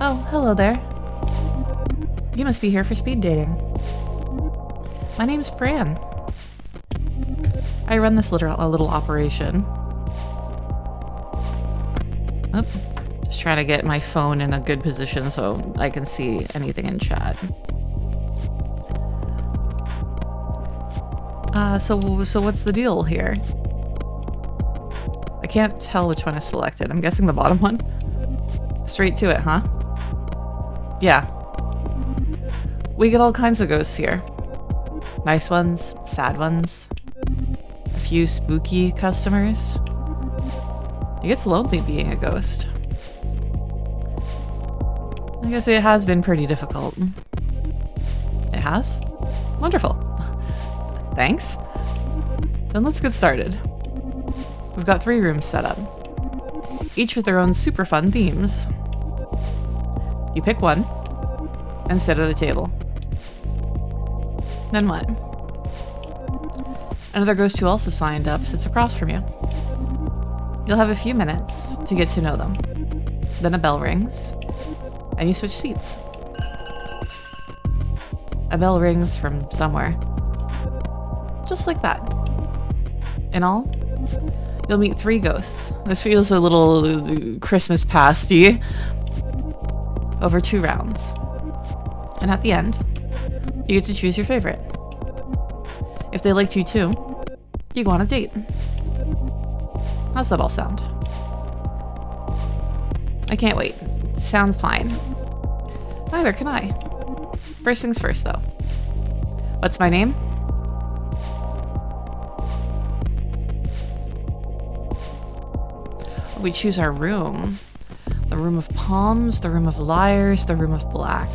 Oh, hello there. You must be here for speed dating. My name's Fran. I run this little operation. Oh, just trying to get my phone in a good position so I can see anything in chat. So what's the deal here? I can't tell which one is selected. I'm guessing the bottom one. Straight to it, huh? Yeah. We get all kinds of ghosts here. Nice ones, sad ones, a few spooky customers. It gets lonely being a ghost. I guess it has been pretty difficult. It has? Wonderful. Thanks. Then let's get started. We've got 3 rooms set up, each with their own super fun themes. You pick one and sit at a table. Then what? Another ghost who also signed up sits across from you. You'll have a few minutes to get to know them. Then a bell rings, and you switch seats. A bell rings from somewhere. Just like that. In all, you'll meet 3 ghosts. This feels a little Christmas pasty. Over 2 rounds. And at the end, you get to choose your favorite. If they liked you too, you go on a date. How's that all sound? I can't wait. Sounds fine. Neither can I. First things first, though. What's my name? We choose our room. The room of palms, the room of liars, the room of black.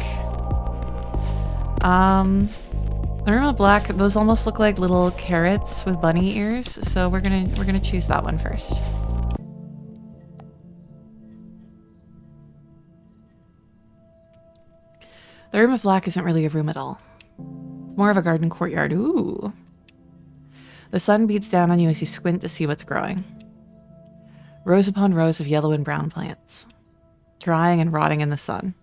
The room of black, those almost look like little carrots with bunny ears, so we're gonna choose that one first. The room of black isn't really a room at all. It's more of a garden courtyard. Ooh. The sun beats down on you as you squint to see what's growing. Rows upon rows of yellow and brown plants, drying and rotting in the sun.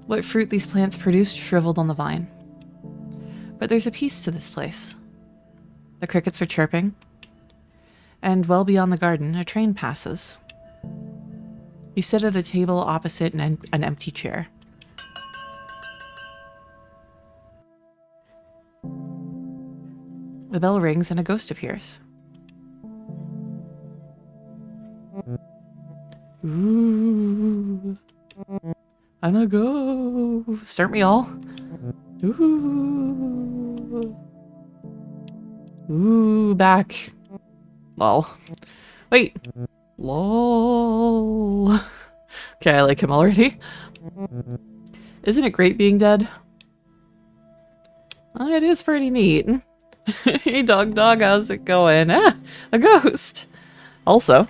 What fruit these plants produced shriveled on the vine. But there's a peace to this place. The crickets are chirping, and well beyond the garden, a train passes. You sit at a table opposite an empty chair. The bell rings and a ghost appears. Ooh, I'm a ghost. Aren't we all? Ooh. Ooh, back. Lol. Wait. Lol. Okay, I like him already. Isn't it great being dead? It is pretty neat. Hey, dog, how's it going? Ah, a ghost. Also,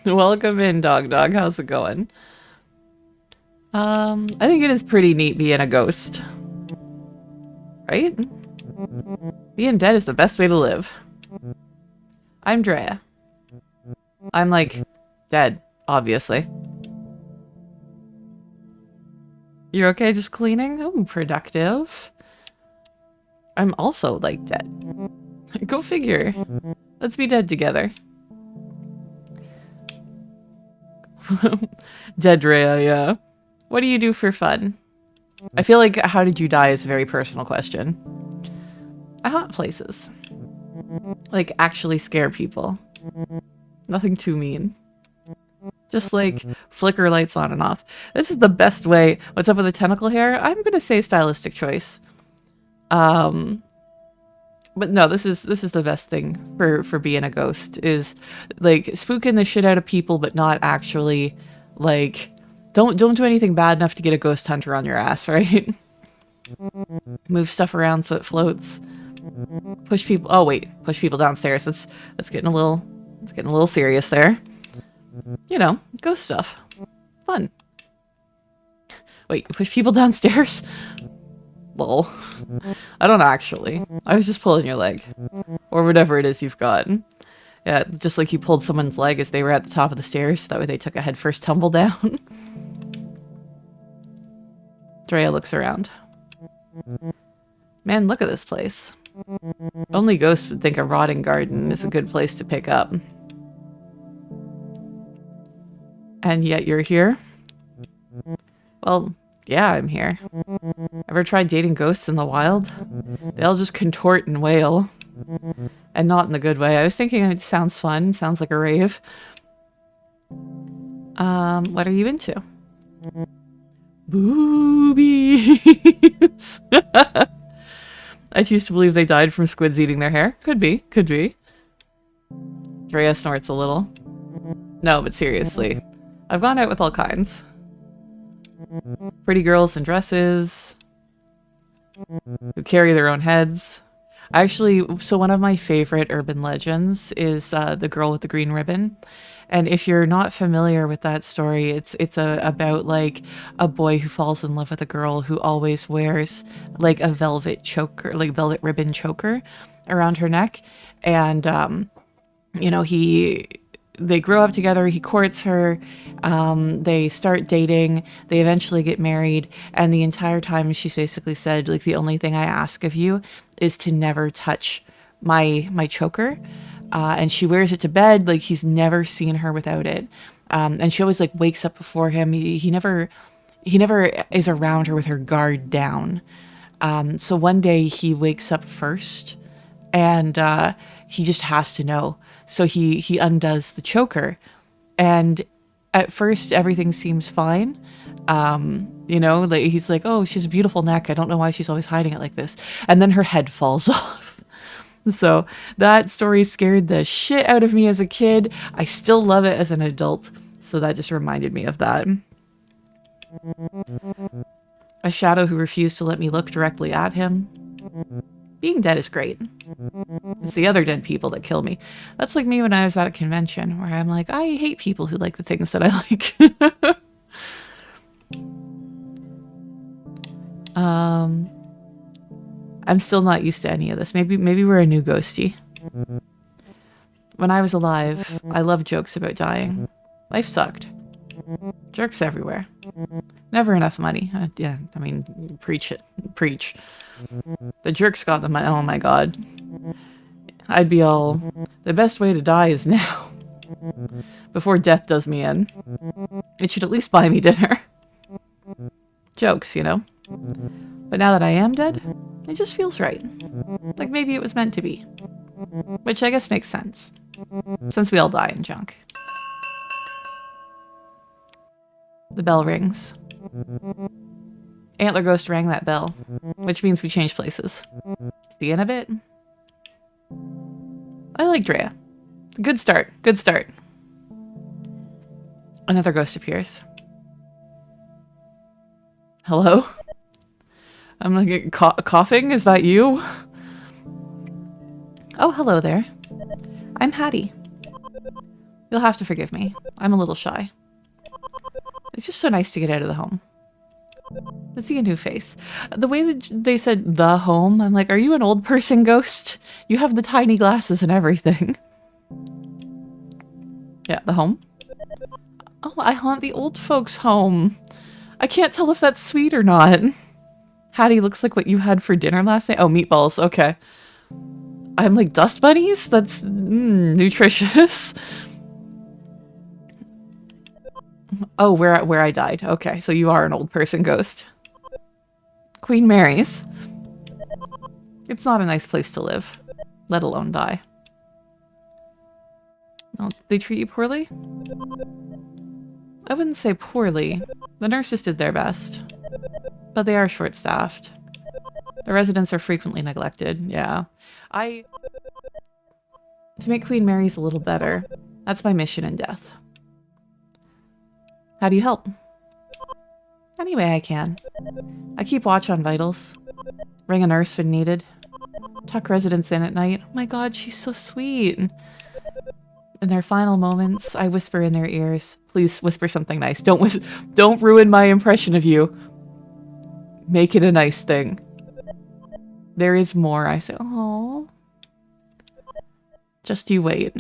welcome in, dog, how's it going? I think it is pretty neat being a ghost. Right? Being dead is the best way to live. I'm Drea. I'm, like, dead, obviously. You're okay just cleaning? Oh, productive. I'm also, like, dead. Go figure. Let's be dead together. Dead Drea, yeah. What do you do for fun? I feel like how did you die is a very personal question. I haunt places. Like, actually scare people. Nothing too mean. Just like flicker lights on and off. This is the best way. What's up with the tentacle hair? I'm gonna say stylistic choice. But no, this is the best thing for being a ghost is like spooking the shit out of people, but not actually like don't do anything bad enough to get a ghost hunter on your ass, right? Move stuff around so it floats. Push people. Oh wait, push people downstairs. That's getting a little serious there. You know, ghost stuff. Fun. Wait, push people downstairs? Lol. I don't actually. I was just pulling your leg. Or whatever it is you've got. Yeah, just like you pulled someone's leg as they were at the top of the stairs. That way they took a headfirst tumble down. Drea looks around. Man, look at this place. Only ghosts would think a rotting garden is a good place to pick up. And yet you're here? Well, yeah, I'm here. Ever tried dating ghosts in the wild? They'll just contort and wail. And not in the good way. I was thinking it sounds fun. Sounds like a rave. What are you into? Boobies! I choose to believe they died from squids eating their hair. Could be. Could be. Drea snorts a little. No, but seriously. I've gone out with all kinds. Pretty girls in dresses. Who carry their own heads. Actually, so one of my favorite urban legends is the girl with the green ribbon. And if you're not familiar with that story, it's about like a boy who falls in love with a girl who always wears like a velvet choker, like velvet ribbon choker around her neck. And, you know, they grow up together, he courts her, they start dating, they eventually get married, and the entire time she's basically said, like, the only thing I ask of you is to never touch my choker. And she wears it to bed, like he's never seen her without it. And she always like wakes up before him. He never is around her with her guard down. So one day he wakes up first and he just has to know. So he undoes the choker, and at first everything seems fine. You know, like he's like, oh, she's a beautiful neck. I don't know why she's always hiding it like this. And then her head falls off. So that story scared the shit out of me as a kid. I still love it as an adult. So that just reminded me of that. A shadow who refused to let me look directly at him. Being dead is great. It's the other dead people that kill me. That's like me when I was at a convention where I'm like, I hate people who like the things that I like. I'm still not used to any of this. Maybe we're a new ghosty. When I was alive, I loved jokes about dying. Life sucked. Jerks everywhere. Never enough money. Yeah, I mean, preach it. Preach. The jerks got the money. Oh my god. I'd be all, the best way to die is now. Before death does me in. It should at least buy me dinner. Jokes, you know? But now that I am dead, it just feels right. Like maybe it was meant to be. Which I guess makes sense. Since we all die in junk. The bell rings. Antler Ghost rang that bell, which means we change places. See you in a bit. I like Drea. Good start. Good start. Another ghost appears. Hello? I'm like coughing. Is that you? Oh, hello there. I'm Hattie. You'll have to forgive me. I'm a little shy. It's just so nice to get out of the home. Let's see a new face. The way that they said the home, I'm like, are you an old person ghost? You have the tiny glasses and everything. Yeah, the home. Oh, I haunt the old folks' home. I can't tell if that's sweet or not. Hattie looks like what you had for dinner last night. Oh, meatballs. Okay. I'm like, dust bunnies? That's nutritious. Oh, where I died. Okay, so you are an old person ghost. Queen Mary's. It's not a nice place to live, let alone die. Oh, they treat you poorly? I wouldn't say poorly. The nurses did their best. But they are short-staffed. The residents are frequently neglected, yeah. To make Queen Mary's a little better, that's my mission in death. How do you help? Any way I can. I keep watch on vitals. Ring a nurse when needed. Tuck residents in at night. Oh my god, she's so sweet. In their final moments, I whisper in their ears. Please whisper something nice. Don't ruin my impression of you. Make it a nice thing. There is more, I say. Oh. Just you wait.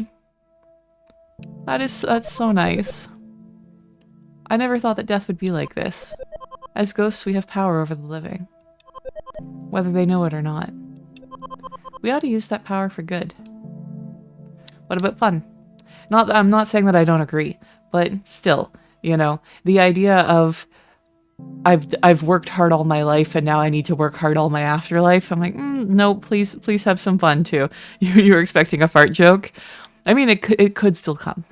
That's so nice. I never thought that death would be like this. As ghosts, we have power over the living, whether they know it or not. We ought to use that power for good. What about fun? I'm not saying that I don't agree, but still, you know, the idea of I've worked hard all my life and now I need to work hard all my afterlife. I'm like, no, please have some fun too. You were expecting a fart joke. I mean, it could still come.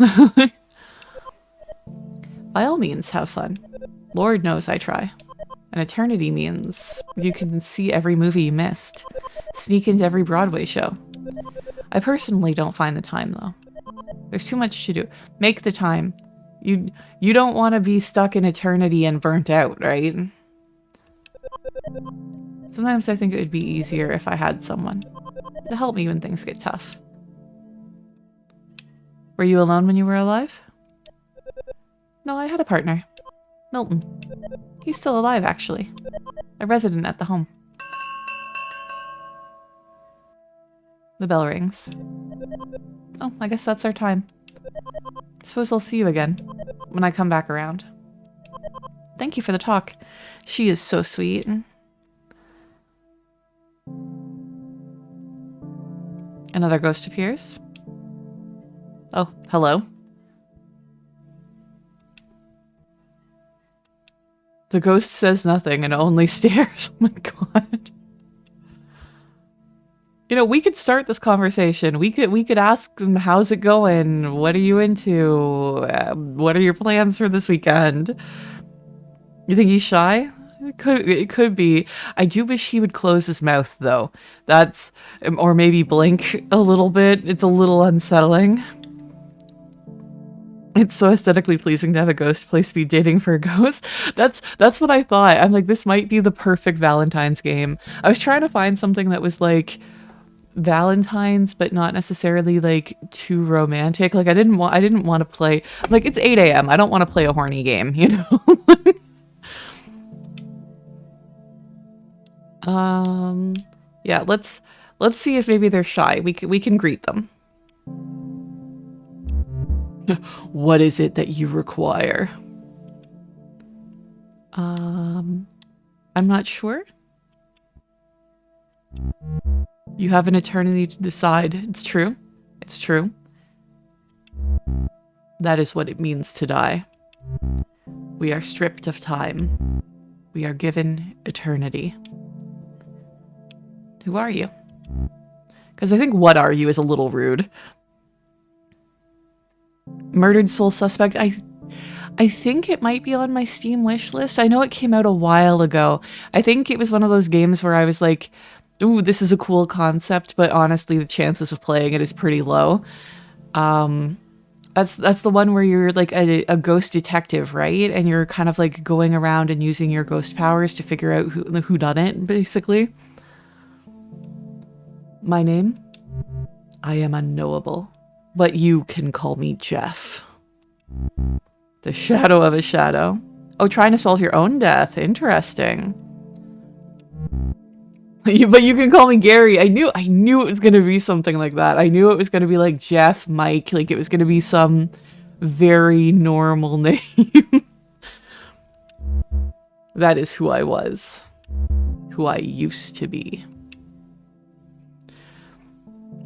By all means, have fun. Lord knows I try. An eternity means you can see every movie you missed, sneak into every Broadway show. I personally don't find the time though. There's too much to do. Make the time. You don't want to be stuck in eternity and burnt out, right? Sometimes I think it would be easier if I had someone to help me when things get tough. Were you alone when you were alive? No, I had a partner. Milton. He's still alive, actually. A resident at the home. The bell rings. Oh, I guess that's our time. Suppose I'll see you again when I come back around. Thank you for the talk. She is so sweet. Another ghost appears. Oh, hello. The ghost says nothing and only stares. Oh my god. You know, we could start this conversation. We could ask him, how's it going? What are you into? What are your plans for this weekend? You think he's shy? It could be. I do wish he would close his mouth though. Or maybe blink a little bit. It's a little unsettling. It's so aesthetically pleasing to have a ghost play speed dating for a ghost. That's what I thought. I'm like, this might be the perfect Valentine's game. I was trying to find something that was like Valentine's, but not necessarily like too romantic. Like I didn't want to play, like, it's 8 a.m. I don't want to play a horny game, you know? Yeah, let's see if maybe they're shy. We can greet them. What is it that you require? I'm not sure. You have an eternity to decide. It's true. It's true. That is what it means to die. We are stripped of time. We are given eternity. Who are you? Because I think what are you is a little rude. Murdered Soul Suspect. I think it might be on my Steam wish list. I know it came out a while ago. I think it was one of those games where I was like, ooh, this is a cool concept, but honestly, the chances of playing it is pretty low. That's the one where you're like a ghost detective, right? And you're kind of like going around and using your ghost powers to figure out who done it, basically. My name? I am unknowable, but you can call me Jeff. The shadow of a shadow. Oh, trying to solve your own death. Interesting. But you can call me Gary. I knew it was going to be something like that. I knew it was going to be like Jeff, Mike. Like it was going to be some very normal name. That is who I was. Who I used to be.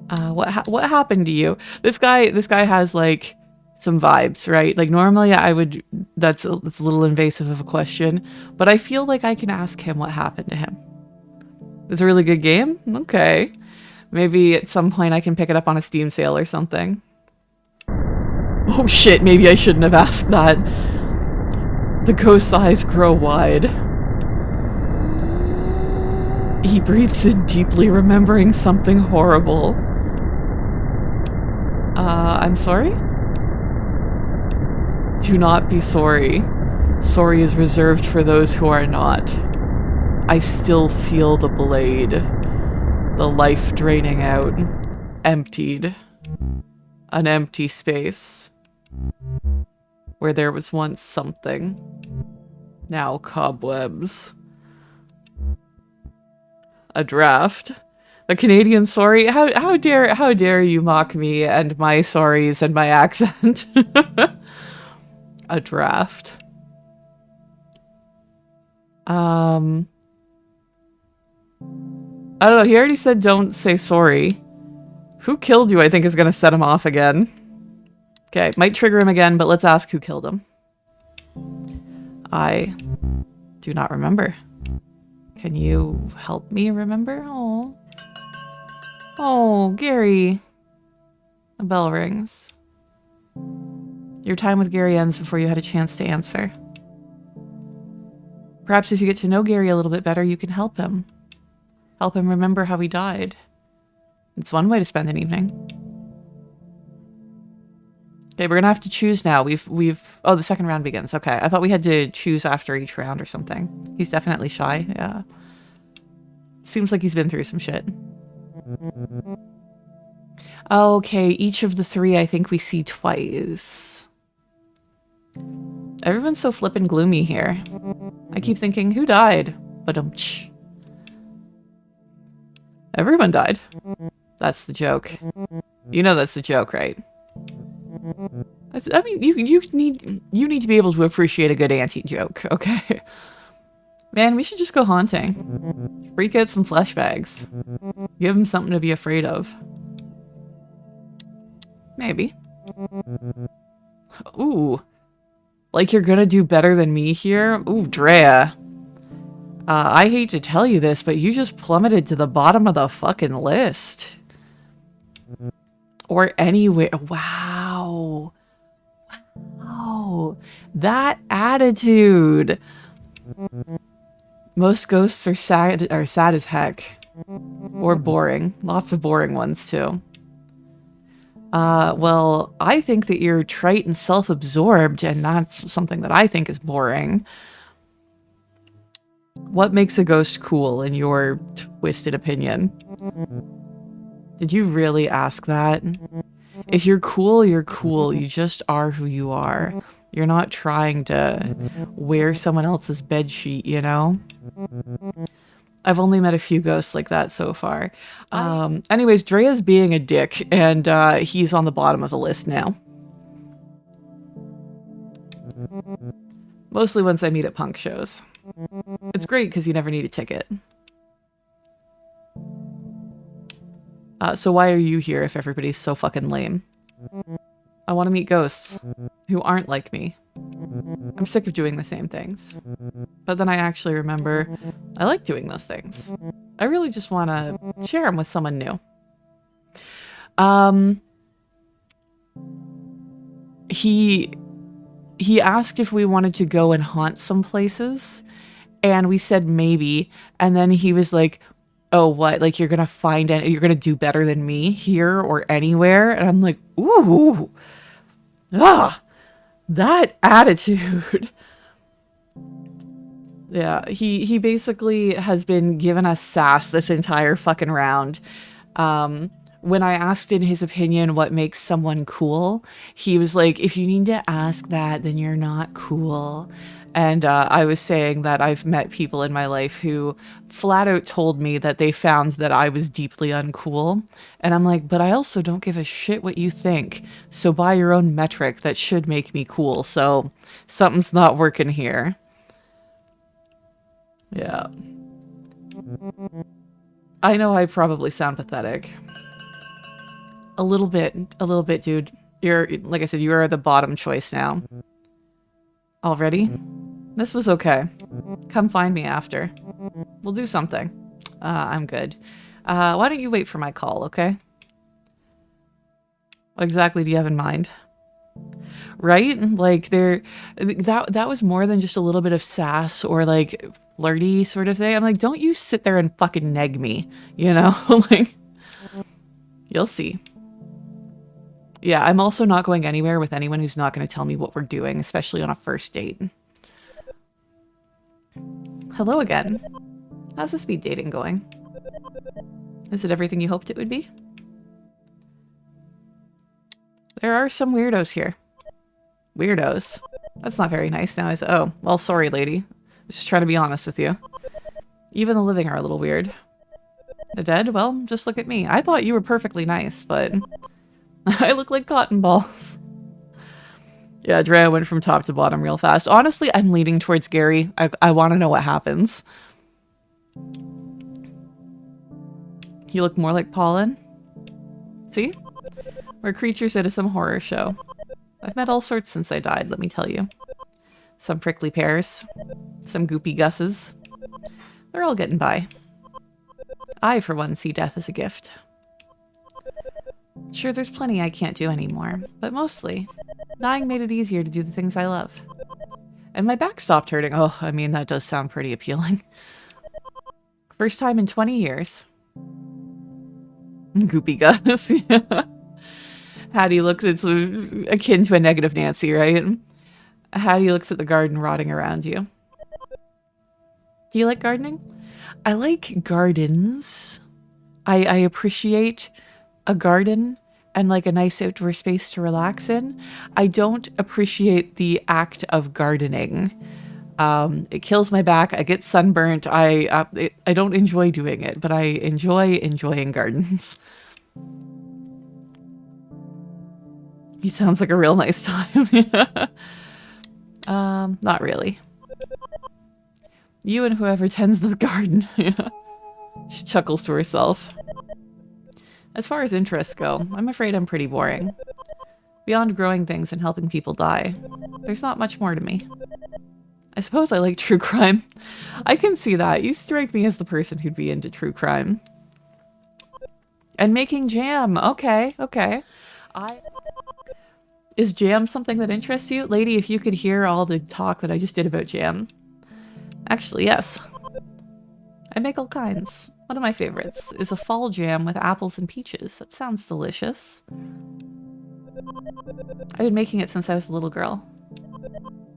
What happened to you? This guy has like some vibes, right? Like normally I would, that's a little invasive of a question, but I feel like I can ask him what happened to him. It's a really good game? Okay. Maybe at some point I can pick it up on a Steam sale or something. Oh shit, maybe I shouldn't have asked that. The ghost's eyes grow wide. He breathes in deeply, remembering something horrible. I'm sorry? Do not be sorry. Sorry is reserved for those who are not. I still feel the blade. The life draining out. Emptied. An empty space. Where there was once something. Now cobwebs. A draft. A Canadian sorry? How dare you mock me and my sorries and my accent? A draft. I don't know. He already said don't say sorry. Who killed you, I think, is going to set him off again. Okay, might trigger him again, but let's ask who killed him. I do not remember. Can you help me remember? Oh. Oh, Gary. The bell rings. Your time with Gary ends before you had a chance to answer. Perhaps if you get to know Gary a little bit better, you can help him. Help him remember how he died. It's one way to spend an evening. Okay, we're gonna have to choose now. Oh, the second round begins. Okay, I thought we had to choose after each round or something. He's definitely shy, yeah. Seems like he's been through some shit. Okay, each of the three I think we see twice. Everyone's so flippin' gloomy here. I keep thinking, who died? Ba-dum-tsh. Everyone died. That's the joke. You know that's the joke, right? I mean, you need to be able to appreciate a good anti-joke, okay? Man, we should just go haunting. Freak out some flesh bags. Give them something to be afraid of. Maybe. Ooh. Like you're gonna do better than me here? Ooh, Drea. I hate to tell you this, but you just plummeted to the bottom of the fucking list. Or anywhere. Wow. Wow. That attitude. Most ghosts are sad as heck. Or boring. Lots of boring ones, too. Well, I think that you're trite and self-absorbed, and that's something that I think is boring. What makes a ghost cool, in your twisted opinion? Did you really ask that? If you're cool, you're cool. You just are who you are. You're not trying to wear someone else's bedsheet, you know? I've only met a few ghosts like that so far. Anyways, Drea's being a dick, and he's on the bottom of the list now. Mostly once I meet at punk shows. It's great because you never need a ticket. So why are you here if everybody's so fucking lame? I want to meet ghosts who aren't like me. I'm sick of doing the same things. But then I actually remember I like doing those things. I really just want to share them with someone new. He asked if we wanted to go and haunt some places, and we said maybe, and then he was like, oh, what? Like, you're gonna find it, you're gonna do better than me here or anywhere? And I'm like, ooh, that attitude. Yeah, he basically has been giving us sass this entire fucking round. When I asked in his opinion what makes someone cool, he was like, if you need to ask that, then you're not cool. And I was saying that I've met people in my life who flat out told me that they found that I was deeply uncool. And I'm like, but I also don't give a shit what you think. So by your own metric, that should make me cool. So something's not working here. Yeah. I know I probably sound pathetic. A little bit, dude. You're, like I said, you are the bottom choice now. Already? This was okay. Come find me after. We'll do something. I'm good. Why don't you wait for my call, okay? What exactly do you have in mind? Right? Like, that was more than just a little bit of sass or, like, flirty sort of thing. I'm like, don't you sit there and fucking neg me, you know? Like, you'll see. Yeah, I'm also not going anywhere with anyone who's not going to tell me what we're doing, especially on a first date. Hello again. How's the speed dating going? Is it everything you hoped it would be? There are some weirdos here. Weirdos? That's not very nice now, is it? Oh, well, sorry, lady. I was just trying to be honest with you. Even the living are a little weird. The dead? Well, just look at me. I thought you were perfectly nice, but I look like cotton balls. Yeah, Drea went from top to bottom real fast. Honestly, I'm leaning towards Gary. I want to know what happens. You look more like Pollen. See? We're creatures at some horror show. I've met all sorts since I died, let me tell you. Some prickly pears. Some goopy gusses. They're all getting by. I, for one, see death as a gift. Sure, there's plenty I can't do anymore, but mostly, dying made it easier to do the things I love. And my back stopped hurting. Oh, I mean, that does sound pretty appealing. First time in 20 years. Goopy Gus. Yeah. Hattie looks, it's akin to a negative Nancy, right? Hattie looks at the garden rotting around you. Do you like gardening? I like gardens. I appreciate a garden and like a nice outdoor space to relax in. I don't appreciate the act of gardening. It kills my back. I get sunburnt. I don't enjoy doing it, but I enjoy enjoying gardens. He sounds like a real nice time. Not really. You and whoever tends the garden. Yeah. She chuckles to herself. As far as interests go, I'm afraid I'm pretty boring. Beyond growing things and helping people die, there's not much more to me. I suppose I like true crime. I can see that. You strike me as the person who'd be into true crime. And making jam. Okay, okay. Is jam something that interests you? Lady, if you could hear all the talk that I just did about jam. Actually, yes. I make all kinds. One of my favorites is a fall jam with apples and peaches. That sounds delicious. I've been making it since I was a little girl.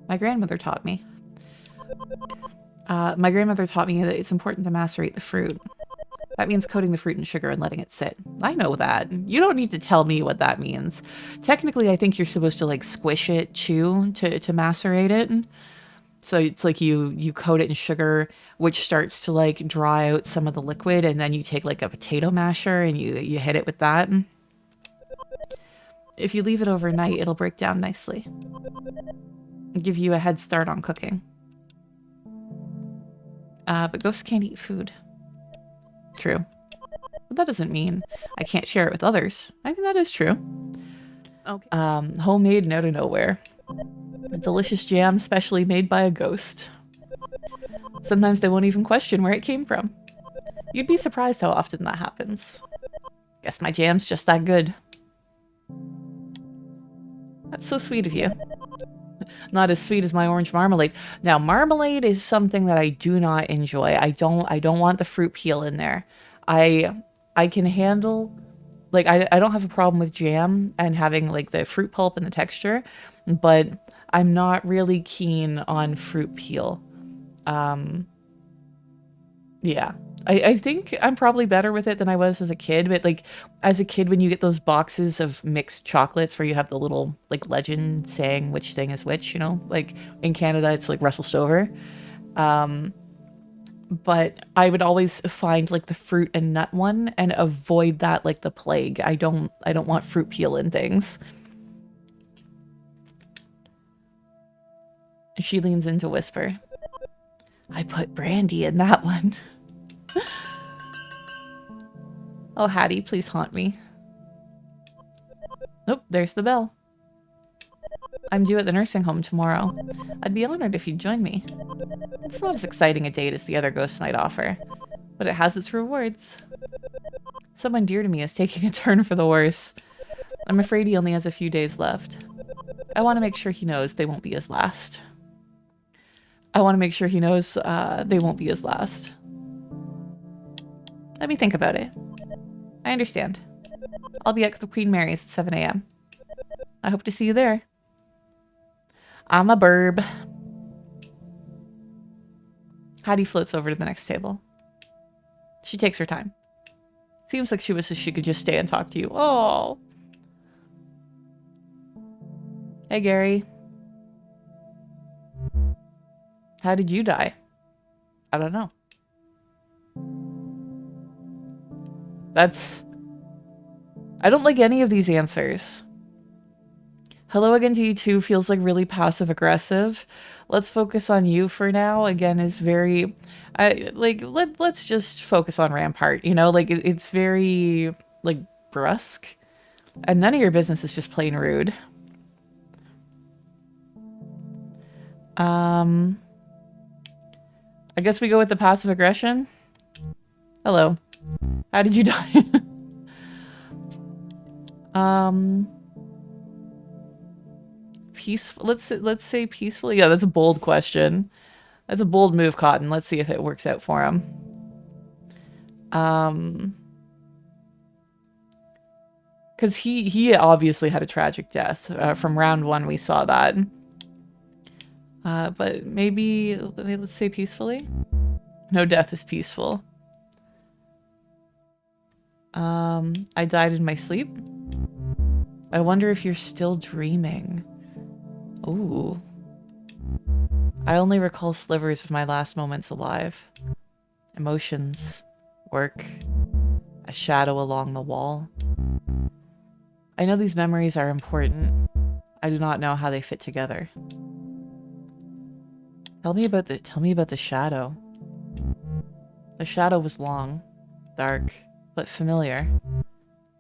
My grandmother taught me. My grandmother taught me that it's important to macerate the fruit. That means coating the fruit in sugar and letting it sit. I know that. You don't need to tell me what that means. Technically, I think you're supposed to like squish it, chew, to macerate it. So it's like you coat it in sugar, which starts to like dry out some of the liquid, and then you take like a potato masher and you hit it with that. If you leave it overnight, it'll break down nicely. Give you a head start on cooking. But ghosts can't eat food. True. But that doesn't mean I can't share it with others. I mean, that is true. Okay. Homemade and out of nowhere. A delicious jam specially made by a ghost. Sometimes they won't even question where it came from. You'd be surprised how often that happens. Guess my jam's just that good. That's so sweet of you. Not as sweet as my orange marmalade. Now, marmalade is something that I do not enjoy. I don't want the fruit peel in there. I can handle, like, I don't have a problem with jam and having like the fruit pulp and the texture, but I'm not really keen on fruit peel. Yeah. I think I'm probably better with it than I was as a kid, but like as a kid, when you get those boxes of mixed chocolates where you have the little like legend saying which thing is which, you know, like in Canada, it's like Russell Stover. But I would always find like the fruit and nut one and avoid that like the plague. I don't want fruit peel in things. She leans in to whisper. I put brandy in that one. Oh, Hattie, please haunt me. Oh, there's the bell. I'm due at the nursing home tomorrow. I'd be honored if you'd join me. It's not as exciting a date as the other ghosts might offer, but it has its rewards. Someone dear to me is taking a turn for the worse. I'm afraid he only has a few days left. I want to make sure he knows they won't be his last. I want to make sure he knows they won't be his last. Let me think about it. I understand. I'll be at the Queen Mary's at 7 a.m. I hope to see you there. I'm a burb. Hattie floats over to the next table. She takes her time. Seems like she wishes she could just stay and talk to you. Oh. Hey, Gary. How did you die? I don't know. That's... I don't like any of these answers. Hello again to you too feels like really passive aggressive. Let's focus on you for now. Again, is very, let's just focus on Rampart. You know, like it's very like brusque, and none of your business is just plain rude. I guess we go with the passive aggression. Hello, how did you die? Peaceful. Let's say peacefully. Yeah, that's a bold question. That's a bold move, Cotton. Let's see if it works out for him. Because he obviously had a tragic death. From round 1, we saw that. But maybe let's say peacefully. No death is peaceful. I died in my sleep. I wonder if you're still dreaming. Ooh. I only recall slivers of my last moments alive. Emotions, work, a shadow along the wall. I know these memories are important. I do not know how they fit together. Tell me about the shadow. The shadow was long, dark, but familiar.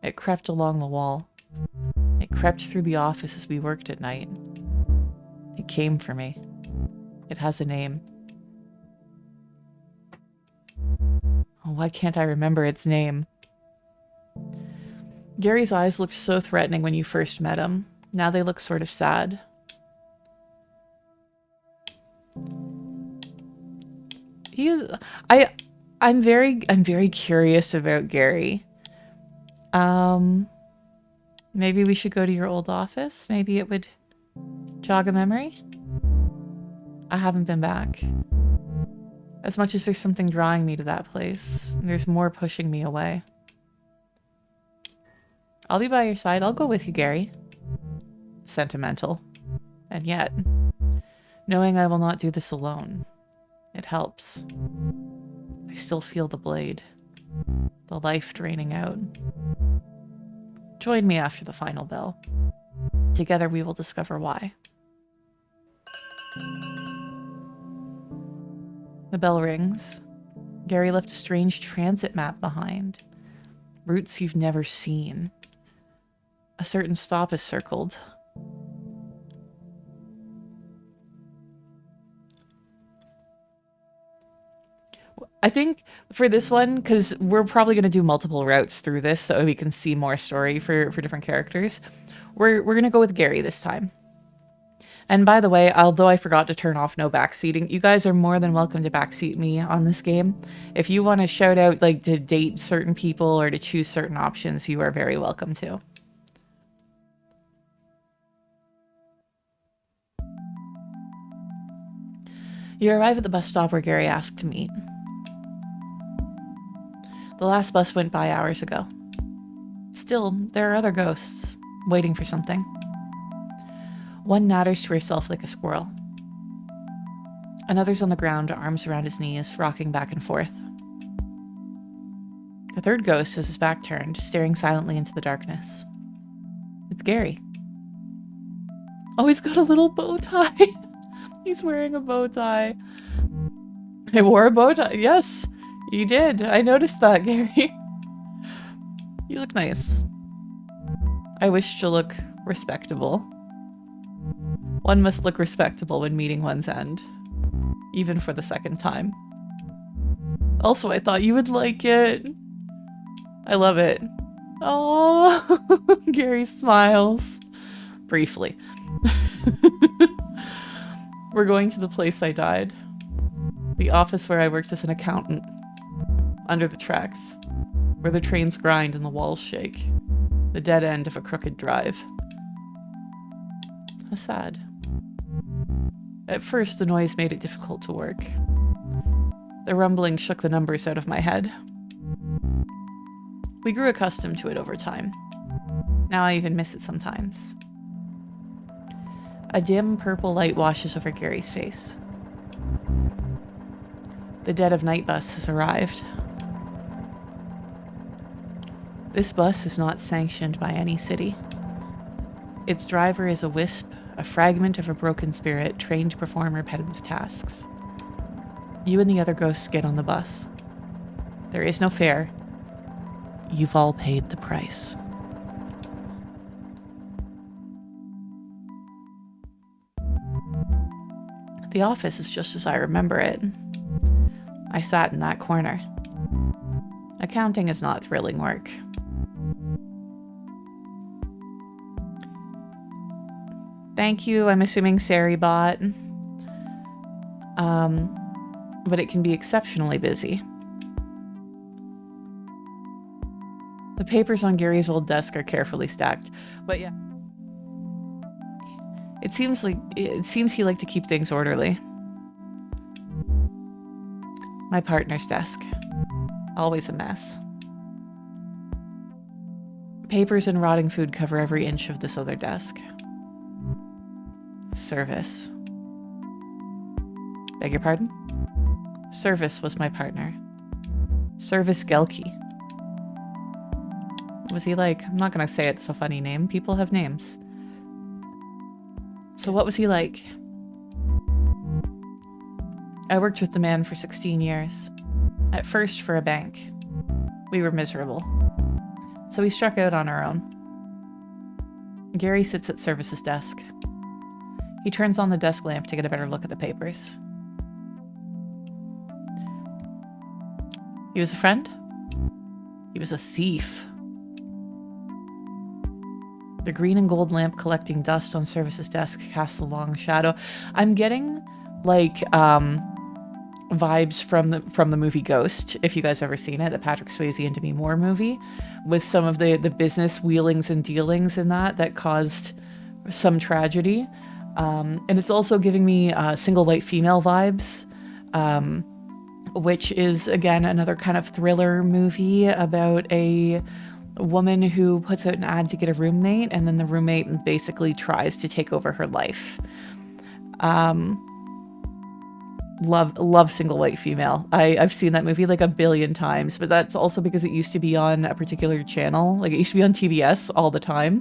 It crept along the wall. It crept through the office as we worked at night. It came for me. It has a name. Oh, why can't I remember its name? Gary's eyes looked so threatening when you first met him. Now they look sort of sad. I'm very curious about Gary. Maybe we should go to your old office. Maybe it would jog a memory. I haven't been back. As much as there's something drawing me to that place, there's more pushing me away. I'll be by your side. I'll go with you, Gary. Sentimental. And yet, knowing I will not do this alone, it helps. I still feel the blade. The life draining out. Join me after the final bell. Together we will discover why. The bell rings. Gary left a strange transit map behind. Routes you've never seen. A certain stop is circled. I think for this one, because we're probably going to do multiple routes through this so we can see more story for different characters, we're going to go with Gary this time. And by the way, although I forgot to turn off no backseating, you guys are more than welcome to backseat me on this game. If you want to shout out, like, to date certain people or to choose certain options, you are very welcome to. You arrive at the bus stop where Gary asked to meet. The last bus went by hours ago. Still, there are other ghosts, waiting for something. One natters to herself like a squirrel. Another's on the ground, arms around his knees, rocking back and forth. The third ghost has his back turned, staring silently into the darkness. It's Gary. Oh, he's got a little bow tie. He's wearing a bow tie. I wore a bow tie. Yes, you did. I noticed that, Gary. You look nice. I wish to look respectable. One must look respectable when meeting one's end, even for the second time. Also, I thought you would like it. I love it. Oh, Gary smiles. Briefly. We're going to the place I died. The office where I worked as an accountant. Under the tracks. Where the trains grind and the walls shake. The dead end of a crooked drive. How sad. At first, the noise made it difficult to work. The rumbling shook the numbers out of my head. We grew accustomed to it over time. Now I even miss it sometimes. A dim purple light washes over Gary's face. The dead of night bus has arrived. This bus is not sanctioned by any city. Its driver is a wisp, a fragment of a broken spirit trained to perform repetitive tasks. You and the other ghosts get on the bus. There is no fare. You've all paid the price. The office is just as I remember it. I sat in that corner. Accounting is not thrilling work. Thank you, I'm assuming Saribot. But it can be exceptionally busy. The papers on Gary's old desk are carefully stacked, but yeah. It seems he liked to keep things orderly. My partner's desk. Always a mess. Papers and rotting food cover every inch of this other desk. Service. Beg your pardon? Service was my partner. Service Gelke. Was he like? I'm not gonna say it's a funny name. People have names. So what was he like? I worked with the man for 16 years. At first for a bank. We were miserable. So we struck out on our own. Gary sits at Service's desk. He turns on the desk lamp to get a better look at the papers. He was a friend? He was a thief. The green and gold lamp collecting dust on Service's desk casts a long shadow. I'm getting like vibes from the movie Ghost, if you guys ever seen it, the Patrick Swayze and Demi Moore movie, with some of the business wheelings and dealings in that caused some tragedy. And it's also giving me single white female vibes, which is again another kind of thriller movie about a woman who puts out an ad to get a roommate, and then the roommate basically tries to take over her life. Love single white female. I've seen that movie like a billion times, but that's also because it used to be on a particular channel. Like it used to be on TBS all the time,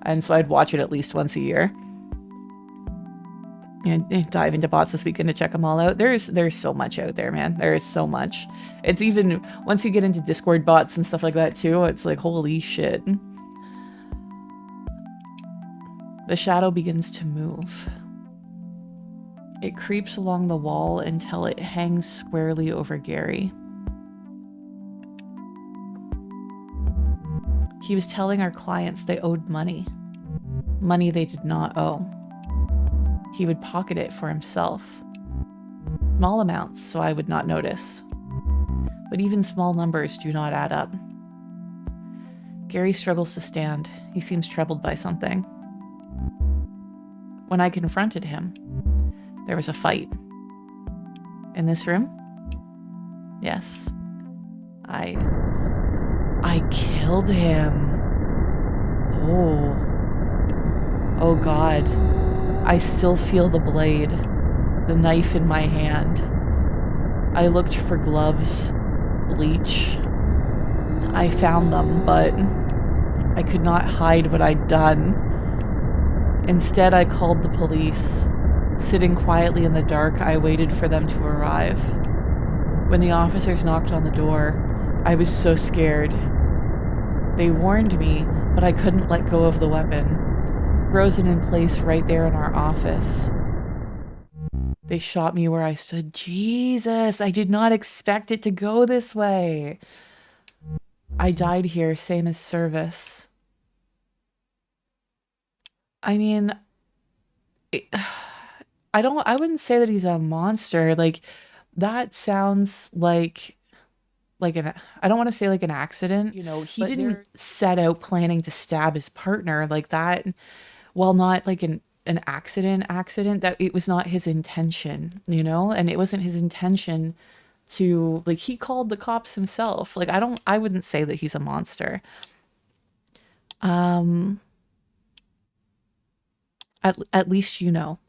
and so I'd watch it at least once a year. And dive into bots this weekend to check them all out. There's so much out there, man. There is so much. It's even once you get into Discord bots and stuff like that too, it's like holy shit. The shadow begins to move. It creeps along the wall until it hangs squarely over Gary. He was telling our clients they owed money. Money they did not owe. He would pocket it for himself. Small amounts, so I would not notice. But even small numbers do not add up. Gary struggles to stand. He seems troubled by something. When I confronted him, there was a fight. In this room? Yes. I killed him. Oh God. I still feel the blade, the knife in my hand. I looked for gloves, bleach. I found them, but I could not hide what I'd done. Instead, I called the police. Sitting quietly in the dark, I waited for them to arrive. When the officers knocked on the door, I was so scared. They warned me, but I couldn't let go of the weapon. Frozen in place right there in our office. They shot me where I stood. Jesus, I did not expect it to go this way. I died here, same as Service. I mean, I wouldn't say that he's a monster. Like, that sounds like an, I don't want to say like an accident. You know, he didn't set out planning to stab his partner like that. While not like an accident, that it was not his intention, you know? And it wasn't his intention to, like, he called the cops himself. Like, I wouldn't say that he's a monster. At least you know.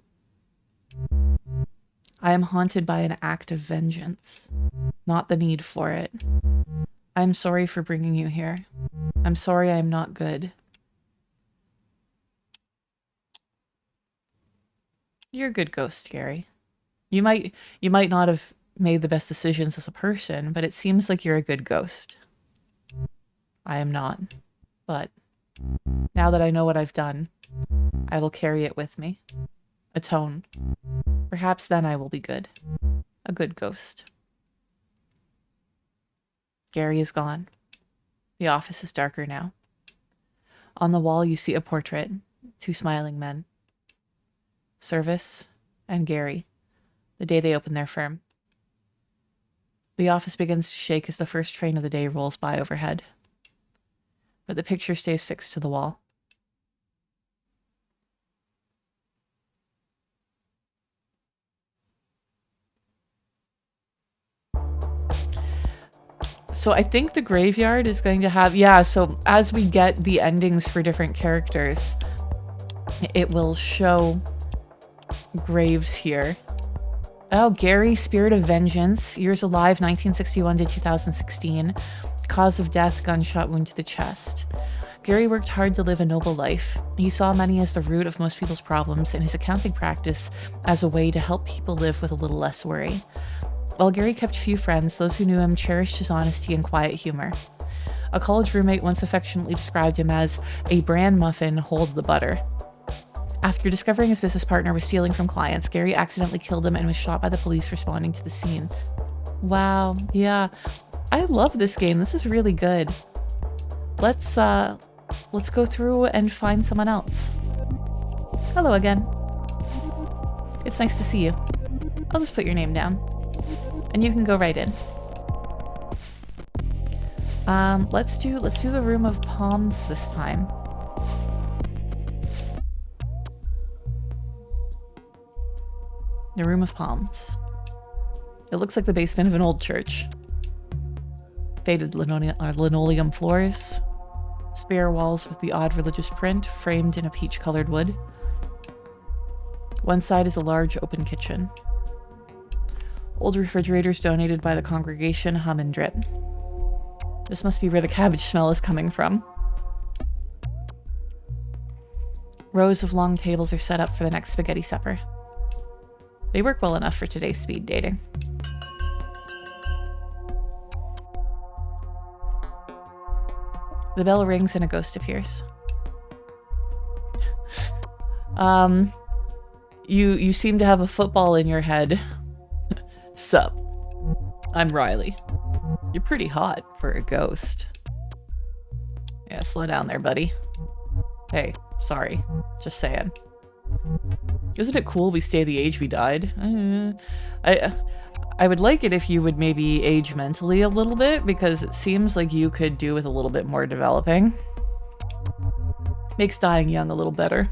I am haunted by an act of vengeance, not the need for it. I'm sorry for bringing you here. I'm sorry I'm not good. You're a good ghost, Gary. You might not have made the best decisions as a person, but it seems like you're a good ghost. I am not. But now that I know what I've done, I will carry it with me. Atone. Perhaps then I will be good. A good ghost. Gary is gone. The office is darker now. On the wall you see a portrait. 2 smiling men. Service and Gary. The day they open their firm. The office begins to shake as the first train of the day rolls by overhead. But the picture stays fixed to the wall. So I think the graveyard is going to have... Yeah, so as we get the endings for different characters, it will show graves here. Oh, Gary, Spirit of Vengeance. Years alive, 1961 to 2016. Cause of death, gunshot wound to the chest. Gary worked hard to live a noble life. He saw money as the root of most people's problems and his accounting practice as a way to help people live with a little less worry. While Gary kept few friends, those who knew him cherished his honesty and quiet humor. A college roommate once affectionately described him as a bran muffin, hold the butter. After discovering his business partner was stealing from clients, Gary accidentally killed him and was shot by the police responding to the scene. Wow, yeah. I love this game. This is really good. Let's go through and find someone else. Hello again. It's nice to see you. I'll just put your name down. And you can go right in. Let's do the Room of Palms this time. The Room of Palms. It looks like the basement of an old church. Faded linoleum floors. Spare walls with the odd religious print framed in a peach-colored wood. One side is a large open kitchen. Old refrigerators donated by the congregation hum and drip. This must be where the cabbage smell is coming from. Rows of long tables are set up for the next spaghetti supper. They work well enough for today's speed dating. The bell rings and a ghost appears. You seem to have a football in your head. Sup? I'm Riley. You're pretty hot for a ghost. Yeah, slow down there, buddy. Hey, sorry. Just saying. Isn't it cool we stay the age we died? I would like it if you would maybe age mentally a little bit, because it seems like you could do with a little bit more developing. Makes dying young a little better.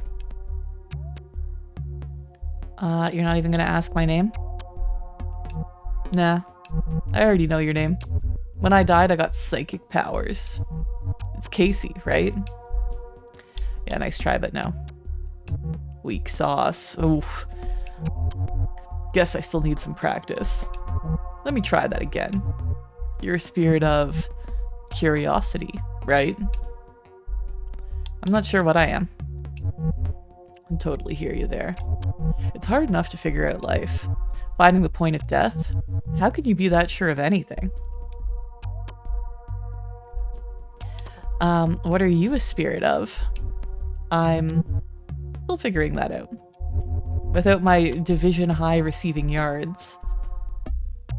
You're not even gonna ask my name? Nah, I already know your name. When I died, I got psychic powers. It's Casey, right? Yeah, nice try, but no. Weak sauce. Oof. Guess I still need some practice. Let me try that again. You're a spirit of curiosity, right? I'm not sure what I am. I totally hear you there. It's hard enough to figure out life. Finding the point of death? How could you be that sure of anything? What are you a spirit of? I'm still figuring that out. Without my division high receiving yards.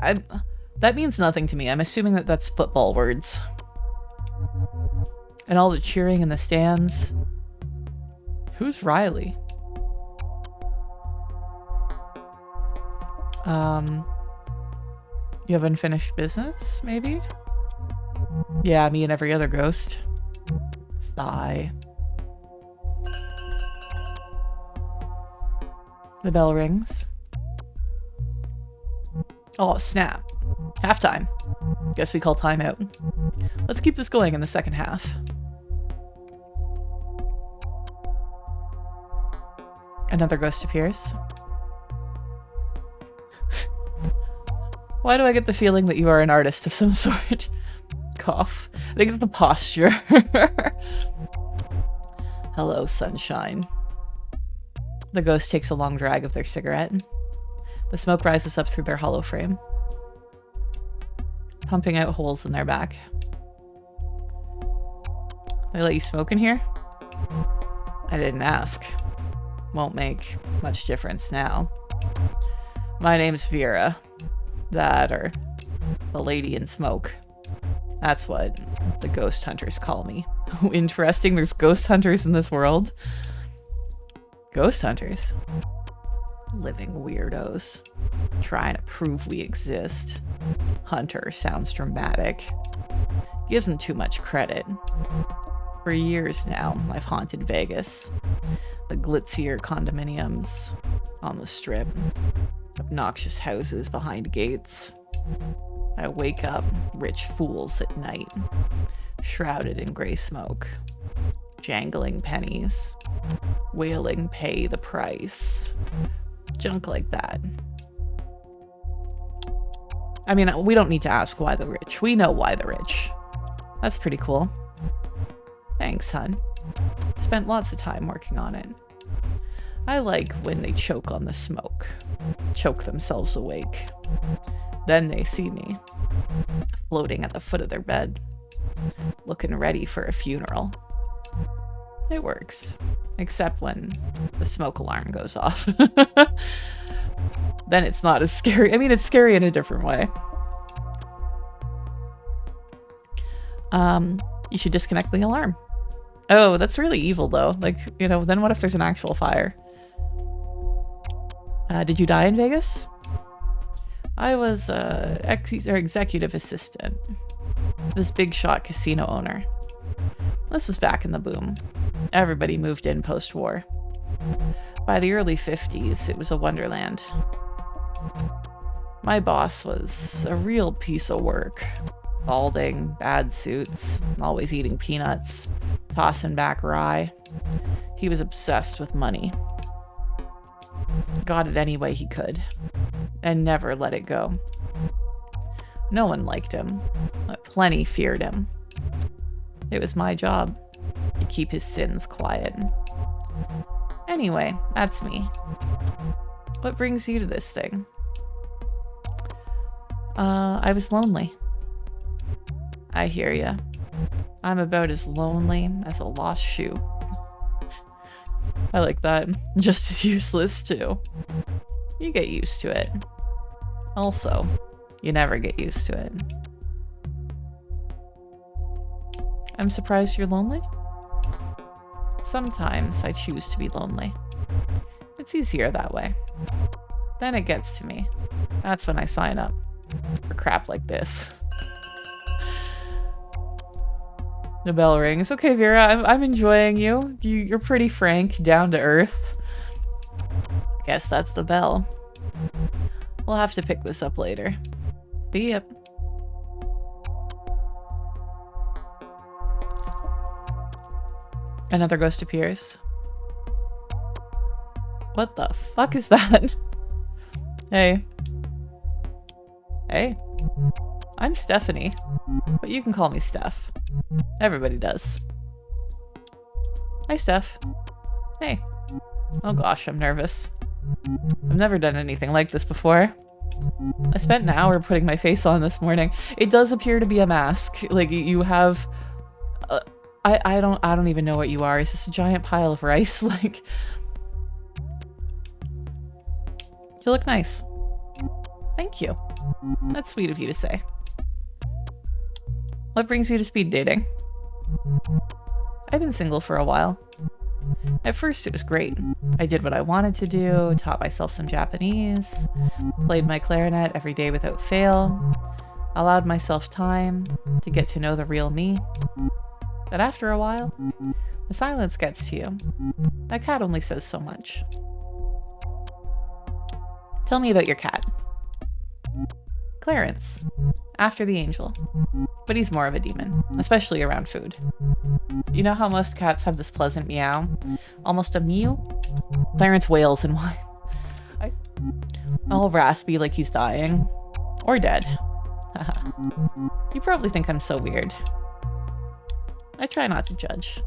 That means nothing to me. I'm assuming that that's football words. And all the cheering in the stands. Who's Riley? You have unfinished business, maybe? Yeah, me and every other ghost. Sigh. The bell rings. Oh, snap. Halftime. Guess we call timeout. Let's keep this going in the second half. Another ghost appears. Why do I get the feeling that you are an artist of some sort? cough. I think it's the posture. Hello, sunshine. The ghost takes a long drag of their cigarette. The smoke rises up through their hollow frame, pumping out holes in their back. They let you smoke in here? I didn't ask. Won't make much difference now. My name's Vera. That, or the lady in smoke. That's what the ghost hunters call me. Oh, interesting. There's ghost hunters in this world. Ghost hunters. Living weirdos. Trying to prove we exist. Hunter sounds dramatic. Gives them too much credit. For years now, I've haunted Vegas. The glitzier condominiums on the strip. Obnoxious houses behind gates. I wake up rich fools at night, shrouded in gray smoke, jangling pennies, wailing pay the price, junk like that. I mean, we don't need to ask why the rich. We know why the rich. That's pretty cool. Thanks, hun. Spent lots of time working on it. I like when they choke on the smoke, choke themselves awake. Then they see me, floating at the foot of their bed, looking ready for a funeral. It works, except when the smoke alarm goes off. Then it's not as scary. I mean, it's scary in a different way. You should disconnect the alarm. Oh, that's really evil, though. Like, you know, then what if there's an actual fire? Did you die in Vegas? I was executive assistant. This big shot casino owner. This was back in the boom. Everybody moved in post-war. By the early 50s, it was a wonderland. My boss was a real piece of work. Balding, bad suits, always eating peanuts, tossing back rye. He was obsessed with money. Got it any way he could, and never let it go. No one liked him, but plenty feared him. It was my job to keep his sins quiet. Anyway, that's me. What brings you to this thing? I was lonely. I hear ya. I'm about as lonely as a lost shoe. I like that. Just as useless, too. You get used to it. Also, you never get used to it. I'm surprised you're lonely? Sometimes I choose to be lonely. It's easier that way. Then it gets to me. That's when I sign up for crap like this. The bell rings. Okay, Vera, I'm enjoying you. You're pretty frank, down to earth. Guess that's the bell. We'll have to pick this up later. See ya. Another ghost appears. What the fuck is that? Hey. Hey. I'm Stephanie, but you can call me Steph. Everybody does. Hi, Steph. Hey. Oh gosh, I'm nervous. I've never done anything like this before. I spent an hour putting my face on this morning. It does appear to be a mask. Like, you have... I don't even know what you are. Is this a giant pile of rice? Like... You look nice. Thank you. That's sweet of you to say. What brings you to speed dating? I've been single for a while. At first it was great. I did what I wanted to do, taught myself some Japanese, played my clarinet every day without fail, allowed myself time to get to know the real me. But after a while, the silence gets to you. That cat only says so much. Tell me about your cat. Clarence. After the angel. But he's more of a demon, especially around food. You know how most cats have this pleasant meow? Almost a mew? Clarence wails and whines. All raspy like he's dying. Or dead. You probably think I'm so weird. I try not to judge.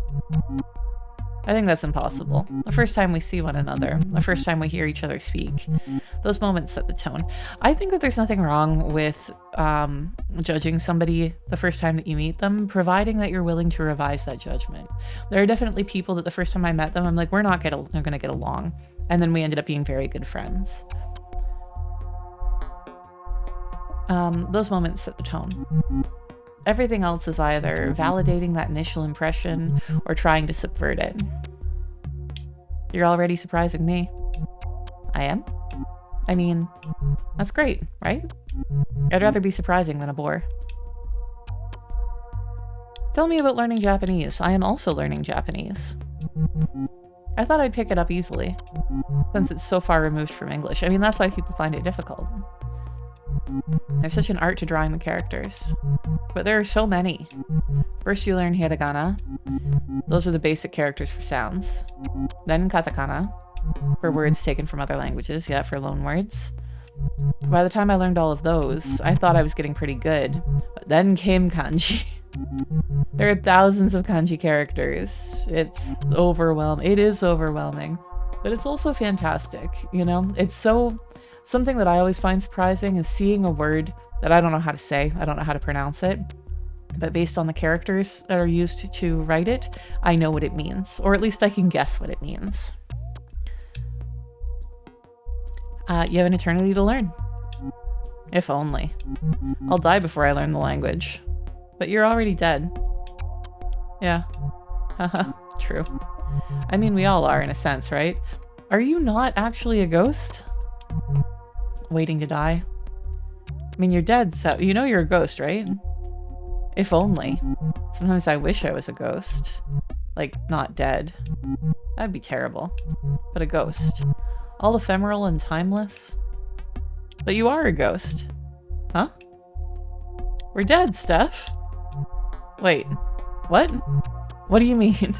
I think that's impossible. The first time we see one another, the first time we hear each other speak, those moments set the tone. I think that there's nothing wrong with judging somebody the first time that you meet them, providing that you're willing to revise that judgment. There are definitely people that the first time I met them, I'm like, we're not going to get along. And then we ended up being very good friends. Those moments set the tone. Everything else is either validating that initial impression or trying to subvert it. You're already surprising me. I am? I mean, that's great, right? I'd rather be surprising than a bore. Tell me about learning Japanese. I am also learning Japanese. I thought I'd pick it up easily, since it's so far removed from English. I mean, that's why people find it difficult. There's such an art to drawing the characters. But there are so many. First you learn hiragana. Those are the basic characters for sounds. Then katakana, for words taken from other languages, yeah, for loan words. By the time I learned all of those, I thought I was getting pretty good. But then came kanji. There are thousands of kanji characters. It's overwhelming. It is overwhelming. But it's also fantastic, you know? It's so... Something that I always find surprising is seeing a word that I don't know how to say, I don't know how to pronounce it, but based on the characters that are used to write it, I know what it means, or at least I can guess what it means. You have an eternity to learn. If only. I'll die before I learn the language. But you're already dead. Yeah. Haha, true. I mean, we all are in a sense, right? Are you not actually a ghost? Waiting to die? I mean, you're dead, so you know you're a ghost, right? If only. Sometimes I wish I was a ghost. Like, not dead. That'd be terrible. But a ghost. All ephemeral and timeless. But you are a ghost. Huh? We're dead, Steph. Wait. What? What do you mean?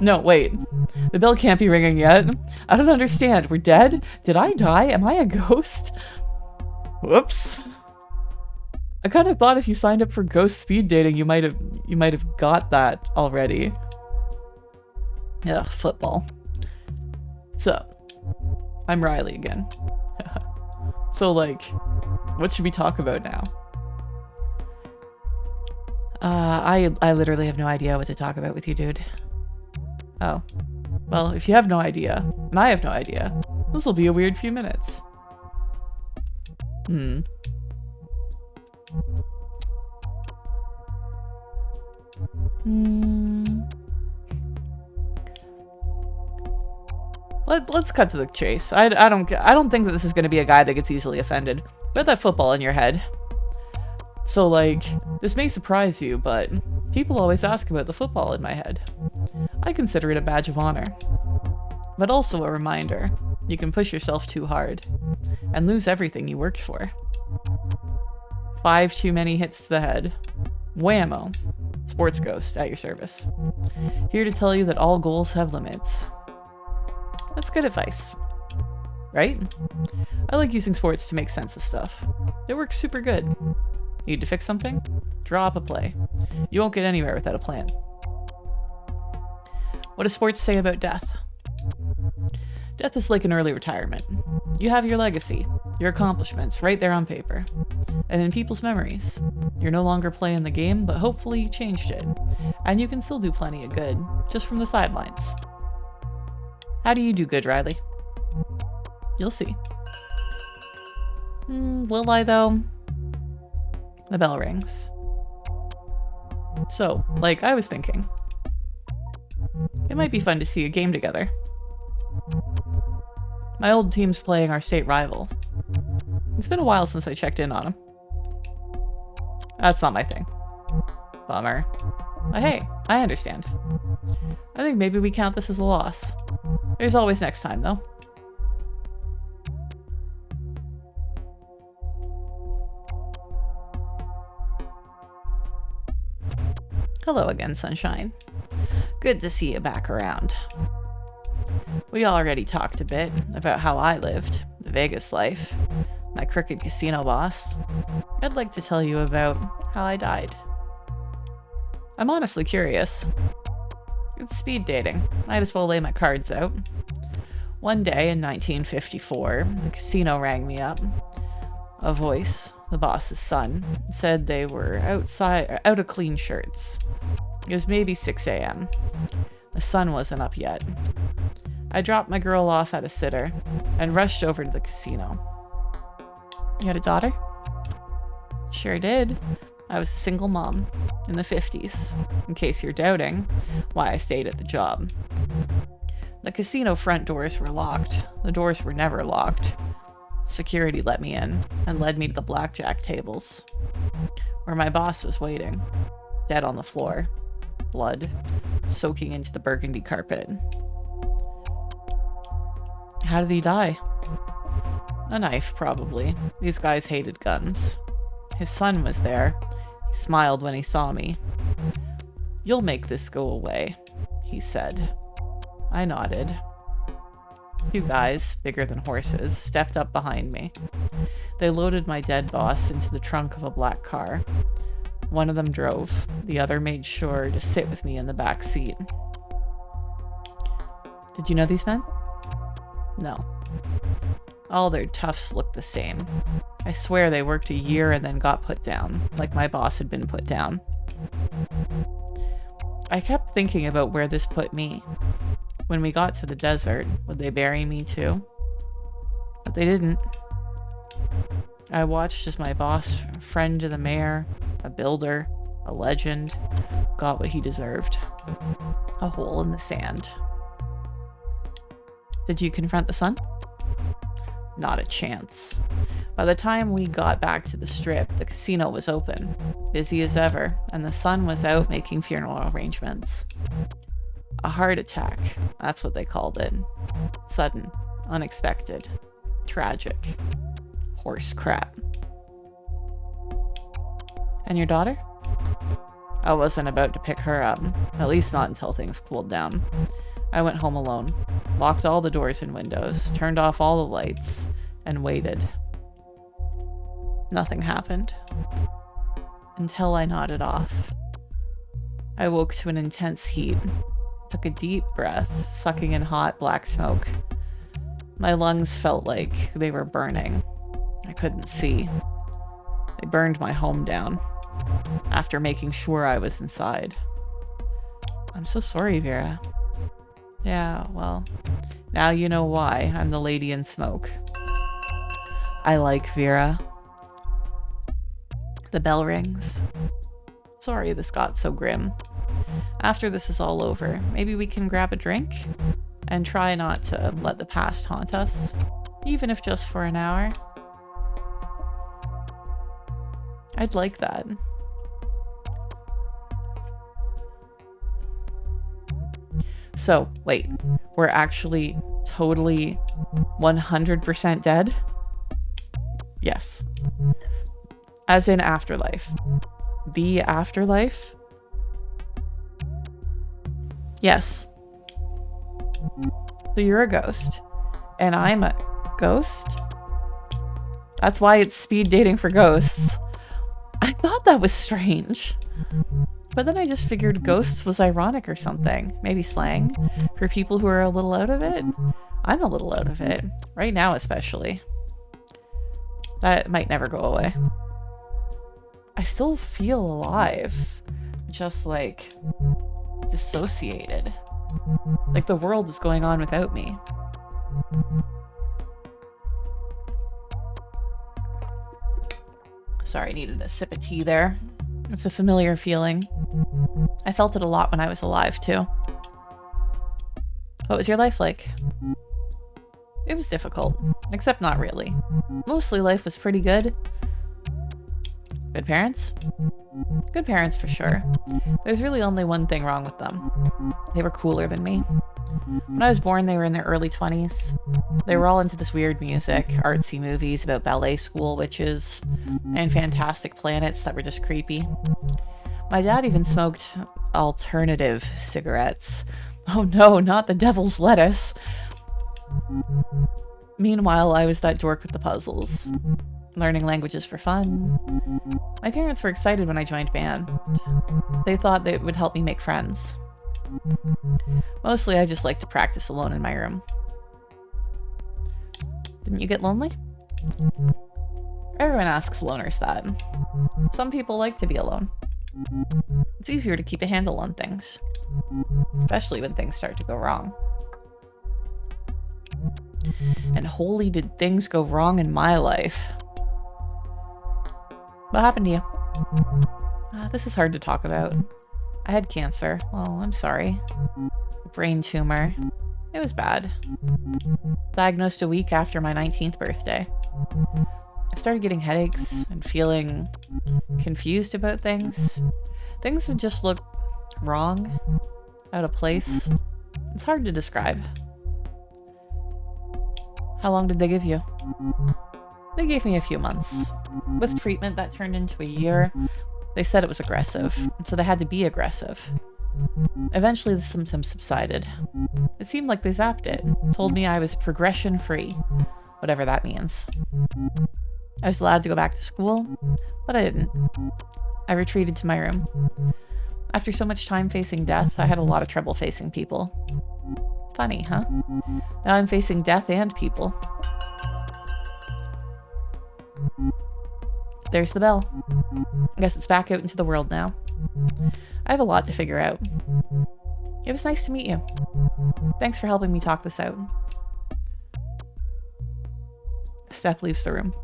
No, wait. The bell can't be ringing yet. I don't understand. We're dead? Did I die? Am I a ghost? Whoops. I kind of thought if you signed up for ghost speed dating, you might have got that already. Ugh, football. So, I'm Riley again. So, like, what should we talk about now? I literally have no idea what to talk about with you, dude. Oh. Well, if you have no idea, and I have no idea, this will be a weird few minutes. Let's cut to the chase. I don't think that this is going to be a guy that gets easily offended. Put that football in your head. So, like, this may surprise you, but people always ask about the football in my head. I consider it a badge of honor. But also a reminder, you can push yourself too hard and lose everything you worked for. 5 too many hits to the head. Whammo. Sports Ghost at your service. Here to tell you that all goals have limits. That's good advice. Right? I like using sports to make sense of stuff. It works super good. Need to fix something? Draw up a play. You won't get anywhere without a plan. What do sports say about death? Death is like an early retirement. You have your legacy, your accomplishments right there on paper, and in people's memories. You're no longer playing the game, but hopefully you changed it, and you can still do plenty of good, just from the sidelines. How do you do good, Riley? You'll see. Will I, though? The bell rings. So, like I was thinking, it might be fun to see a game together. My old team's playing our state rival. It's been a while since I checked in on him. That's not my thing. Bummer. But hey, I understand. I think maybe we count this as a loss. There's always next time, though. Hello again, sunshine. Good to see you back around. We already talked a bit about how I lived, the Vegas life. my crooked casino boss, I'd like to tell you about how I died. I'm honestly curious. It's speed dating. Might as well lay my cards out. One day in 1954, the casino rang me up. A voice, the boss's son, said they were out of clean shirts. It was maybe 6 a.m. The sun wasn't up yet. I dropped my girl off at a sitter and rushed over to the casino. You had a daughter? Sure did. I was a single mom in the 50s, in case you're doubting why I stayed at the job. The casino front doors were locked. The doors were never locked. Security let me in and led me to the blackjack tables, where my boss was waiting, dead on the floor, blood soaking into the burgundy carpet. How did he die? A knife, probably. These guys hated guns. His son was there. He smiled when he saw me. You'll make this go away, he said. I nodded. Two guys, bigger than horses, stepped up behind me. They loaded my dead boss into the trunk of a black car. One of them drove. The other made sure to sit with me in the back seat. Did you know these men? No. All their tufts looked the same. I swear they worked a year and then got put down, like my boss had been put down. I kept thinking about where this put me. When we got to the desert, would they bury me too? But they didn't. I watched as my boss, friend to the mayor, a builder, a legend, got what he deserved. A hole in the sand. Did you confront the son? Not a chance. By the time we got back to the strip, the casino was open, busy as ever, and the son was out making funeral arrangements. A heart attack, that's what they called it. Sudden, unexpected, tragic, horse crap. And your daughter? I wasn't about to pick her up, at least not until things cooled down. I went home alone, locked all the doors and windows, turned off all the lights, and waited. Nothing happened. Until I nodded off. I woke to an intense heat, took a deep breath, sucking in hot black smoke. My lungs felt like they were burning. I couldn't see. They burned my home down, after making sure I was inside. I'm so sorry, Vera. Yeah, well, now you know why I'm the lady in smoke. I like Vera. The bell rings. Sorry this got so grim. After this is all over, maybe we can grab a drink and try not to let the past haunt us, even if just for an hour. I'd like that. So, wait, we're actually totally 100% dead? Yes. As in afterlife. The afterlife? Yes. So you're a ghost, and I'm a ghost? That's why it's speed dating for ghosts. I thought that was strange. But then I just figured ghosts was ironic or something. Maybe slang for people who are a little out of it. I'm a little out of it. Right now especially. That might never go away. I still feel alive. Just like dissociated. Like the world is going on without me. Sorry, I needed a sip of tea there. It's a familiar feeling. I felt it a lot when I was alive, too. What was your life like? It was difficult, except not really. Mostly life was pretty good. Good parents? Good parents for sure. There's really only one thing wrong with them. They were cooler than me. When I was born, they were in their early 20s. They were all into this weird music, artsy movies about ballet school witches, and fantastic planets that were just creepy. My dad even smoked alternative cigarettes. Oh no, not the devil's lettuce. Meanwhile, I was that dork with the puzzles, learning languages for fun. My parents were excited when I joined band. They thought that it would help me make friends. Mostly, I just like to practice alone in my room. Didn't you get lonely? Everyone asks loners that. Some people like to be alone. It's easier to keep a handle on things, especially when things start to go wrong. And holy, did things go wrong in my life. What happened to you? This is hard to talk about. I had cancer. Oh, I'm sorry. A brain tumor. It was bad. Diagnosed a week after my 19th birthday. I started getting headaches and feeling confused about things. Things would just look wrong, out of place. It's hard to describe. How long did they give you? They gave me a few months. With treatment, that turned into a year. They said it was aggressive, so they had to be aggressive. Eventually, the symptoms subsided. It seemed like they zapped it, told me I was progression-free, whatever that means. I was allowed to go back to school, but I didn't. I retreated to my room. After so much time facing death, I had a lot of trouble facing people. Funny, huh? Now I'm facing death and people. There's the bell. I guess it's back out into the world now. I have a lot to figure out. It was nice to meet you. Thanks for helping me talk this out. Steph leaves the room.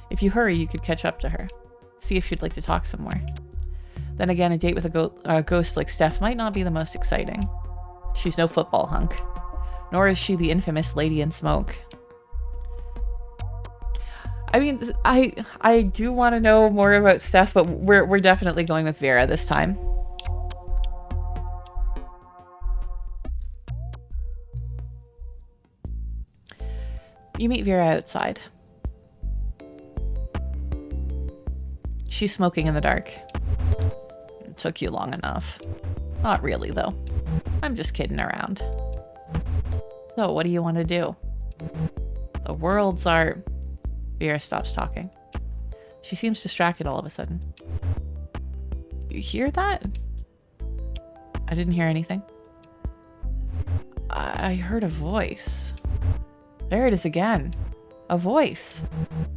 If you hurry, you could catch up to her. See if you'd like to talk some more. Then again, a date with a ghost like Steph might not be the most exciting. She's no football hunk. Nor is she the infamous lady in smoke. I mean, I do want to know more about Steph, but we're definitely going with Vera this time. You meet Vera outside. She's smoking in the dark. It took you long enough. Not really, though. I'm just kidding around. So, what do you want to do? The worlds are... Vera stops talking. She seems distracted all of a sudden. You hear that? I didn't hear anything. I heard a voice. There it is again. A voice.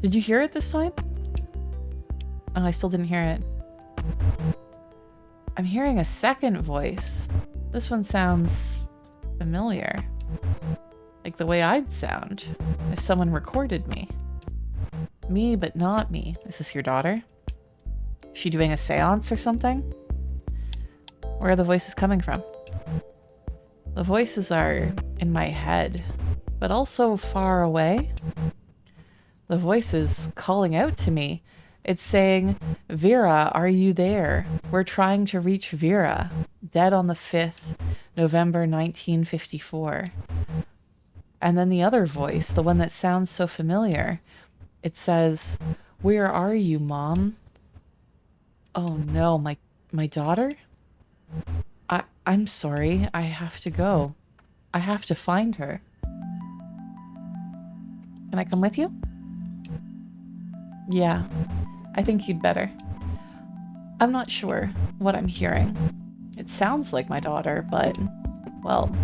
Did you hear it this time? Oh, I still didn't hear it. I'm hearing a second voice. This one sounds familiar. Like the way I'd sound if someone recorded me. Me, but not me. Is this your daughter? Is she doing a seance or something? Where are the voices coming from? The voices are in my head, but also far away. The voice is calling out to me. It's saying, Vera, are you there? We're trying to reach Vera. Dead on the 5th, November 1954. And then the other voice, the one that sounds so familiar, it says, where are you, Mom? Oh no, my daughter? I'm sorry, I have to go. I have to find her. Can I come with you? Yeah, I think you'd better. I'm not sure what I'm hearing. It sounds like my daughter, but, well,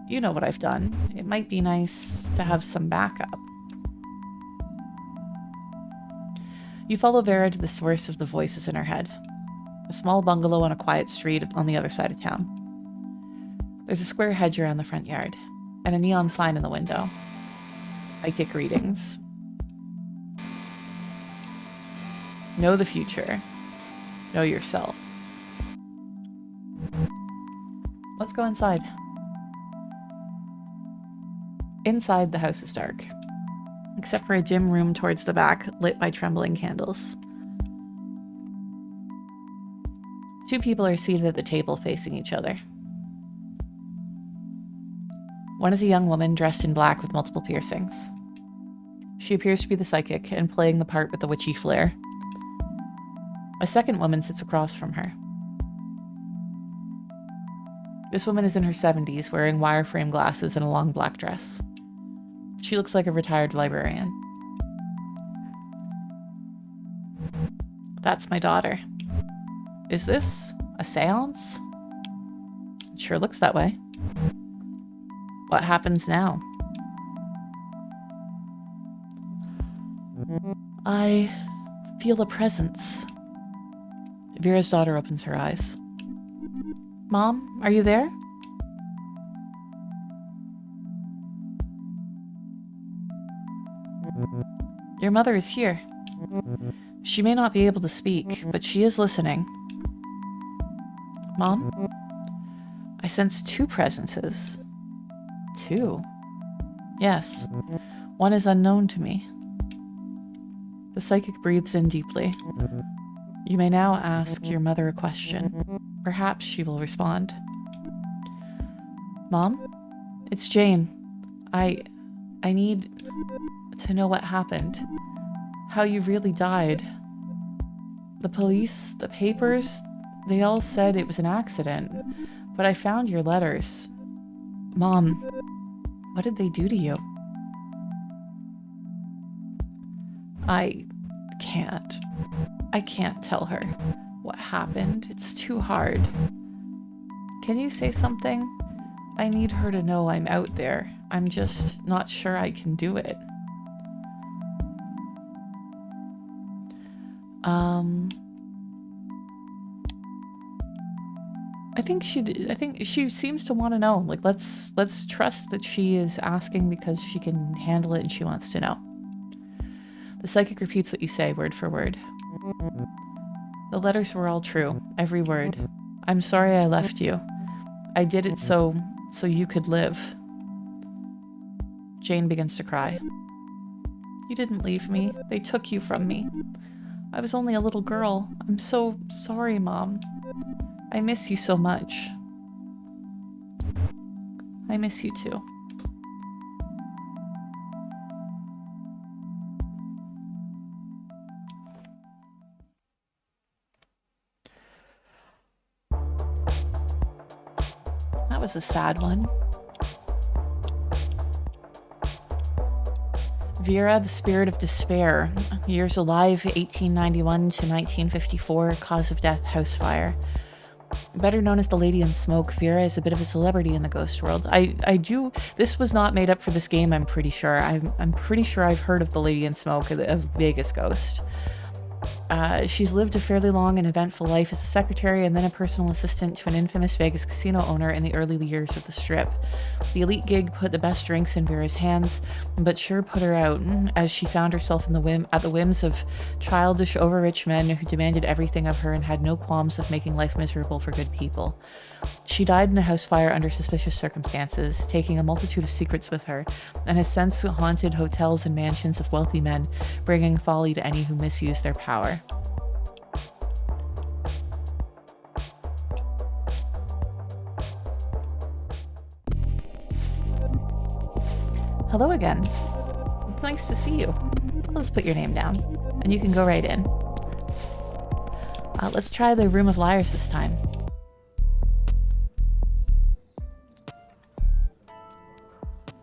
you know what I've done. It might be nice to have some backup. You follow Vera to the source of the voices in her head. A small bungalow on a quiet street on the other side of town. There's a square hedge around the front yard, and a neon sign in the window. Psychic readings. Know the future. Know yourself. Let's go inside. Inside, the house is dark, except for a dim room towards the back, lit by trembling candles. Two people are seated at the table facing each other. One is a young woman dressed in black with multiple piercings. She appears to be the psychic and playing the part with the witchy flair. A second woman sits across from her. This woman is in her 70s, wearing wireframe glasses and a long black dress. She looks like a retired librarian. That's my daughter. Is this a seance? It sure looks that way. What happens now? I feel a presence. Vera's daughter opens her eyes. Mom, are you there? Your mother is here. She may not be able to speak, but she is listening. Mom, I sense 2 presences. 2? Yes. One is unknown to me. The psychic breathes in deeply. You may now ask your mother a question. Perhaps she will respond. Mom, it's Jane. I need to know what happened. How you really died. The police, the papers, they all said it was an accident. But I found your letters. Mom, what did they do to you? I can't tell her what happened. It's too hard. Can you say something? I need her to know I'm out there. I'm just not sure I can do it. I think she seems to want to know. Like, let's trust that she is asking because she can handle it and she wants to know. The psychic repeats what you say, word for word. The letters were all true, every word. I'm sorry I left you. I did it so you could live. Jane begins to cry. You didn't leave me. They took you from me. I was only a little girl. I'm so sorry, Mom. I miss you so much. I miss you too. That was a sad one. Vera, the spirit of despair. Years alive, 1891 to 1954. Cause of death, house fire. Better known as the Lady in Smoke, Vera is a bit of a celebrity in the ghost world. This was not made up for this game, I'm pretty sure. I'm pretty sure I've heard of the Lady in Smoke, a Vegas ghost. She's lived a fairly long and eventful life as a secretary and then a personal assistant to an infamous Vegas casino owner in the early years of the Strip. The elite gig put the best drinks in Vera's hands, but sure put her out, as she found herself at the whims of childish, over-rich men who demanded everything of her and had no qualms of making life miserable for good people. She died in a house fire under suspicious circumstances, taking a multitude of secrets with her, and has since haunted hotels and mansions of wealthy men, bringing folly to any who misuse their power. Hello again. It's nice to see you. Let's put your name down, and you can go right in. Let's try the Room of Liars this time.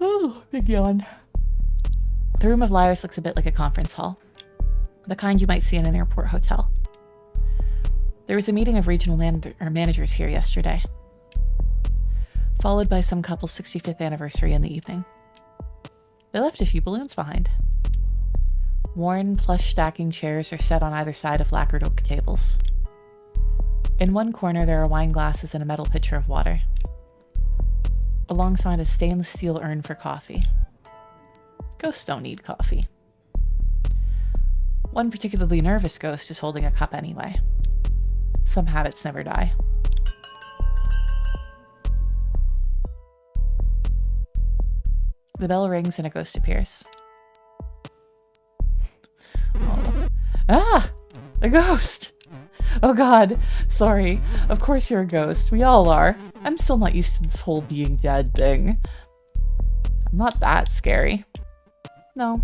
Oh, big yawn. The Room of Liars looks a bit like a conference hall. The kind you might see in an airport hotel. There was a meeting of regional managers here yesterday, followed by some couple's 65th anniversary in the evening. They left a few balloons behind. Worn, plush stacking chairs are set on either side of lacquered oak tables. In one corner, there are wine glasses and a metal pitcher of water, alongside a stainless steel urn for coffee. Ghosts don't need coffee. One particularly nervous ghost is holding a cup anyway. Some habits never die. The bell rings and a ghost appears. Oh. Ah! A ghost! Oh god, sorry. Of course you're a ghost. We all are. I'm still not used to this whole being dead thing. I'm not that scary. No.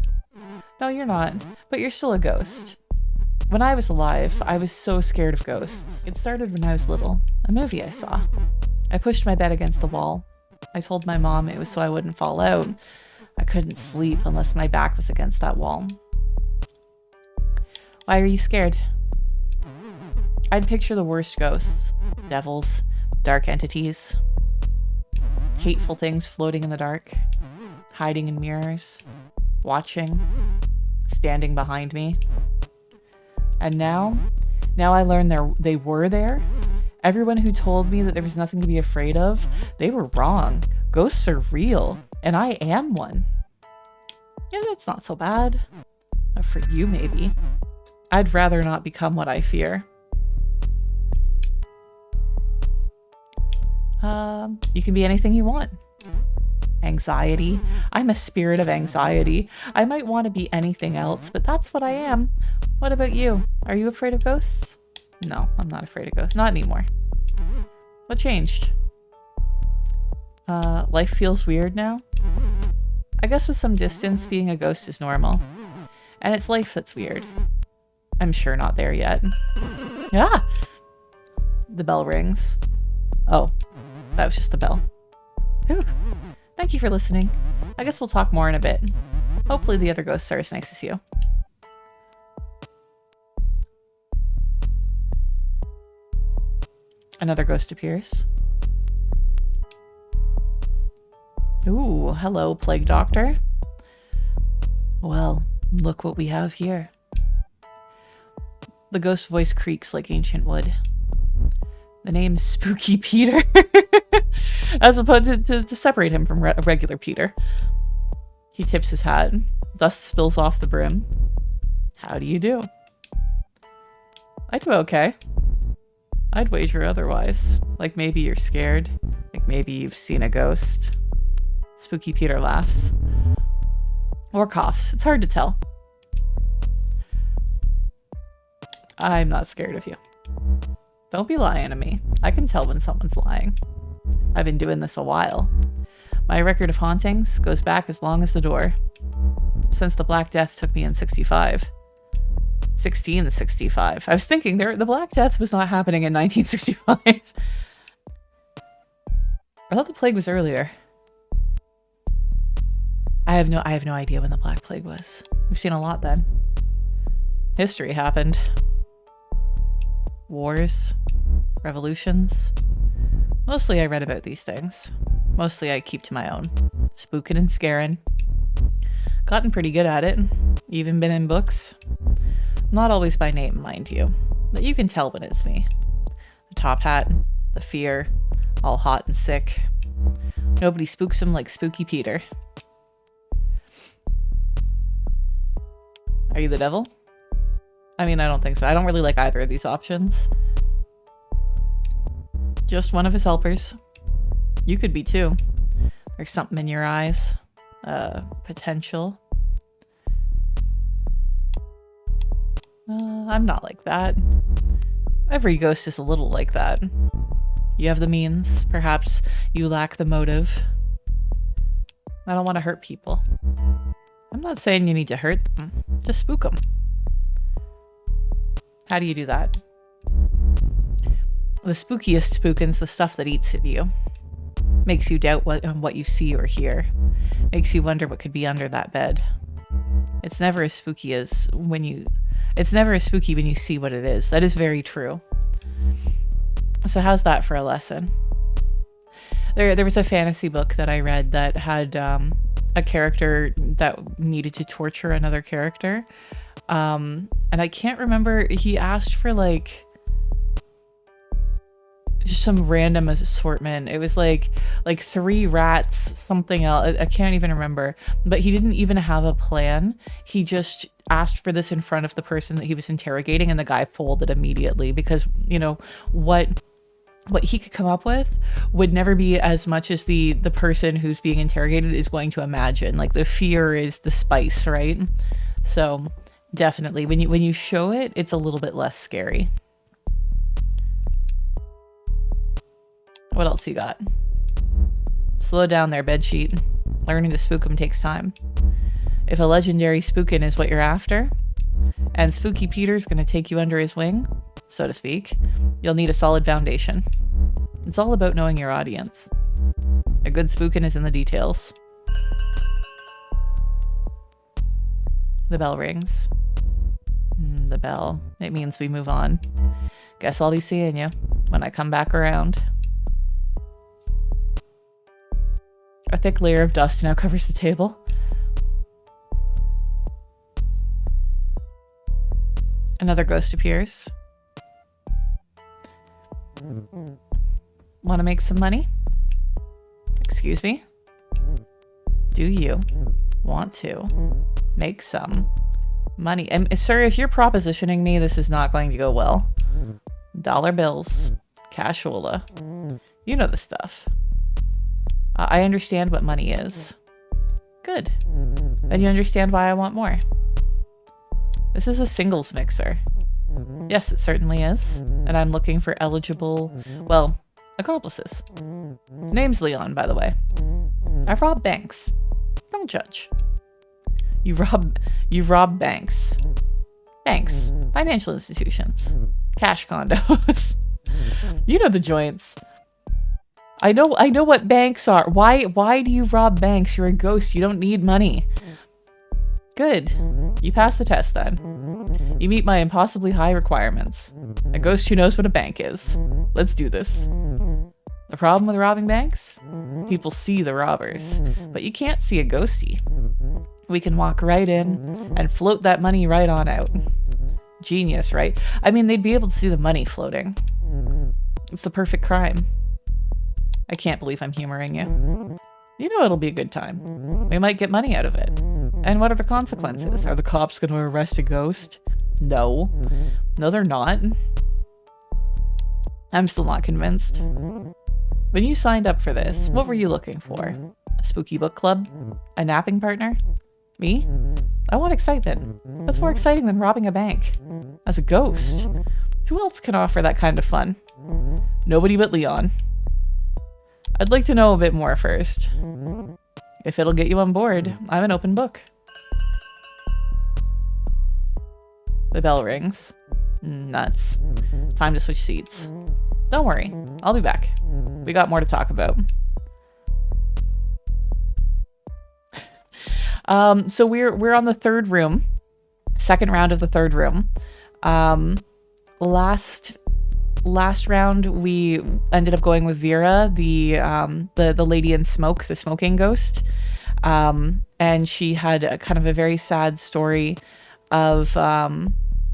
No, you're not. But you're still a ghost. When I was alive, I was so scared of ghosts. It started when I was little. A movie I saw. I pushed my bed against the wall. I told my mom it was so I wouldn't fall out. I couldn't sleep unless my back was against that wall. Why are you scared? I'd picture the worst ghosts. Devils, dark entities, hateful things floating in the dark, hiding in mirrors, watching, standing behind me. And now I learn they were there. Everyone who told me that there was nothing to be afraid of, they were wrong. Ghosts are real, and I am one. Yeah, that's not so bad. For you, maybe. I'd rather not become what I fear. You can be anything you want. Anxiety. I'm a spirit of anxiety. I might want to be anything else, but that's what I am. What about you? Are you afraid of ghosts? No, I'm not afraid of ghosts. Not anymore. What changed? Life feels weird now. I guess with some distance, being a ghost is normal. And it's life that's weird. I'm sure not there yet. Ah! The bell rings. Oh, that was just the bell. Whew. Thank you for listening. I guess we'll talk more in a bit. Hopefully the other ghosts are as nice as you. Another ghost appears. Ooh, hello, Plague Doctor. Well, look what we have here. The ghost voice creaks like ancient wood. The name's Spooky Peter. As opposed to separate him from regular Peter. He tips his hat. Dust spills off the brim. How do you do? I do okay. I'd wager otherwise. Like maybe you're scared. Like maybe you've seen a ghost. Spooky Peter laughs. Or coughs. It's hard to tell. I'm not scared of you. Don't be lying to me. I can tell when someone's lying. I've been doing this a while. My record of hauntings goes back as long as the door. Since the Black Death took me in 65. 1665. I was thinking the Black Death was not happening in 1965. I thought the plague was earlier. I have no idea when the Black Plague was. We've seen a lot then. History happened. Wars. Revolutions. Mostly I read about these things. Mostly I keep to my own. Spooking and scaring. Gotten pretty good at it. Even been in books. Not always by name, mind you. But you can tell when it's me. The top hat. The fear. All hot and sick. Nobody spooks him like Spooky Peter. Are you the devil? I mean, I don't think so. I don't really like either of these options. Just one of his helpers. You could be too. There's something in your eyes. Potential. I'm not like that. Every ghost is a little like that. You have the means. Perhaps you lack the motive. I don't want to hurt people. I'm not saying you need to hurt them. Just spook them. How do you do that? The spookiest spookin's the stuff that eats at you. Makes you doubt what you see or hear. Makes you wonder what could be under that bed. It's never as spooky when you see what it is. That is very true. So how's that for a lesson? There was a fantasy book that I read that had a character that needed to torture another character. And I can't remember, he asked for like just some random assortment. It was like 3 rats, something else. I can't even remember, but he didn't even have a plan. He just asked for this in front of the person that he was interrogating, and the guy folded immediately because, you know, what he could come up with would never be as much as the person who's being interrogated is going to imagine. Like, the fear is the spice, right? So definitely when you show it, it's a little bit less scary. What else you got? Slow down there, bedsheet. Learning to spook 'em takes time. If a legendary spookin' is what you're after, and Spooky Peter's gonna take you under his wing, so to speak, you'll need a solid foundation. It's all about knowing your audience. A good spookin' is in the details. The bell rings. The bell. It means we move on. Guess I'll be seeing you when I come back around. A thick layer of dust now covers the table. Another ghost appears. Want to make some money? Excuse me? Do you want to make some money? And sir, if you're propositioning me, this is not going to go well. Dollar bills. Cashola. You know the stuff. I understand what money is. Good. And you understand why I want more. This is a singles mixer. Yes, it certainly is. And I'm looking for eligible, well, accomplices. His name's Leon, by the way. I rob banks. Don't judge. You rob banks. Banks. Financial institutions. Cash condos. You know the joints. I know what banks are. Why do you rob banks? You're a ghost. You don't need money. Good. You pass the test then. You meet my impossibly high requirements. A ghost who knows what a bank is. Let's do this. The problem with robbing banks? People see the robbers, but you can't see a ghostie. We can walk right in and float that money right on out. Genius, right? I mean, they'd be able to see the money floating. It's the perfect crime. I can't believe I'm humoring you. You know it'll be a good time. We might get money out of it. And what are the consequences? Are the cops going to arrest a ghost? No. No, they're not. I'm still not convinced. When you signed up for this, what were you looking for? A spooky book club? A napping partner? Me? I want excitement. What's more exciting than robbing a bank? As a ghost? Who else can offer that kind of fun? Nobody but Leon. I'd like to know a bit more first. If it'll get you on board, I'm an open book. The bell rings. Nuts. Time to switch seats. Don't worry, I'll be back. We got more to talk about. So we're on the third room. Second round of the third room. Last round we ended up going with Vera, the lady in smoke, the smoking ghost. And she had a kind of a very sad story of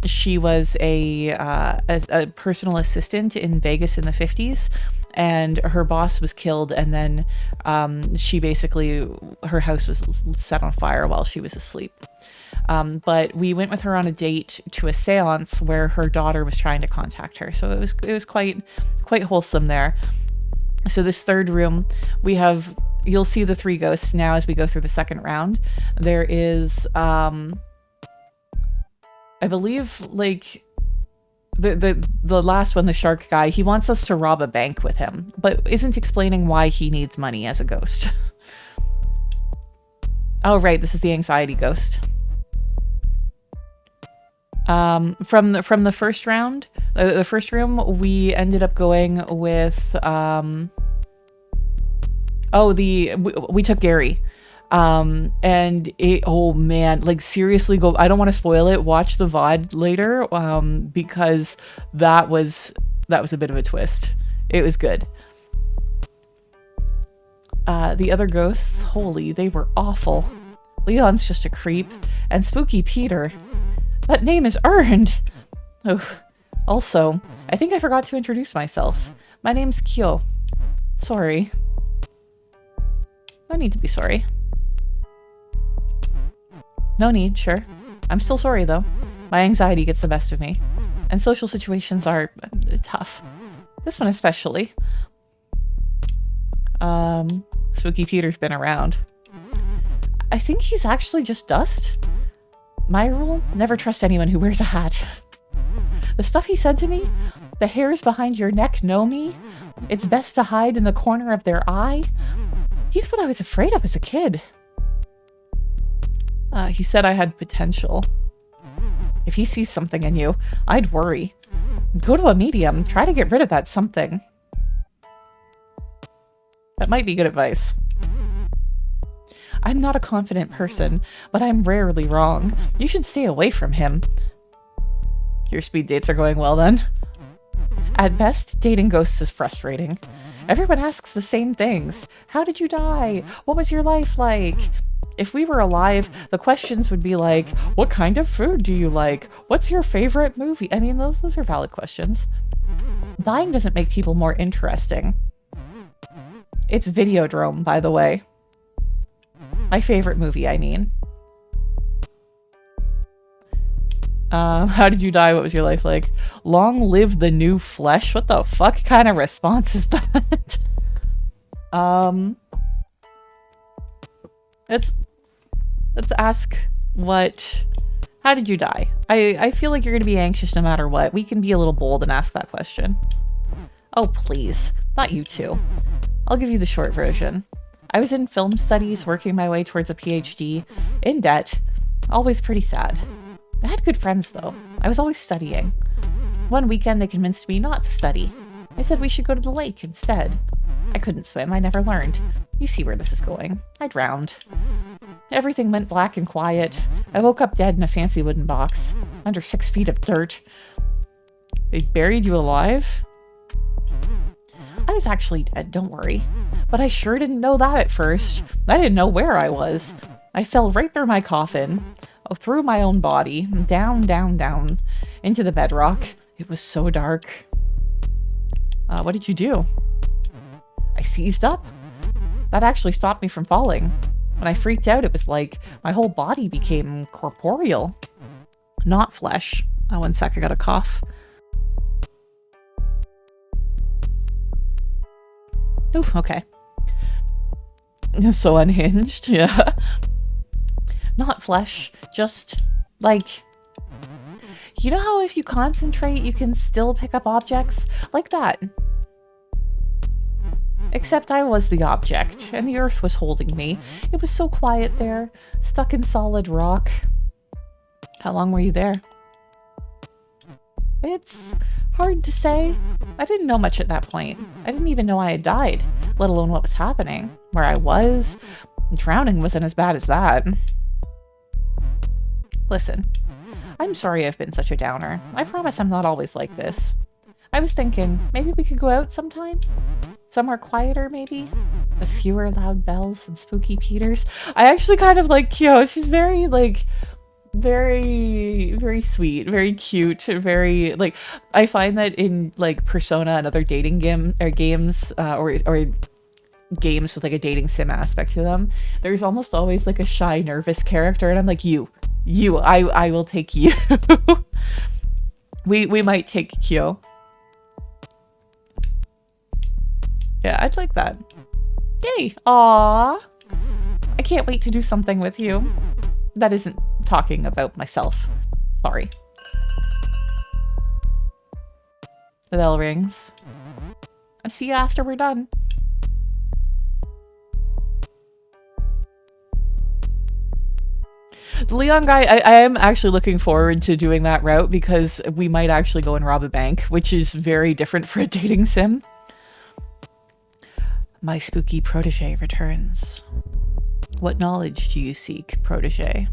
she was a personal assistant in Vegas in the 50s, and her boss was killed, and then she basically, her house was set on fire while she was asleep. But we went with her on a date to a seance where her daughter was trying to contact her. So it was quite wholesome there. So this third room, you'll see the three ghosts now as we go through the second round. There is, I believe, like, the last one, the shark guy, he wants us to rob a bank with him, but isn't explaining why he needs money as a ghost. Oh, right, this is the anxiety ghost. From the first round, the first room, we ended up going with, we took Gary. And oh man, like seriously, I don't want to spoil it. Watch the VOD later, because that was a bit of a twist. It was good. The other ghosts, holy, they were awful. Leon's just a creep, and Spooky Peter. That name is earned. Oh, also, I think I forgot to introduce myself. My name's Kyo. Sorry. No need to be sorry. No need, sure. I'm still sorry, though. My anxiety gets the best of me. And social situations are tough. This one especially. Spooky Peter's been around. I think he's actually just dust. My rule, never trust anyone who wears a hat. The stuff he said to me, the hairs behind your neck know me. It's best to hide in the corner of their eye. He's what I was afraid of as a kid. He said I had potential. If he sees something in you, I'd worry. Go to a medium. Try to get rid of that something. That might be good advice. I'm not a confident person, but I'm rarely wrong. You should stay away from him. Your speed dates are going well then. At best, dating ghosts is frustrating. Everyone asks the same things. How did you die? What was your life like? If we were alive, the questions would be like, what kind of food do you like? What's your favorite movie? I mean, those are valid questions. Dying doesn't make people more interesting. It's Videodrome, by the way. My favorite movie, I mean. How did you die? What was your life like? Long live the new flesh? What the fuck kind of response is that? Let's ask how did you die? I feel like you're gonna be anxious no matter what. We can be a little bold and ask that question. Oh, please. Not you two. I'll give you the short version. I was in film studies, working my way towards a PhD, in debt, always pretty sad. I had good friends, though. I was always studying. One weekend, they convinced me not to study. I said we should go to the lake instead. I couldn't swim. I never learned. You see where this is going. I drowned. Everything went black and quiet. I woke up dead in a fancy wooden box, under 6 feet of dirt. They buried you alive? I was actually dead, don't worry. But I sure didn't know that at first. I didn't know where I was. I fell right through my coffin, through my own body, down, down, down, into the bedrock. It was so dark. What did you do? I seized up. That actually stopped me from falling. When I freaked out, it was like my whole body became corporeal. Not flesh. Oh, 1 sec, I got a cough. Oof, okay. So unhinged, yeah. Not flesh, just like... You know how if you concentrate, you can still pick up objects? Like that. Except I was the object, and the earth was holding me. It was so quiet there, stuck in solid rock. How long were you there? It's hard to say. I didn't know much at that point. I didn't even know I had died, let alone what was happening, where I was. Drowning wasn't as bad as that. Listen, I'm sorry I've been such a downer. I promise I'm not always like this. I was thinking, maybe we could go out sometime? Somewhere quieter, maybe? With fewer loud bells and spooky Peters? I actually kind of like Kyo. She's very, like, very, very sweet, very cute, very, like, I find that in, like, Persona and other dating games, or games with, like, a dating sim aspect to them, there's almost always, like, a shy, nervous character, and I'm like, I will take you. we might take Kyo. Yeah, I'd like that. Yay! Aww! I can't wait to do something with you. That isn't talking about myself. Sorry. The bell rings. I'll see you after we're done. The Leon guy, I am actually looking forward to doing that route because we might actually go and rob a bank, which is very different for a dating sim. My spooky protege returns. What knowledge do you seek, protege?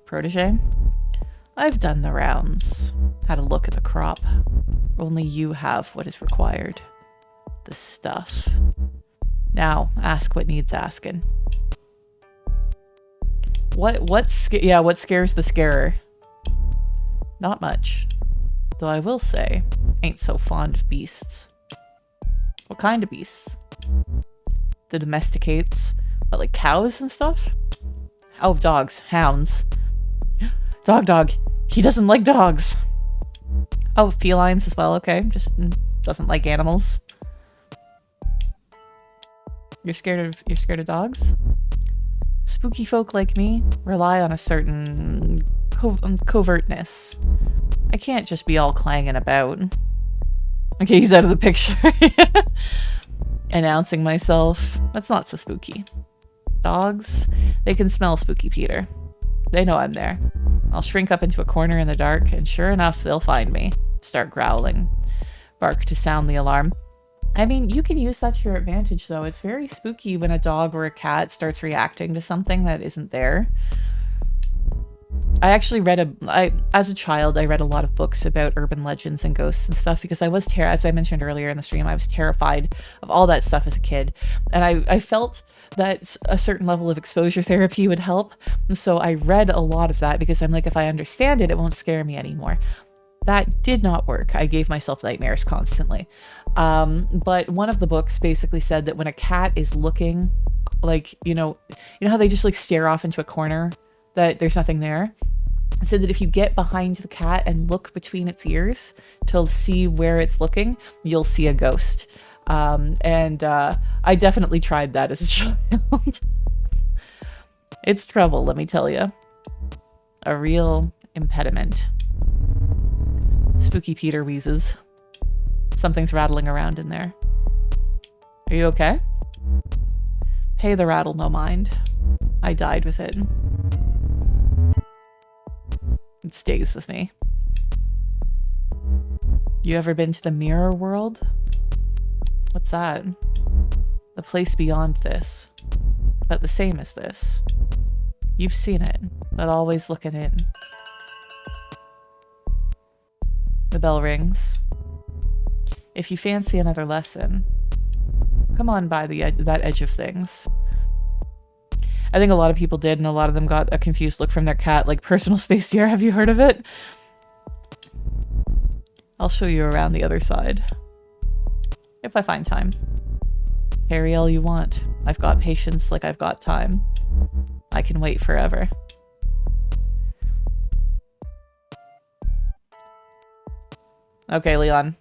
Protege? I've done the rounds. Had a look at the crop. Only you have what is required. The stuff. Now, ask what needs asking. What scares the scarer? Not much. Though I will say, ain't so fond of beasts. What kind of beasts? The domesticates, but like cows and stuff? Oh, dogs, hounds. Dog. He doesn't like dogs. Oh, felines as well, okay. Just doesn't like animals. You're scared of dogs? Spooky folk like me rely on a certain covertness. I can't just be all clanging about. Okay, he's out of the picture. Announcing myself. That's not so spooky. Dogs, they can smell Spooky Peter. They know I'm there. I'll shrink up into a corner in the dark, and sure enough, they'll find me. Start growling. Bark to sound the alarm. I mean, you can use that to your advantage, though. It's very spooky when a dog or a cat starts reacting to something that isn't there. I actually as a child, I read a lot of books about urban legends and ghosts and stuff because I was, as I mentioned earlier in the stream, I was terrified of all that stuff as a kid. And I felt that a certain level of exposure therapy would help. So I read a lot of that because I'm like, if I understand it, it won't scare me anymore. That did not work. I gave myself nightmares constantly. But one of the books basically said that when a cat is looking, like, you know how they just like stare off into a corner, that there's nothing there? It said that if you get behind the cat and look between its ears to see where it's looking, you'll see a ghost. I definitely tried that as a child. It's trouble, let me tell you. A real impediment. Spooky Peter wheezes. Something's rattling around in there. Are you okay? Pay the rattle no mind. I died with it. It stays with me. You ever been to the mirror world? What's that? The place beyond this. But the same as this. You've seen it, but always look at it. The bell rings. If you fancy another lesson, come on by that edge of things. I think a lot of people did, and a lot of them got a confused look from their cat, like personal space. Dear, have you heard of it? I'll show you around the other side. If I find time. Carry all you want. I've got patience like I've got time. I can wait forever. Okay, Leon.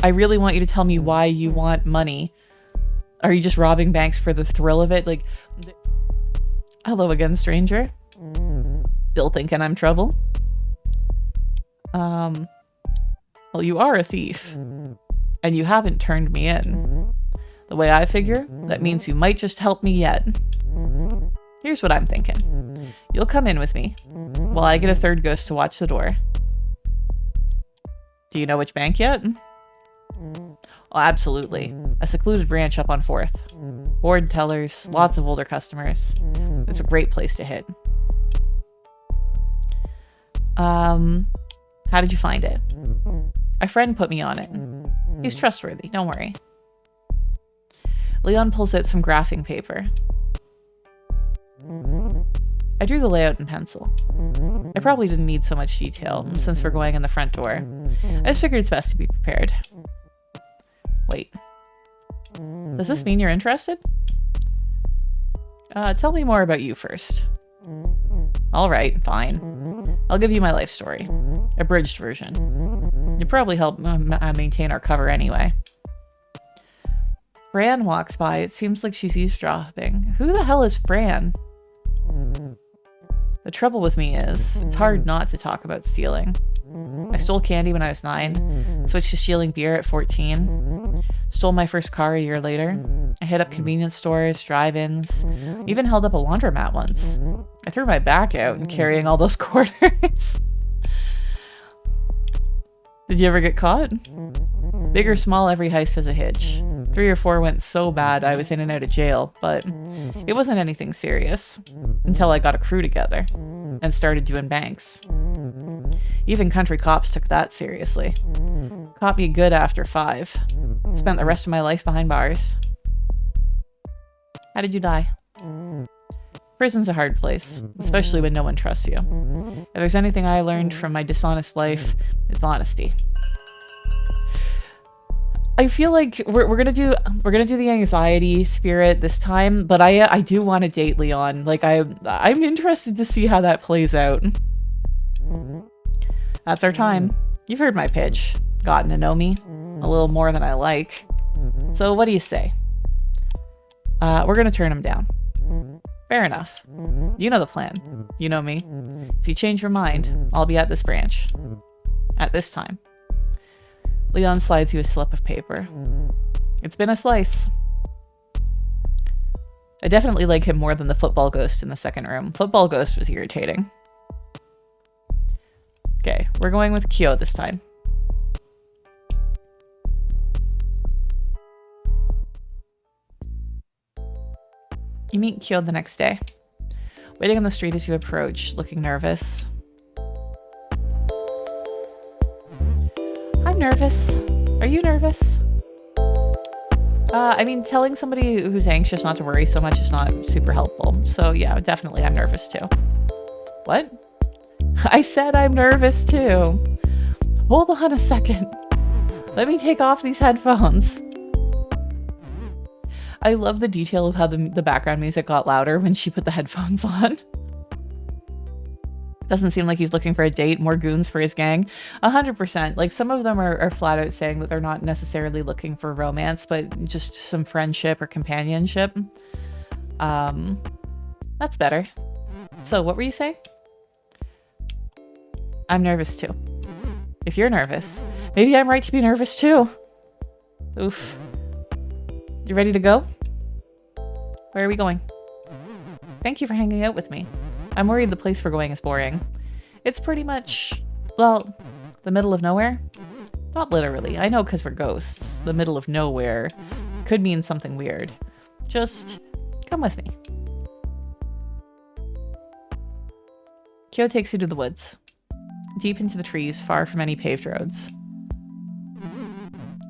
I really want you to tell me why you want money. Are you just robbing banks for the thrill of it? Like, hello again, stranger. Still thinking I'm trouble? Well, you are a thief. And you haven't turned me in. The way I figure, that means you might just help me yet. Here's what I'm thinking. You'll come in with me, while I get a third ghost to watch the door. Do you know which bank yet? Oh, absolutely. A secluded branch up on 4th. Bored tellers, lots of older customers. It's a great place to hit. How did you find it? A friend put me on it. He's trustworthy, don't worry. Leon pulls out some graphing paper. I drew the layout in pencil. I probably didn't need so much detail, since we're going in the front door. I just figured it's best to be prepared. Wait. Does this mean you're interested? Tell me more about you first. Alright, fine. I'll give you my life story. Abridged version. You'll probably help maintain our cover anyway. Fran walks by. It seems like she's eavesdropping. Who the hell is Fran? The trouble with me is, it's hard not to talk about stealing. I stole candy when I was 9, switched to stealing beer at 14, stole my first car a year later. I hit up convenience stores, drive-ins, even held up a laundromat once. I threw my back out in carrying all those quarters. Did you ever get caught? Big or small, every heist has a hitch. 3 or 4 went so bad I was in and out of jail, but it wasn't anything serious until I got a crew together and started doing banks. Even country cops took that seriously. Caught me good after 5. Spent the rest of my life behind bars. How did you die? Prison's a hard place, especially when no one trusts you. If there's anything I learned from my dishonest life, it's honesty. I feel like we're gonna do the anxiety spirit this time, but I do want to date Leon. Like I'm interested to see how that plays out. That's our time. You've heard my pitch. Gotten to know me a little more than I like. So what do you say? We're gonna turn him down. Fair enough. You know the plan. You know me. If you change your mind, I'll be at this branch. At this time. Leon slides you a slip of paper. It's been a slice. I definitely like him more than the football ghost in the second room. Football ghost was irritating. Okay, we're going with Kyo this time. You meet Kyo the next day, waiting on the street as you approach, looking nervous. I'm nervous. Are you nervous? I mean, telling somebody who's anxious not to worry so much is not super helpful. So yeah, definitely I'm nervous too. What? I said I'm nervous too. Hold on a second. Let me take off these headphones. I love the detail of how the background music got louder when she put the headphones on. Doesn't seem like he's looking for a date, more goons for his gang. 100%. Like, some of them are flat out saying that they're not necessarily looking for romance, but just some friendship or companionship. That's better. So what were you saying? I'm nervous too. If you're nervous, maybe I'm right to be nervous too. Oof. You ready to go? Where are we going? Thank you for hanging out with me. I'm worried the place we're going is boring. It's pretty much, well, the middle of nowhere? Not literally. I know because we're ghosts. The middle of nowhere could mean something weird. Just come with me. Kyo takes you to the woods, deep into the trees, far from any paved roads.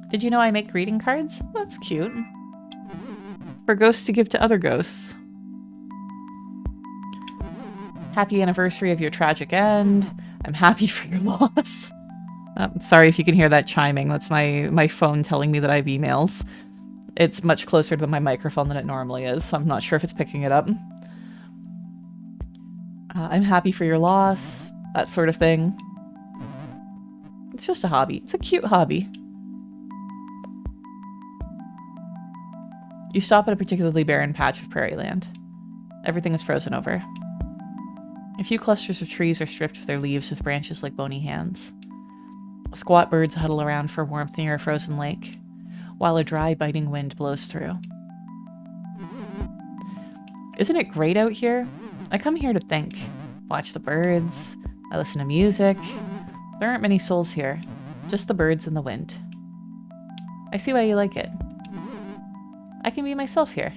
Did you know I make greeting cards? That's cute. For ghosts to give to other ghosts. Happy anniversary of your tragic end. I'm happy for your loss. Sorry if you can hear that chiming. That's my phone telling me that I have emails. It's much closer to my microphone than it normally is, so I'm not sure if it's picking it up. I'm happy for your loss. That sort of thing. It's just a hobby. It's a cute hobby. You stop at a particularly barren patch of prairie land. Everything is frozen over. A few clusters of trees are stripped of their leaves with branches like bony hands. Squat birds huddle around for warmth near a frozen lake, while a dry, biting wind blows through. Isn't it great out here? I come here to think. Watch the birds. I listen to music. There aren't many souls here, just the birds and the wind. I see why you like it. I can be myself here.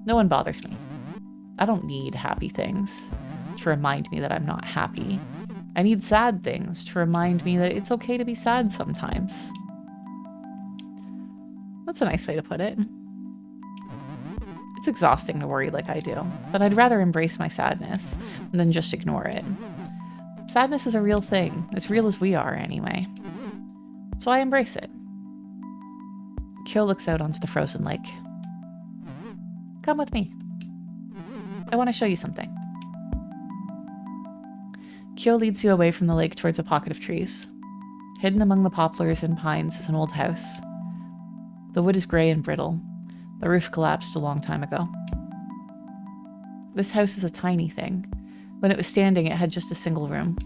No one bothers me. I don't need happy things to remind me that I'm not happy. I need sad things to remind me that it's okay to be sad sometimes. That's a nice way to put it. It's exhausting to worry like I do, but I'd rather embrace my sadness than just ignore it. Sadness is a real thing, as real as we are anyway. So I embrace it. Kyo looks out onto the frozen lake. Come with me. I want to show you something. Kyo leads you away from the lake towards a pocket of trees. Hidden among the poplars and pines is an old house. The wood is gray and brittle. The roof collapsed a long time ago. This house is a tiny thing. When it was standing, it had just a single room.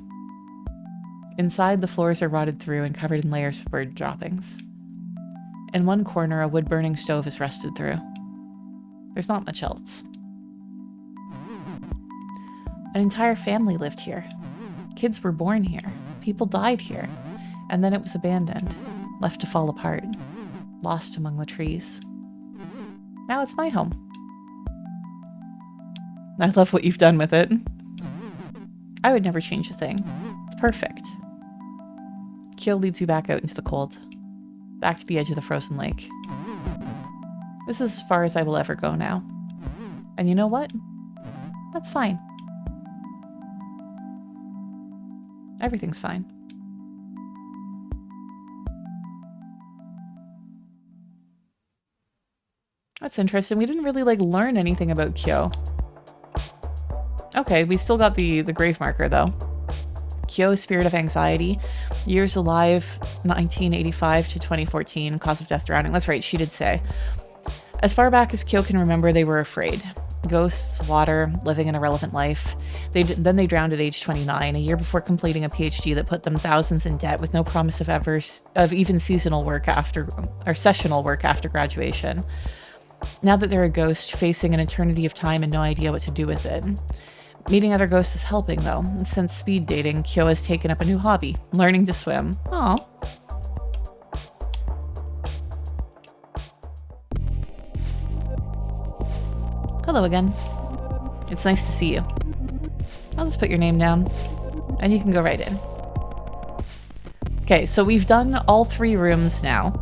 Inside, the floors are rotted through and covered in layers of bird droppings. In one corner, a wood-burning stove is rusted through. There's not much else. An entire family lived here. Kids were born here. People died here. And then it was abandoned, left to fall apart, lost among the trees. Now it's my home. I love what you've done with it. I would never change a thing. It's perfect. Kyo leads you back out into the cold, back to the edge of the frozen lake. This is as far as I will ever go now. And you know what? That's fine. Everything's fine. That's interesting. We didn't really learn anything about Kyo. Okay, we still got the grave marker though. Kyo, spirit of anxiety. Years alive, 1985 to 2014. Cause of death, drowning. That's right, she did say. As far back as Kyo can remember, they were afraid. Ghosts, water, living an irrelevant life. Then they drowned at age 29, a year before completing a PhD that put them thousands in debt with no promise of even seasonal work or sessional work after graduation. Now that they're a ghost, facing an eternity of time and no idea what to do with it. Meeting other ghosts is helping, though. Since speed dating, Kyo has taken up a new hobby, learning to swim. Aw. Hello again. It's nice to see you. I'll just put your name down, and you can go right in. Okay, so we've done all 3 rooms now.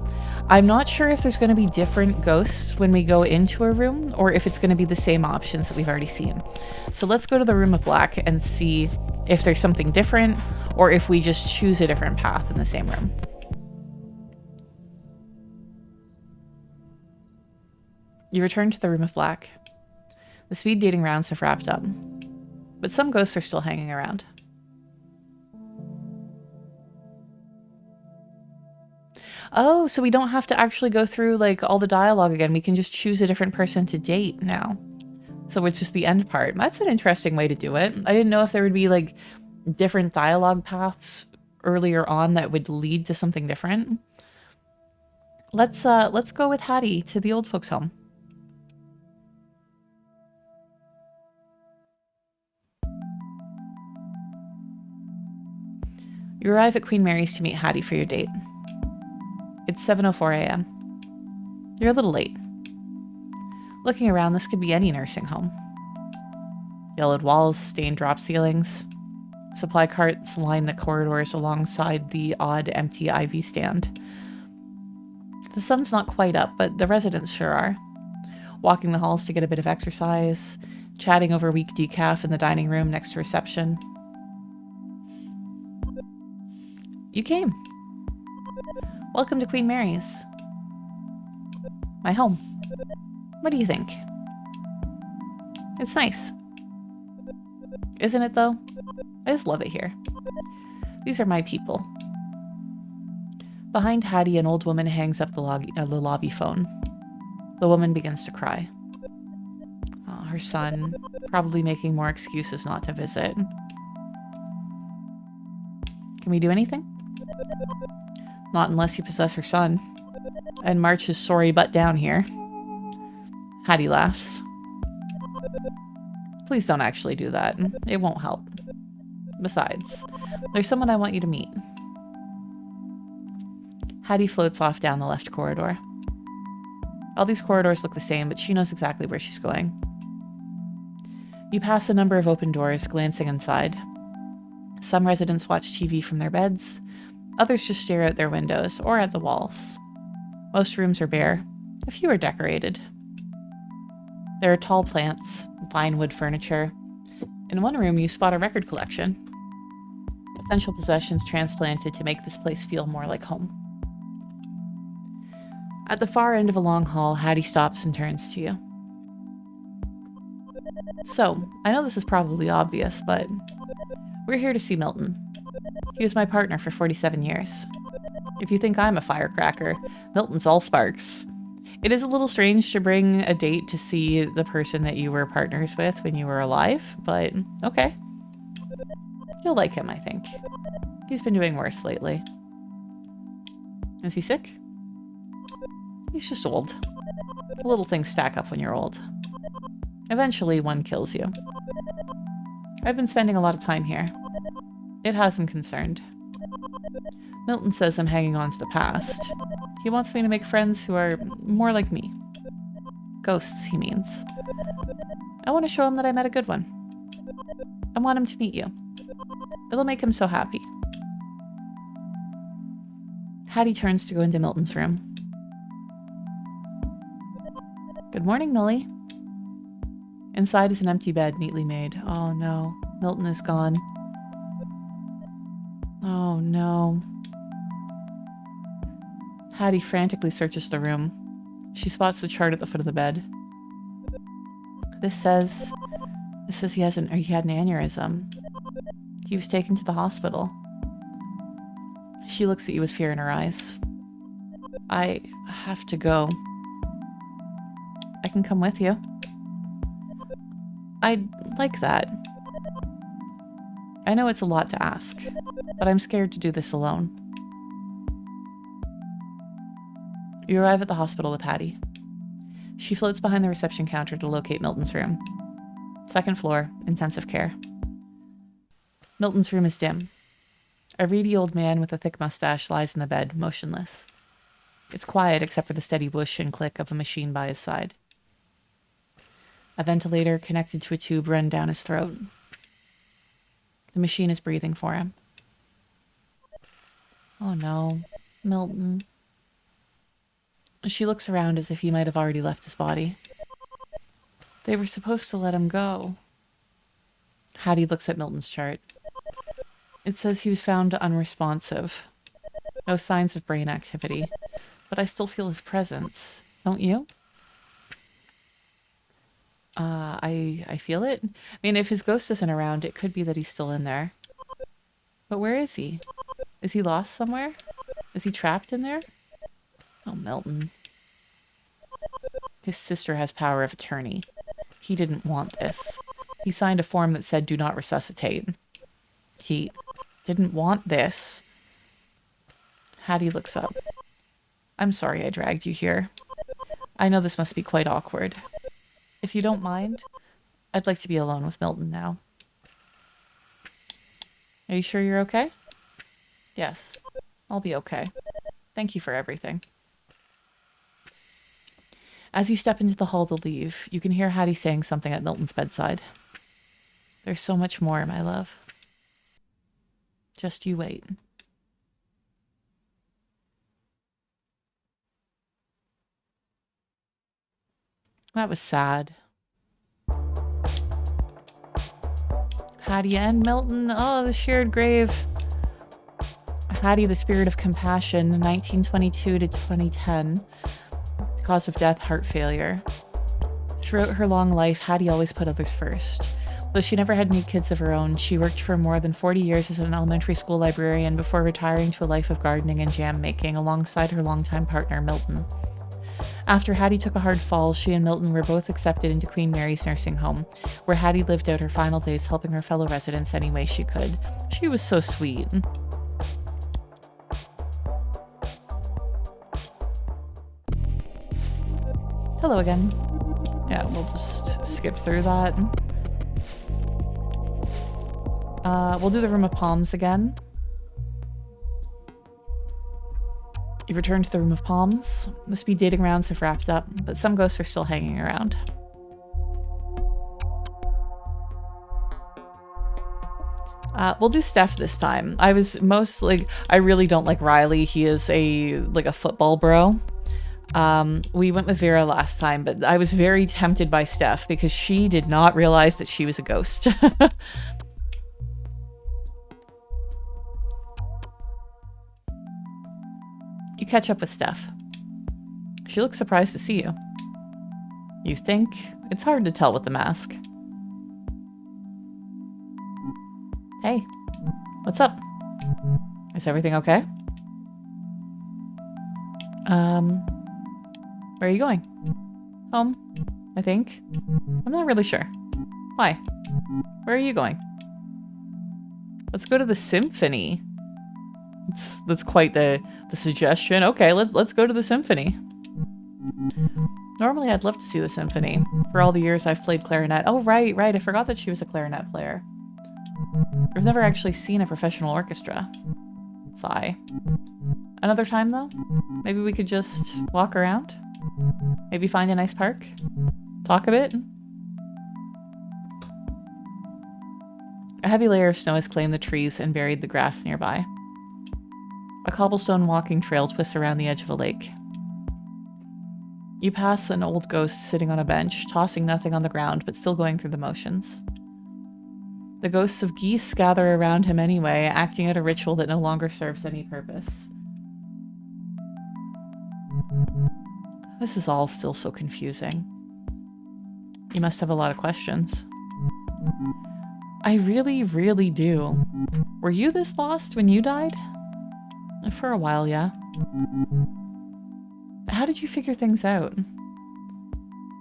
I'm not sure if there's going to be different ghosts when we go into a room, or if it's going to be the same options that we've already seen. So let's go to the room of black and see if there's something different, or if we just choose a different path in the same room. You return to the room of black. The speed dating rounds have wrapped up, but some ghosts are still hanging around. Oh, so we don't have to actually go through like all the dialogue again. We can just choose a different person to date now. So it's just the end part. That's an interesting way to do it. I didn't know if there would be like different dialogue paths earlier on that would lead to something different. Let's go with Hattie to the old folks' home. You arrive at Queen Mary's to meet Hattie for your date. It's 7:04 a.m. You're a little late. Looking around, this could be any nursing home. Yellowed walls, stained drop ceilings. Supply carts line the corridors alongside the odd empty IV stand. The sun's not quite up, but the residents sure are. Walking the halls to get a bit of exercise, chatting over weak decaf in the dining room next to reception. You came. Welcome to Queen Mary's. My home. What do you think? It's nice. Isn't it, though? I just love it here. These are my people. Behind Hattie, an old woman hangs up the lobby phone. The woman begins to cry. Oh, her son, probably making more excuses not to visit. Can we do anything? Not unless you possess her son. And march his sorry butt down here. Hattie laughs. Please don't actually do that. It won't help. Besides, there's someone I want you to meet. Hattie floats off down the left corridor. All these corridors look the same, but she knows exactly where she's going. You pass a number of open doors, glancing inside. Some residents watch TV from their beds. Others just stare out their windows or at the walls. Most rooms are bare. A few are decorated. There are tall plants, fine wood furniture. In one room, you spot a record collection. Essential possessions transplanted to make this place feel more like home. At the far end of a long hall, Hattie stops and turns to you. So, I know this is probably obvious, but we're here to see Milton. He was my partner for 47 years. If you think I'm a firecracker, Milton's all sparks. It is a little strange to bring a date to see the person that you were partners with when you were alive, but okay. You'll like him, I think. He's been doing worse lately. Is he sick? He's just old. Little things stack up when you're old. Eventually, one kills you. I've been spending a lot of time here. It has him concerned. Milton says I'm hanging on to the past. He wants me to make friends who are more like me. Ghosts, he means. I want to show him that I met a good one. I want him to meet you. It'll make him so happy. Hattie turns to go into Milton's room. Good morning, Millie. Inside is an empty bed, neatly made. Oh no, Milton is gone. Oh no. Hattie frantically searches the room. She spots the chart at the foot of the bed. This says he had an aneurysm. He was taken to the hospital. She looks at you with fear in her eyes. I have to go. I can come with you. I'd like that. I know it's a lot to ask, but I'm scared to do this alone. You arrive at the hospital with Hattie. She floats behind the reception counter to locate Milton's room. Second floor, intensive care. Milton's room is dim. A reedy old man with a thick mustache lies in the bed, motionless. It's quiet except for the steady whoosh and click of a machine by his side. A ventilator connected to a tube run down his throat. The machine is breathing for him. Oh no, Milton. She looks around as if he might have already left his body. They were supposed to let him go. Hattie looks at Milton's chart. It says he was found unresponsive. No signs of brain activity. But I still feel his presence. Don't you? I feel it. I mean, if his ghost isn't around, it could be that he's still in there. But where is he? Is he lost somewhere? Is he trapped in there? Oh, Milton. His sister has power of attorney. He didn't want this. He signed a form that said, do not resuscitate. He didn't want this. Hattie looks up. I'm sorry I dragged you here. I know this must be quite awkward. If you don't mind, I'd like to be alone with Milton now. Are you sure you're okay? Yes, I'll be okay. Thank you for everything. As you step into the hall to leave, you can hear Hattie saying something at Milton's bedside. There's so much more, my love. Just you wait. That was sad. Hattie and Milton. Oh, the shared grave. Hattie, the spirit of compassion, 1922 to 2010. Cause of death, heart failure. Throughout her long life, Hattie always put others first. Though she never had any kids of her own, she worked for more than 40 years as an elementary school librarian before retiring to a life of gardening and jam making alongside her longtime partner, Milton. After Hattie took a hard fall, she and Milton were both accepted into Queen Mary's nursing home, where Hattie lived out her final days helping her fellow residents any way she could. She was so sweet. Hello again. Yeah, we'll just skip through that. We'll do the Room of Palms again. You've returned to the Room of Palms. The speed dating rounds have wrapped up, but some ghosts are still hanging around. We'll do Steph this time. I really don't like Riley. He is a football bro. We went with Vera last time, but I was very tempted by Steph because she did not realize that she was a ghost. You catch up with Steph. She looks surprised to see you. You think? It's hard to tell with the mask. Hey, what's up? Is everything okay? Where are you going? Home, I think. I'm not really sure. Why? Where are you going? Let's go to the symphony. That's quite the suggestion. Okay, let's go to the symphony. Normally, I'd love to see the symphony. For all the years I've played clarinet. Oh, right. I forgot that she was a clarinet player. I've never actually seen a professional orchestra. Sigh. Another time, though? Maybe we could just walk around? Maybe find a nice park? Talk a bit? A heavy layer of snow has claimed the trees and buried the grass nearby. A cobblestone walking trail twists around the edge of a lake. You pass an old ghost sitting on a bench, tossing nothing on the ground, but still going through the motions. The ghosts of geese gather around him anyway, acting out a ritual that no longer serves any purpose. This is all still so confusing. You must have a lot of questions. I really, really do. Were you this lost when you died? For a while, yeah. How did you figure things out?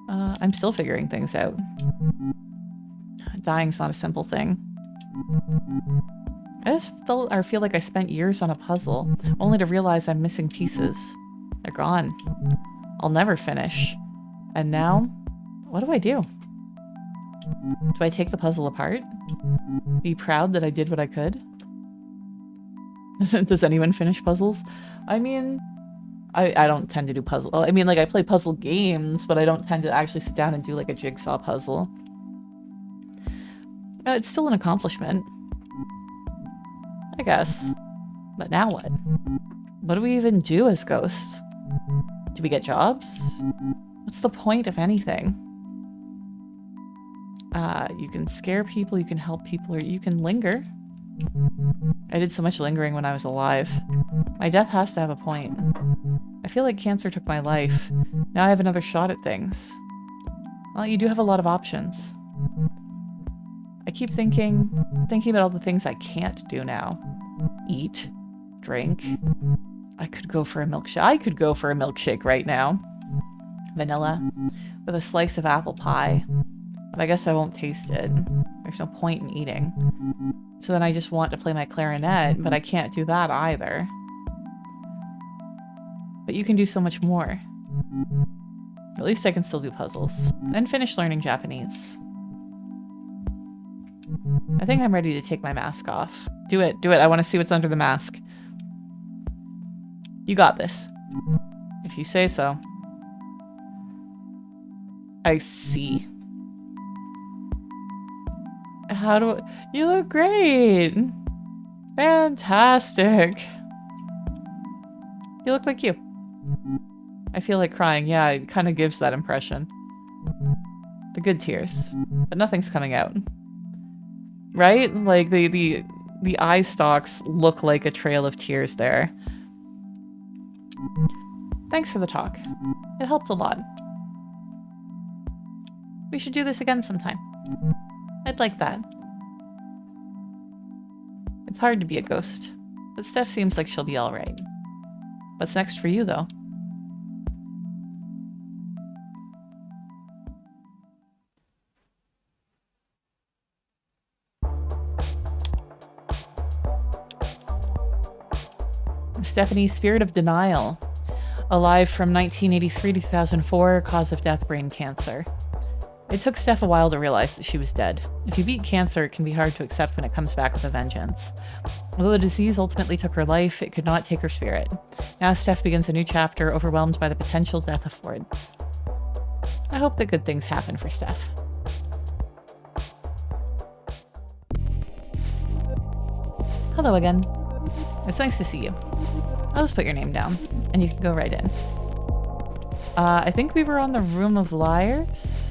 I'm still figuring things out. Dying's not a simple thing. I feel like I spent years on a puzzle, only to realize I'm missing pieces. They're gone. I'll never finish. And now, what do I do? Do I take the puzzle apart? Be proud that I did what I could? Does anyone finish puzzles? I mean, I don't tend to do puzzle. I mean, like, I play puzzle games, but I don't tend to actually sit down and do, like, a jigsaw puzzle. It's still an accomplishment, I guess. But now what? What do we even do as ghosts? Do we get jobs? What's the point of anything? You can scare people, you can help people, or you can linger. I did so much lingering when I was alive. My death has to have a point. I feel like cancer took my life. Now I have another shot at things. Well, you do have a lot of options. I keep thinking about all the things I can't do now. Eat, drink. I could go for a milkshake. I could go for a milkshake right now. Vanilla, with a slice of apple pie. But I guess I won't taste it. There's no point in eating. So then I just want to play my clarinet, but I can't do that either. But you can do so much more. At least I can still do puzzles. And finish learning Japanese. I think I'm ready to take my mask off. Do it, do it. I want to see what's under the mask. You got this. If you say so. I see. How do I... You look great! Fantastic! You look like you. I feel like crying. Yeah, it kind of gives that impression. The good tears. But nothing's coming out. Right? Like, the eye stalks look like a trail of tears there. Thanks for the talk. It helped a lot. We should do this again sometime. I'd like that. It's hard to be a ghost, but Steph seems like she'll be alright. What's next for you, though? Stephanie, Spirit of Denial. Alive from 1983 to 2004, cause of death, brain cancer. It took Steph a while to realize that she was dead. If you beat cancer, it can be hard to accept when it comes back with a vengeance. Although the disease ultimately took her life, it could not take her spirit. Now Steph begins a new chapter, overwhelmed by the potential death affords. I hope that good things happen for Steph. Hello again. It's nice to see you. I'll just put your name down, and you can go right in. I think we were on the Room of Liars?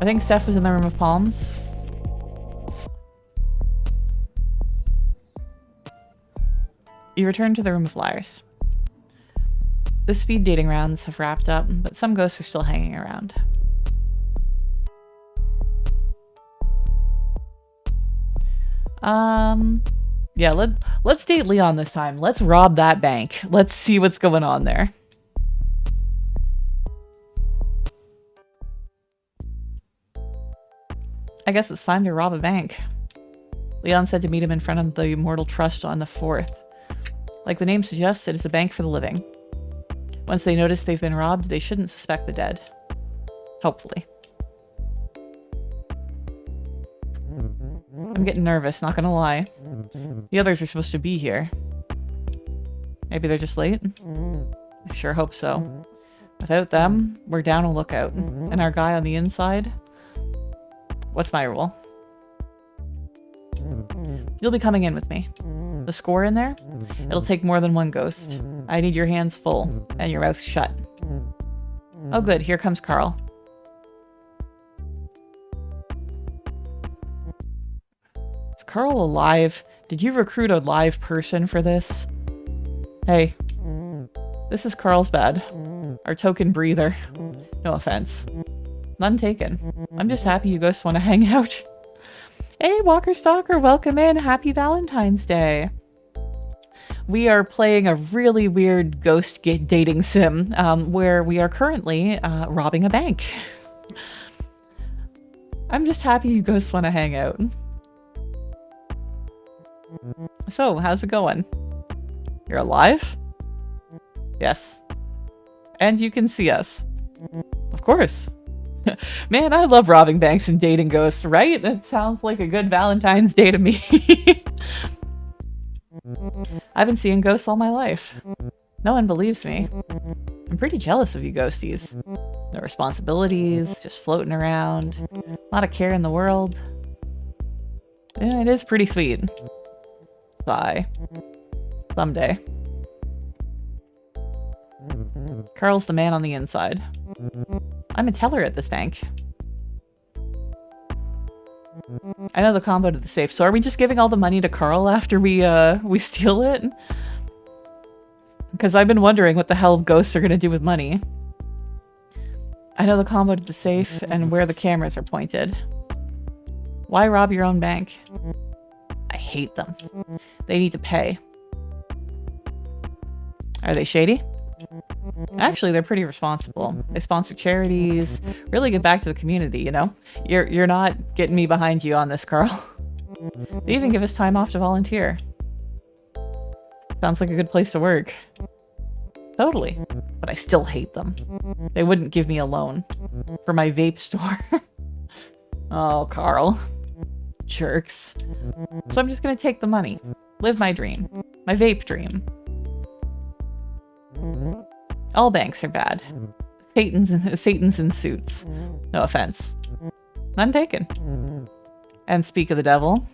I think Steph was in the Room of Palms. You return to the Room of Liars. The speed dating rounds have wrapped up, but some ghosts are still hanging around. Yeah, let's date Leon this time. Let's rob that bank. Let's see what's going on there. I guess it's time to rob a bank. Leon said to meet him in front of the Immortal Trust on the 4th. Like the name suggests, it is a bank for the living. Once they notice they've been robbed, they shouldn't suspect the dead. Hopefully. I'm getting nervous, not gonna lie. The others are supposed to be here. Maybe they're just late? I sure hope so. Without them, we're down a lookout. And our guy on the inside? What's my rule? You'll be coming in with me. The score in there? It'll take more than one ghost. I need your hands full and your mouth shut. Oh good, here comes Carl. Is Carl alive? Did you recruit a live person for this? Hey, this is Carlsbad, our token breather. No offense. None taken. I'm just happy you ghosts want to hang out. Hey, Walker Stalker, welcome in. Happy Valentine's Day. We are playing a really weird ghost dating sim where we are currently robbing a bank. I'm just happy you ghosts want to hang out. So, how's it going? You're alive? Yes. And you can see us. Of course. Man, I love robbing banks and dating ghosts, right? That sounds like a good Valentine's Day to me. I've been seeing ghosts all my life. No one believes me. I'm pretty jealous of you ghosties. No responsibilities, just floating around. A lot of care in the world. Yeah, it is pretty sweet. Sigh. Someday. Carl's the man on the inside. I'm a teller at this bank. I know the combo to the safe. So are we just giving all the money to Carl after we steal it? Because I've been wondering what the hell ghosts are going to do with money. I know the combo to the safe and where the cameras are pointed. Why rob your own bank? I hate them. They need to pay. Are they shady? Actually, they're pretty responsible. They sponsor charities, really give back to the community, you know? You're not getting me behind you on this, Carl. They even give us time off to volunteer. Sounds like a good place to work. Totally. But I still hate them. They wouldn't give me a loan for my vape store. Oh, Carl. Jerks. So I'm just gonna take the money. Live my dream. My vape dream. All banks are bad. Satan's in suits. No offense. None taken. And speak of the devil.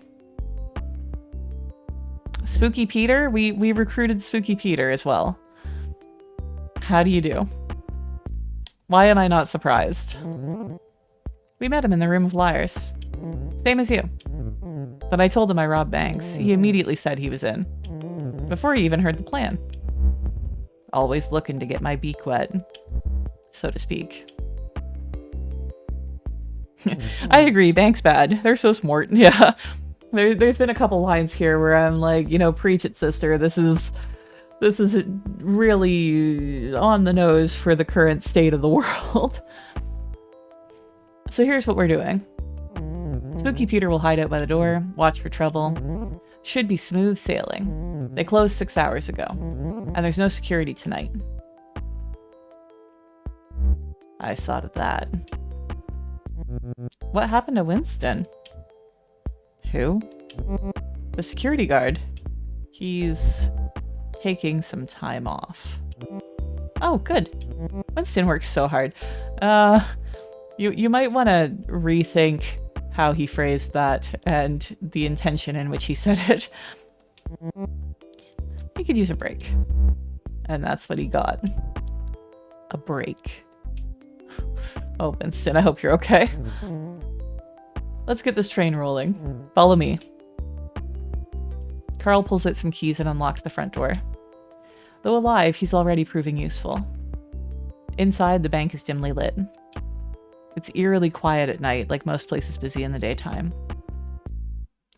Spooky Peter? We recruited Spooky Peter as well. How do you do? Why am I not surprised? We met him in the Room of Liars. Same as you. But I told him I robbed banks. He immediately said he was in. Before he even heard the plan. Always looking to get my beak wet, so to speak. I agree, bank's bad. They're so smart. Yeah. There's been a couple lines here where I'm like, you know, preach it, sister. This is really on the nose for the current state of the world. So here's what we're doing. Spooky Peter will hide out by the door, watch for trouble. Should be smooth sailing. They closed 6 hours ago, and there's no security tonight. I saw to that. What happened to Winston? Who? The security guard. He's taking some time off. Oh, good. Winston works so hard. You might want to rethink how he phrased that and the intention in which he said it. He could use a break. And that's what he got. A break. Oh, Winston, I hope you're okay. Let's get this train rolling. Follow me. Carl pulls out some keys and unlocks the front door. Though alive, he's already proving useful. Inside, the bank is dimly lit. It's eerily quiet at night, like most places busy in the daytime.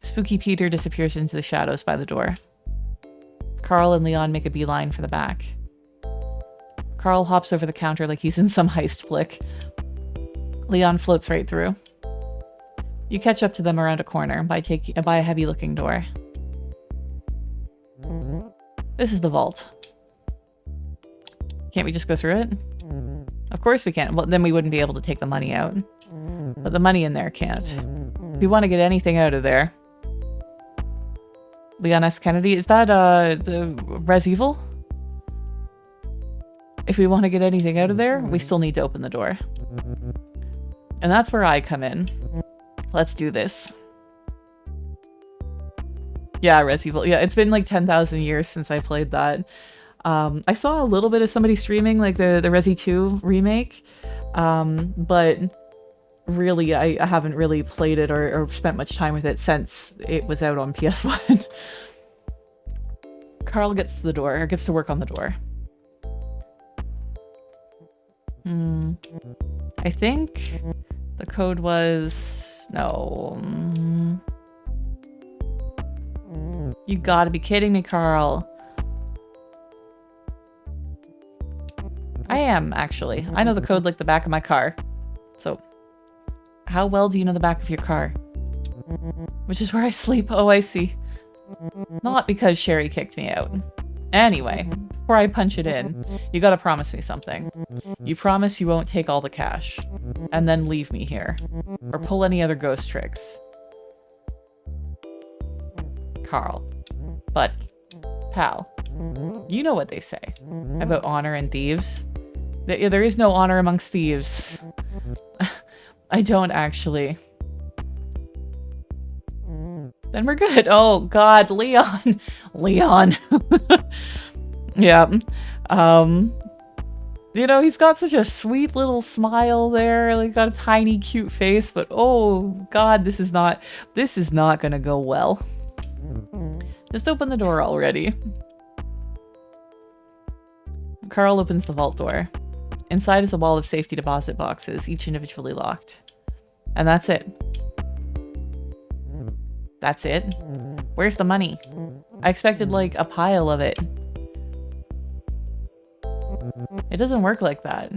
Spooky Peter disappears into the shadows by the door. Carl and Leon make a beeline for the back. Carl hops over the counter like he's in some heist flick. Leon floats right through. You catch up to them around a corner by a heavy-looking door. This is the vault. Can't we just go through it? Of course we can. Well, then we wouldn't be able to take the money out. But the money in there can't. If we want to get anything out of there... Leon S. Kennedy, is that the Res Evil? If we want to get anything out of there, we still need to open the door. And that's where I come in. Let's do this. Yeah, Res Evil. Yeah, it's been like 10,000 years since I played that. I saw a little bit of somebody streaming like the Resi 2 remake, but really I haven't really played it or spent much time with it since it was out on PS1. Carl gets to the door, or gets to work on the door. I think the code was... no. You gotta be kidding me, Carl. I am, actually. I know the code like the back of my car. So, how well do you know the back of your car? Which is where I sleep. Oh, I see. Not because Sherry kicked me out. Anyway, before I punch it in, you gotta promise me something. You promise you won't take all the cash, and then leave me here, or pull any other ghost tricks. Carl. Buddy. Pal, you know what they say about honor and thieves. There is no honor amongst thieves. I don't actually. Then we're good. Oh God, Leon. Leon. Yeah. You know, he's got such a sweet little smile there. Like, got a tiny cute face, but oh God, this is not gonna go well. Just open the door already. Carl opens the vault door. Inside is a wall of safety deposit boxes, each individually locked. And that's it. That's it? Where's the money? I expected, like, a pile of it. It doesn't work like that.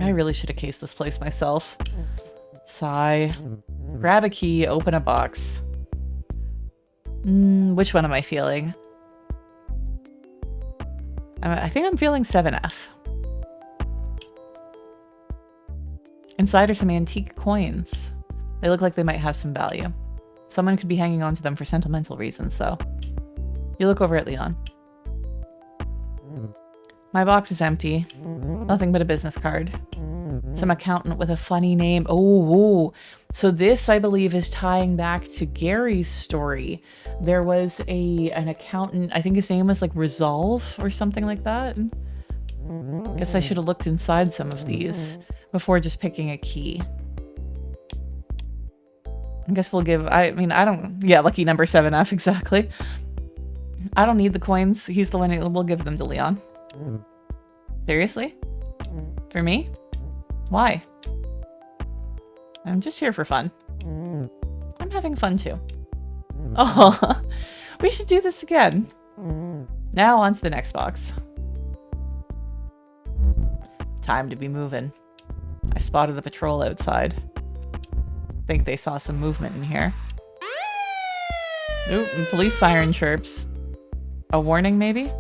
I really should have cased this place myself. Sigh. Grab a key, open a box. Which one am I feeling? I think I'm feeling 7F. Inside are some antique coins. They look like they might have some value. Someone could be hanging on to them for sentimental reasons, though. You look over at Leon. My box is empty. Nothing but a business card. Some accountant with a funny name. Oh, so this, I believe, is tying back to Gary's story. There was an accountant, I think his name was like Resolve or something like that. Guess I should have looked inside some of these before just picking a key. I guess we'll give, lucky number 7F, exactly. I don't need the coins. He's the one, we'll give them to Leon. Seriously? For me? Why? I'm just here for fun. I'm having fun too. Oh, we should do this again. Now on to the next box. Time to be moving. I spotted the patrol outside. Think they saw some movement in here. Ooh, and police siren chirps. A warning, maybe?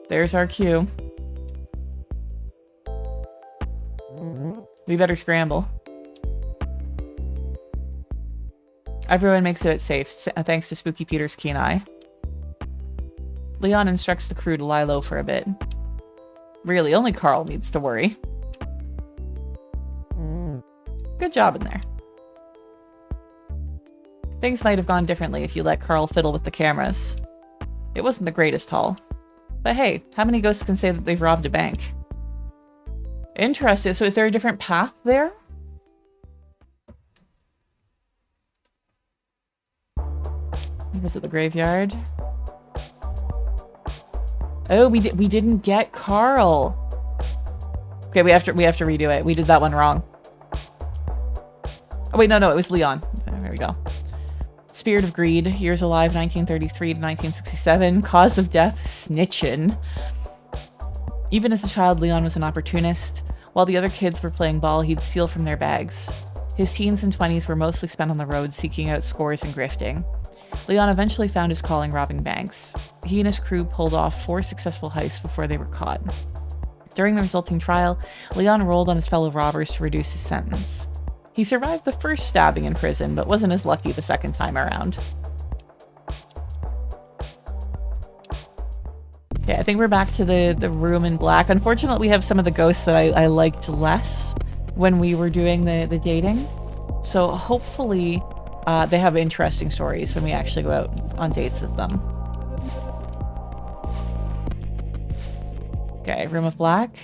There's our cue. We better scramble. Everyone makes it safe, thanks to Spooky Peter's keen eye. Leon instructs the crew to lie low for a bit. Really, only Carl needs to worry. Good job in there. Things might have gone differently if you let Carl fiddle with the cameras. It wasn't the greatest haul. But hey, how many ghosts can say that they've robbed a bank? Interesting. So is there a different path there? Was it the graveyard? Oh, we didn't get Carl. Okay, we have to redo it. We did that one wrong. Oh wait, no, it was Leon. There we go. Spirit of Greed, years alive, 1933 to 1967. Cause of death, snitchin'. Even as a child, Leon was an opportunist. While the other kids were playing ball, he'd steal from their bags. His teens and 20s were mostly spent on the road seeking out scores and grifting. Leon eventually found his calling robbing banks. He and his crew pulled off 4 successful heists before they were caught. During the resulting trial, Leon rolled on his fellow robbers to reduce his sentence. He survived the first stabbing in prison, but wasn't as lucky the second time around. Okay, I think we're back to the room in black. Unfortunately, we have some of the ghosts that I liked less when we were doing the dating. So hopefully they have interesting stories when we actually go out on dates with them. Okay, room of black.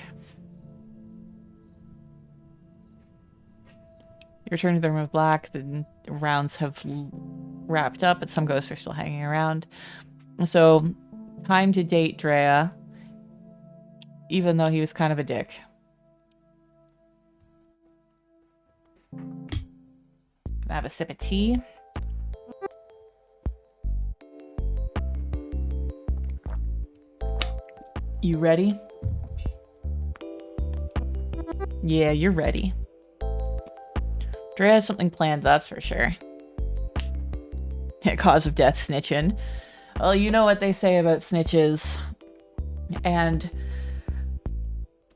You return to the room of black. The rounds have wrapped up, but some ghosts are still hanging around. So, time to date Drea, even though he was kind of a dick. Gonna have a sip of tea. You ready? Yeah, you're ready. Drea has something planned, that's for sure. Cause of death, snitching. Well, you know what they say about snitches. And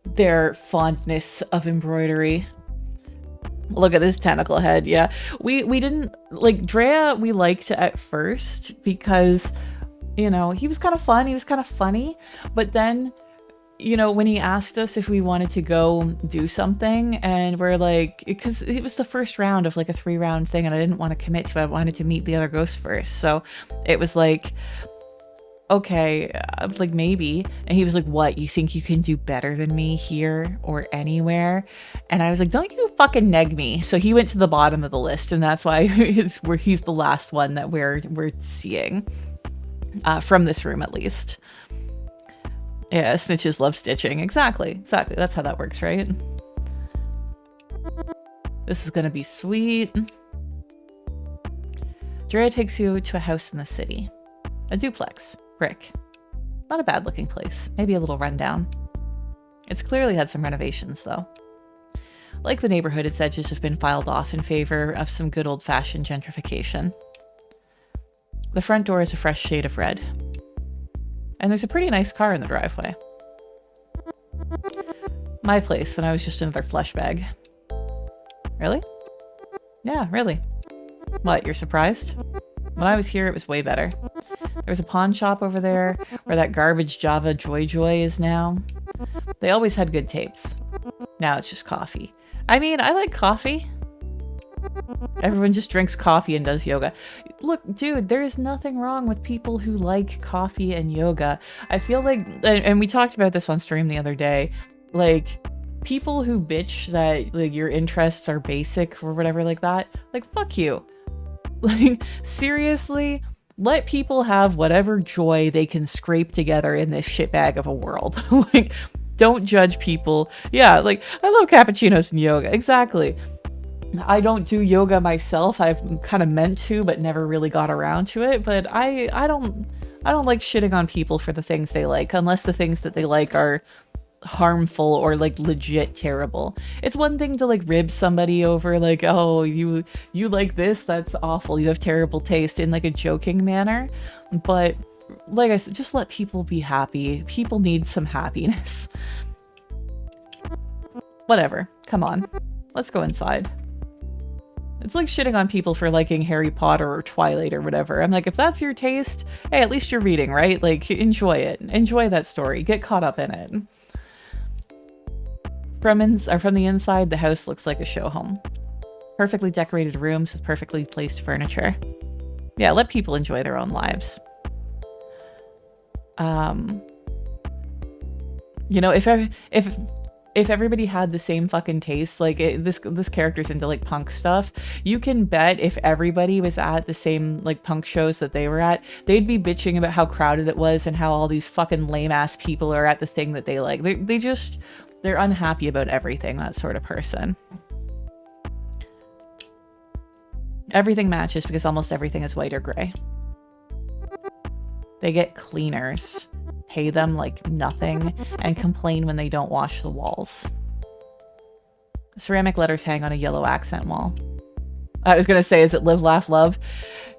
their fondness of embroidery. Look at this tentacle head. Yeah. We didn't like Drea. We liked at first because, you know, he was kind of fun. He was kind of funny. But then, you know, when he asked us if we wanted to go do something, and we're like, because it was the first round of like a 3-round thing, and I didn't want to commit to it. I wanted to meet the other ghosts first. So it was like, okay, like maybe. And he was like, what, you think you can do better than me here or anywhere? And I was like, don't you fucking neg me. So he went to the bottom of the list, and that's why he's the last one that we're seeing, from this room at least. Yeah, snitches love stitching. Exactly. That's how that works, right? This is gonna be sweet. Drea takes you to a house in the city. A duplex. Brick. Not a bad looking place. Maybe a little rundown. It's clearly had some renovations, though. Like the neighborhood, its edges have been filed off in favor of some good old-fashioned gentrification. The front door is a fresh shade of red. And there's a pretty nice car in the driveway. My place when I was just another flesh bag. Really? Yeah, really. What, you're surprised? When I was here, it was way better. There was a pawn shop over there, where that garbage Java Joy Joy is now. They always had good tapes. Now it's just coffee. I mean, I like coffee. Everyone just drinks coffee and does yoga. Look, dude, there is nothing wrong with people who like coffee and yoga. I feel like, and we talked about this on stream the other day, like, people who bitch that like your interests are basic or whatever like that, like, fuck you. Like, seriously, let people have whatever joy they can scrape together in this shitbag of a world. Like, don't judge people. Yeah, like, I love cappuccinos and yoga. Exactly. I don't do yoga myself. I've kind of meant to, but never really got around to it. But I don't like shitting on people for the things they like, unless the things that they like are harmful or like legit terrible. It's one thing to like rib somebody over like, oh, you like this, that's awful, you have terrible taste, in like a joking manner. But like I said, just let people be happy. People need some happiness. Whatever. Come on. Let's go inside. It's like shitting on people for liking Harry Potter or Twilight or whatever. I'm like, if that's your taste, hey, at least you're reading, right? Like, enjoy it. Enjoy that story. Get caught up in it. From the inside, the house looks like a show home. Perfectly decorated rooms with perfectly placed furniture. Yeah, let people enjoy their own lives. You know, if everybody had the same fucking taste, like this character's into like punk stuff, you can bet if everybody was at the same like punk shows that they were at, they'd be bitching about how crowded it was and how all these fucking lame ass people are at the thing that they like. They're unhappy about everything, that sort of person. Everything matches because almost everything is white or gray. They get cleaners, pay them like nothing, and complain when they don't wash the walls. Ceramic letters hang on a yellow accent wall. I was gonna say, is it live, laugh, love?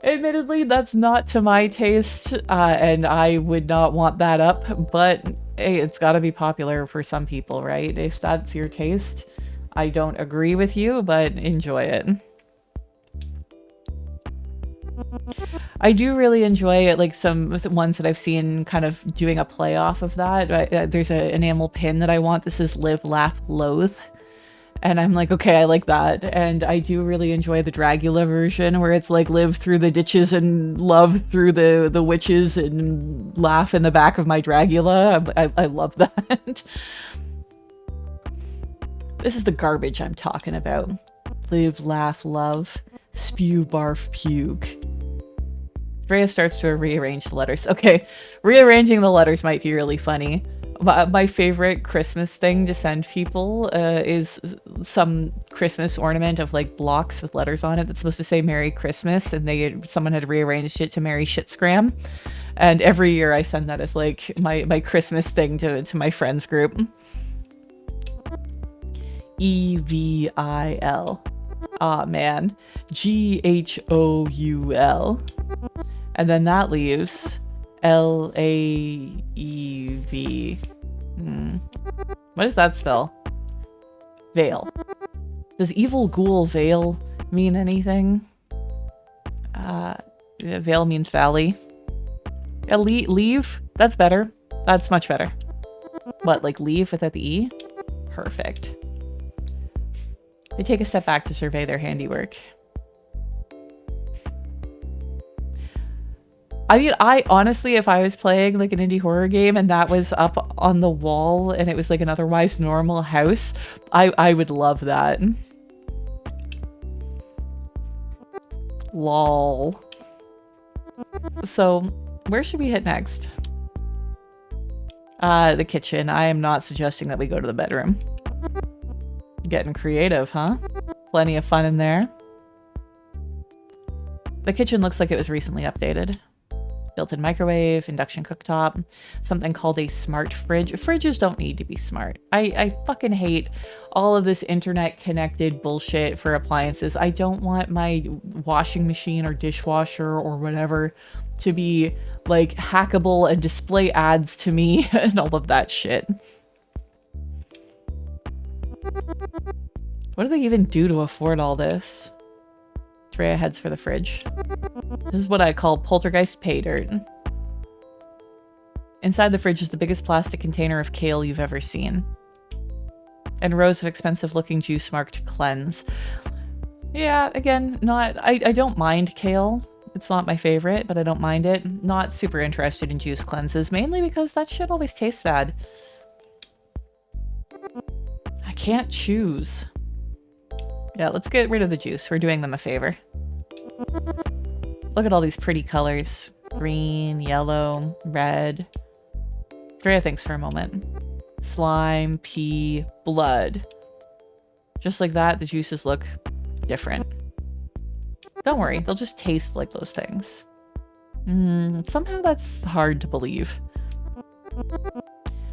Admittedly, that's not to my taste, and I would not want that up, but hey, it's gotta be popular for some people, right? If that's your taste, I don't agree with you, but enjoy it. I do really enjoy it, like some ones that I've seen kind of doing a play off of that. There's an enamel pin that I want. This is live, laugh, loathe. And I'm like, okay, I like that. And I do really enjoy the Dragula version where it's like live through the ditches and love through the witches and laugh in the back of my Dragula. I love that. This is the garbage I'm talking about. Live, laugh, love, spew, barf, puke. Freya starts to rearrange the letters. Okay, rearranging the letters might be really funny. My favorite Christmas thing to send people is some Christmas ornament of like blocks with letters on it that's supposed to say Merry Christmas, and someone had rearranged it to Merry Shitscram. And every year I send that as like my Christmas thing to my friends group. EVIL. Aw, man. GHOUL. And then that leaves LAEV. What does that spell? Veil. Does evil ghoul Vale mean anything? Vale means valley. Yeah, leave? That's better. That's much better. What, like leave without the E? Perfect. They take a step back to survey their handiwork. I mean, I honestly, if I was playing like an indie horror game and that was up on the wall and it was like an otherwise normal house, I would love that. Lol. So, where should we hit next? The kitchen. I am not suggesting that we go to the bedroom. Getting creative, huh? Plenty of fun in there. The kitchen looks like it was recently updated. Built-in microwave, induction cooktop, something called a smart fridge. Fridges don't need to be smart. I fucking hate all of this internet-connected bullshit for appliances. I don't want my washing machine or dishwasher or whatever to be, like, hackable and display ads to me and all of that shit. What do they even do to afford all this? Drea heads for the fridge. This is what I call poltergeist pay dirt. Inside the fridge is the biggest plastic container of kale you've ever seen. And rows of expensive looking juice marked cleanse. Yeah, again, I don't mind kale. It's not my favorite, but I don't mind it. Not super interested in juice cleanses, mainly because that shit always tastes bad. I can't choose. Yeah, let's get rid of the juice. We're doing them a favor. Look at all these pretty colors. Green, yellow, red. Drea thinks for a moment. Slime, pee, blood. Just like that, the juices look different. Don't worry, they'll just taste like those things. Somehow that's hard to believe.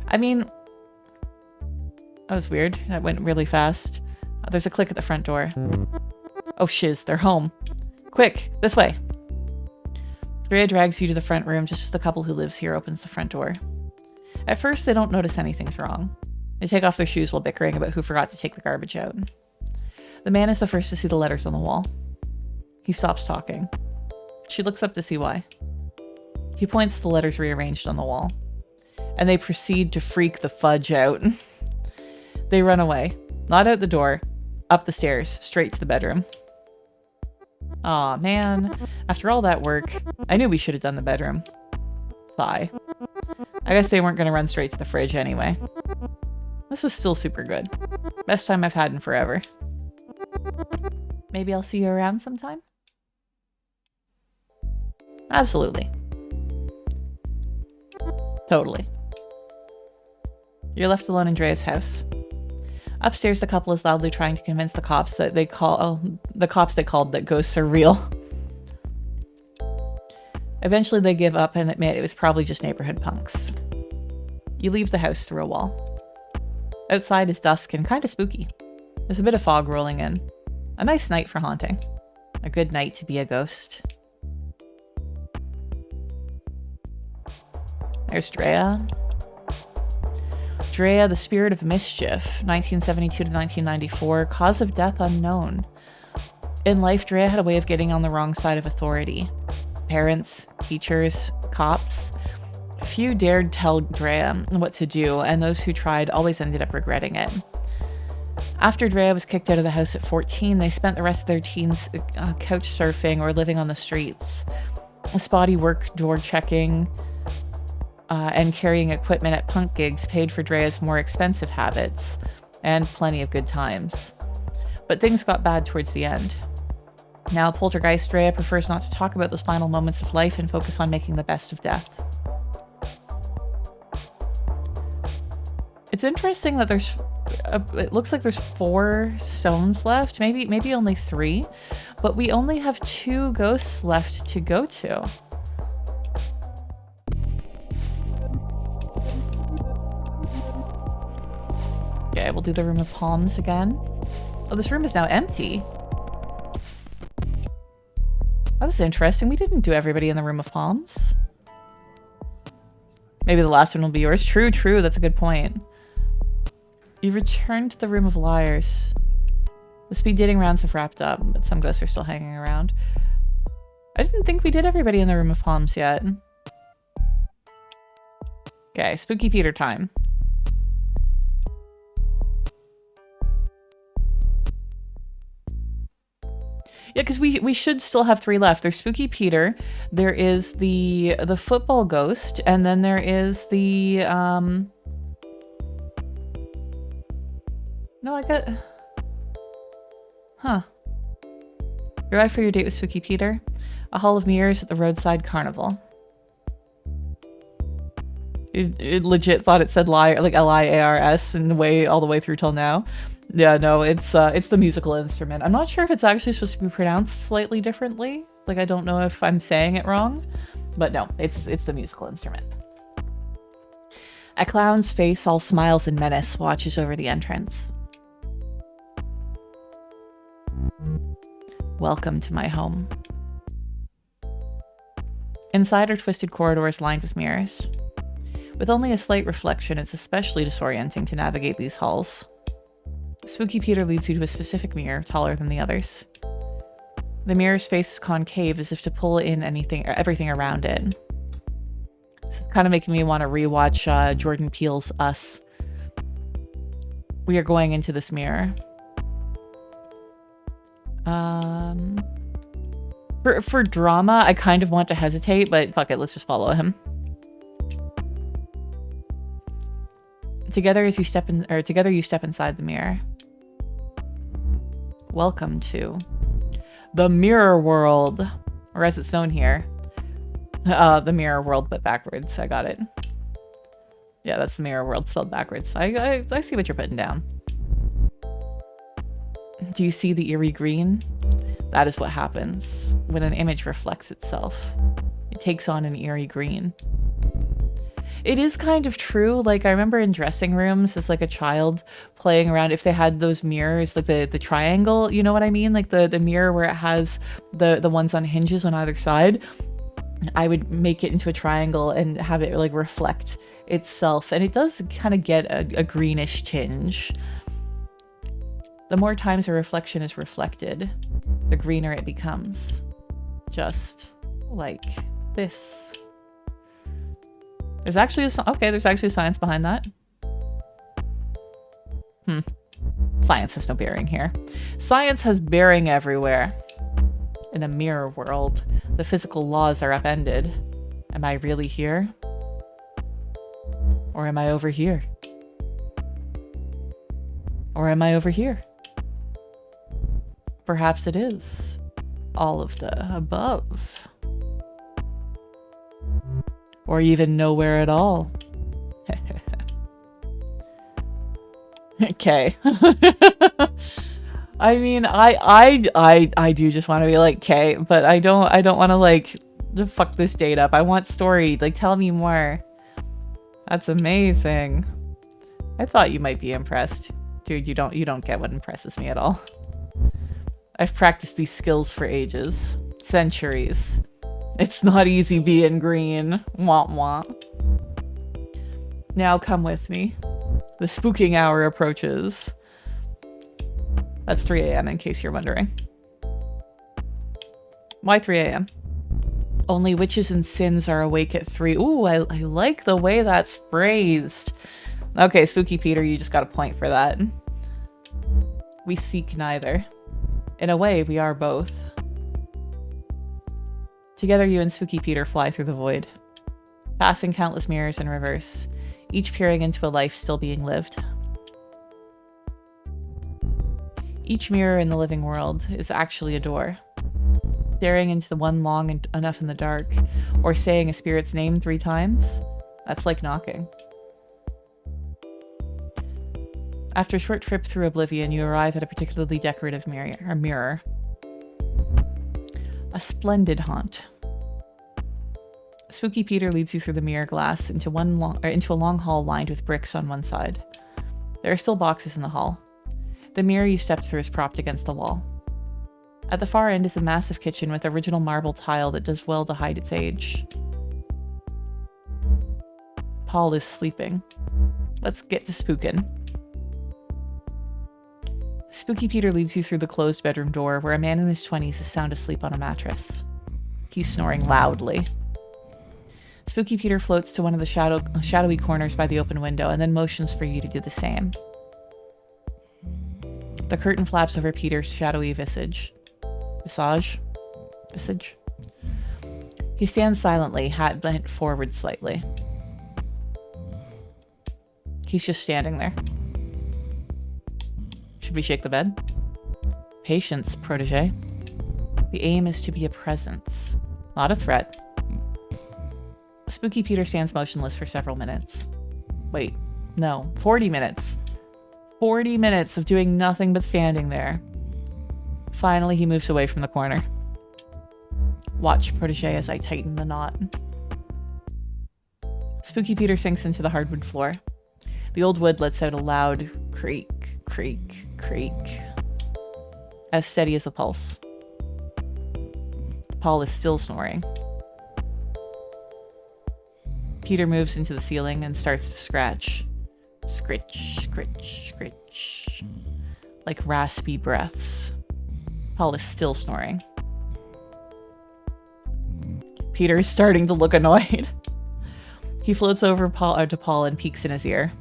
I mean, that was weird. That went really fast. There's a click at the front door. Oh shiz, they're home. Quick, this way. Drea drags you to the front room just as the couple who lives here opens the front door. At first, they don't notice anything's wrong. They take off their shoes while bickering about who forgot to take the garbage out. The man is the first to see the letters on the wall. He stops talking. She looks up to see why. He points to the letters rearranged on the wall. And they proceed to freak the fudge out. They run away. Not out the door. Up the stairs. Straight to the bedroom. Aw, man. After all that work, I knew we should have done the bedroom. Sigh. I guess they weren't going to run straight to the fridge anyway. This was still super good. Best time I've had in forever. Maybe I'll see you around sometime? Absolutely. Totally. You're left alone in Drea's house. Upstairs, the couple is loudly trying to convince the cops that they called that ghosts are real. Eventually, they give up and admit it was probably just neighborhood punks. You leave the house through a wall. Outside is dusk and kind of spooky. There's a bit of fog rolling in. A nice night for haunting. A good night to be a ghost. There's Drea. Drea, the Spirit of Mischief, 1972 to 1994, cause of death unknown. In life, Drea had a way of getting on the wrong side of authority. Parents, teachers, cops. Few dared tell Drea what to do, and those who tried always ended up regretting it. After Drea was kicked out of the house at 14, they spent the rest of their teens couch surfing or living on the streets. Spotty work, door checking, and carrying equipment at punk gigs paid for Drea's more expensive habits, and plenty of good times. But things got bad towards the end. Now, poltergeist Drea prefers not to talk about those final moments of life and focus on making the best of death. It's interesting that it looks like there's 4 stones left, maybe only 3, but we only have 2 ghosts left to go to. Okay, we'll do the Room of Palms again. Oh, this room is now empty. That was interesting. We didn't do everybody in the Room of Palms. Maybe the last one will be yours. True. That's a good point. You returned to the Room of Liars. The speed dating rounds have wrapped up, but some ghosts are still hanging around. I didn't think we did everybody in the Room of Palms yet. Okay, Spooky Peter time. Yeah, because we should still have 3 left. There's Spooky Peter, there is the football ghost, and then there is the no, I got Arrive for your date with Spooky Peter. A hall of mirrors at the roadside carnival. It legit thought it said lie, like L-I-A-R-S in the way all the way through till now. Yeah, no, it's the musical instrument. I'm not sure if it's actually supposed to be pronounced slightly differently. Like, I don't know if I'm saying it wrong, but no, it's the musical instrument. A clown's face, all smiles and menace, watches over the entrance. Welcome to my home. Inside are twisted corridors lined with mirrors. With only a slight reflection, it's especially disorienting to navigate these halls. Spooky Peter leads you to a specific mirror, taller than the others. The mirror's face is concave, as if to pull in everything around it. This is kind of making me want to rewatch Jordan Peele's Us. We are going into this mirror. For drama, I kind of want to hesitate, but fuck it, let's just follow him. Together you step inside the mirror. Welcome to the mirror world, or as it's known here, the mirror world, but backwards. I got it. Yeah, that's the mirror world spelled backwards. I see what you're putting down. Do you see the eerie green? That is what happens when an image reflects itself. It takes on an eerie green. It is kind of true. Like, I remember in dressing rooms as like a child playing around, if they had those mirrors, like the triangle, you know what I mean? Like the mirror where it has the ones on hinges on either side. I would make it into a triangle and have it like reflect itself. And it does kind of get a greenish tinge. The more times a reflection is reflected, the greener it becomes. Just like this. There's actually there's actually science behind that. Science has no bearing here. Science has bearing everywhere. In the mirror world, the physical laws are upended. Am I really here? Or am I over here? Or am I over here? Perhaps it is all of the above. Or even nowhere at all. Okay. I mean, I do just want to be like, okay, but I don't want to like fuck this date up. I want story. Like, tell me more. That's amazing. I thought you might be impressed. Dude, you don't get what impresses me at all. I've practiced these skills for ages. Centuries. It's not easy being green. Womp womp. Now come with me. The spooking hour approaches. That's 3 a.m. in case you're wondering. Why 3 a.m.? Only witches and sins are awake at 3. Ooh, I like the way that's phrased. Okay, Spooky Peter, you just got a point for that. We seek neither. In a way, we are both. Together, you and Spooky Peter fly through the void, passing countless mirrors in reverse, each peering into a life still being lived. Each mirror in the living world is actually a door. Staring into the one long enough in the dark, or saying a spirit's name 3 times, that's like knocking. After a short trip through oblivion, you arrive at a particularly decorative mirror. A splendid haunt. Spooky Peter leads you through the mirror glass into a long hall lined with bricks on one side. There are still boxes in the hall. The mirror you stepped through is propped against the wall. At the far end is a massive kitchen with original marble tile that does well to hide its age. Paul is sleeping. Let's get to spookin'. Spooky Peter leads you through the closed bedroom door where a man in his 20s is sound asleep on a mattress. He's snoring loudly. Spooky Peter floats to one of the shadowy corners by the open window and then motions for you to do the same. The curtain flaps over Peter's shadowy visage. Visage? He stands silently, hat bent forward slightly. He's just standing there. Should we shake the bed? Patience, protege. The aim is to be a presence, not a threat. Spooky Peter stands motionless for several minutes. Wait, no, 40 minutes. 40 minutes of doing nothing but standing there. Finally, he moves away from the corner. Watch, protege, as I tighten the knot. Spooky Peter sinks into the hardwood floor. The old wood lets out a loud creak, creak, creak, as steady as a pulse. Paul is still snoring. Peter moves into the ceiling and starts to scratch. Scritch, scritch, scritch. Like raspy breaths. Paul is still snoring. Peter is starting to look annoyed. He floats over to Paul and peeks in his ear.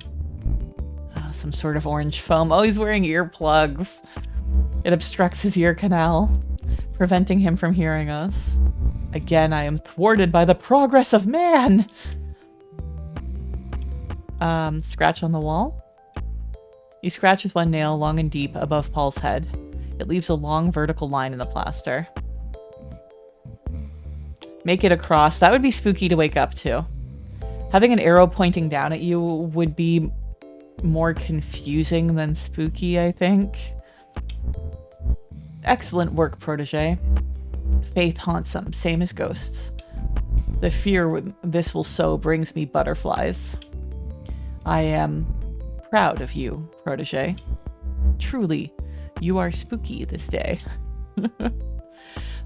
Some sort of orange foam. Oh, he's wearing earplugs. It obstructs his ear canal, preventing him from hearing us. Again, I am thwarted by the progress of man. Scratch on the wall. You scratch with one nail long and deep above Paul's head. It leaves a long vertical line in the plaster. Make it across. That would be spooky to wake up to. Having an arrow pointing down at you would be more confusing than spooky, I think. Excellent work, protege. Faith haunts them, same as ghosts. The fear this will sow brings me butterflies. I am proud of you, protege. Truly, you are spooky this day.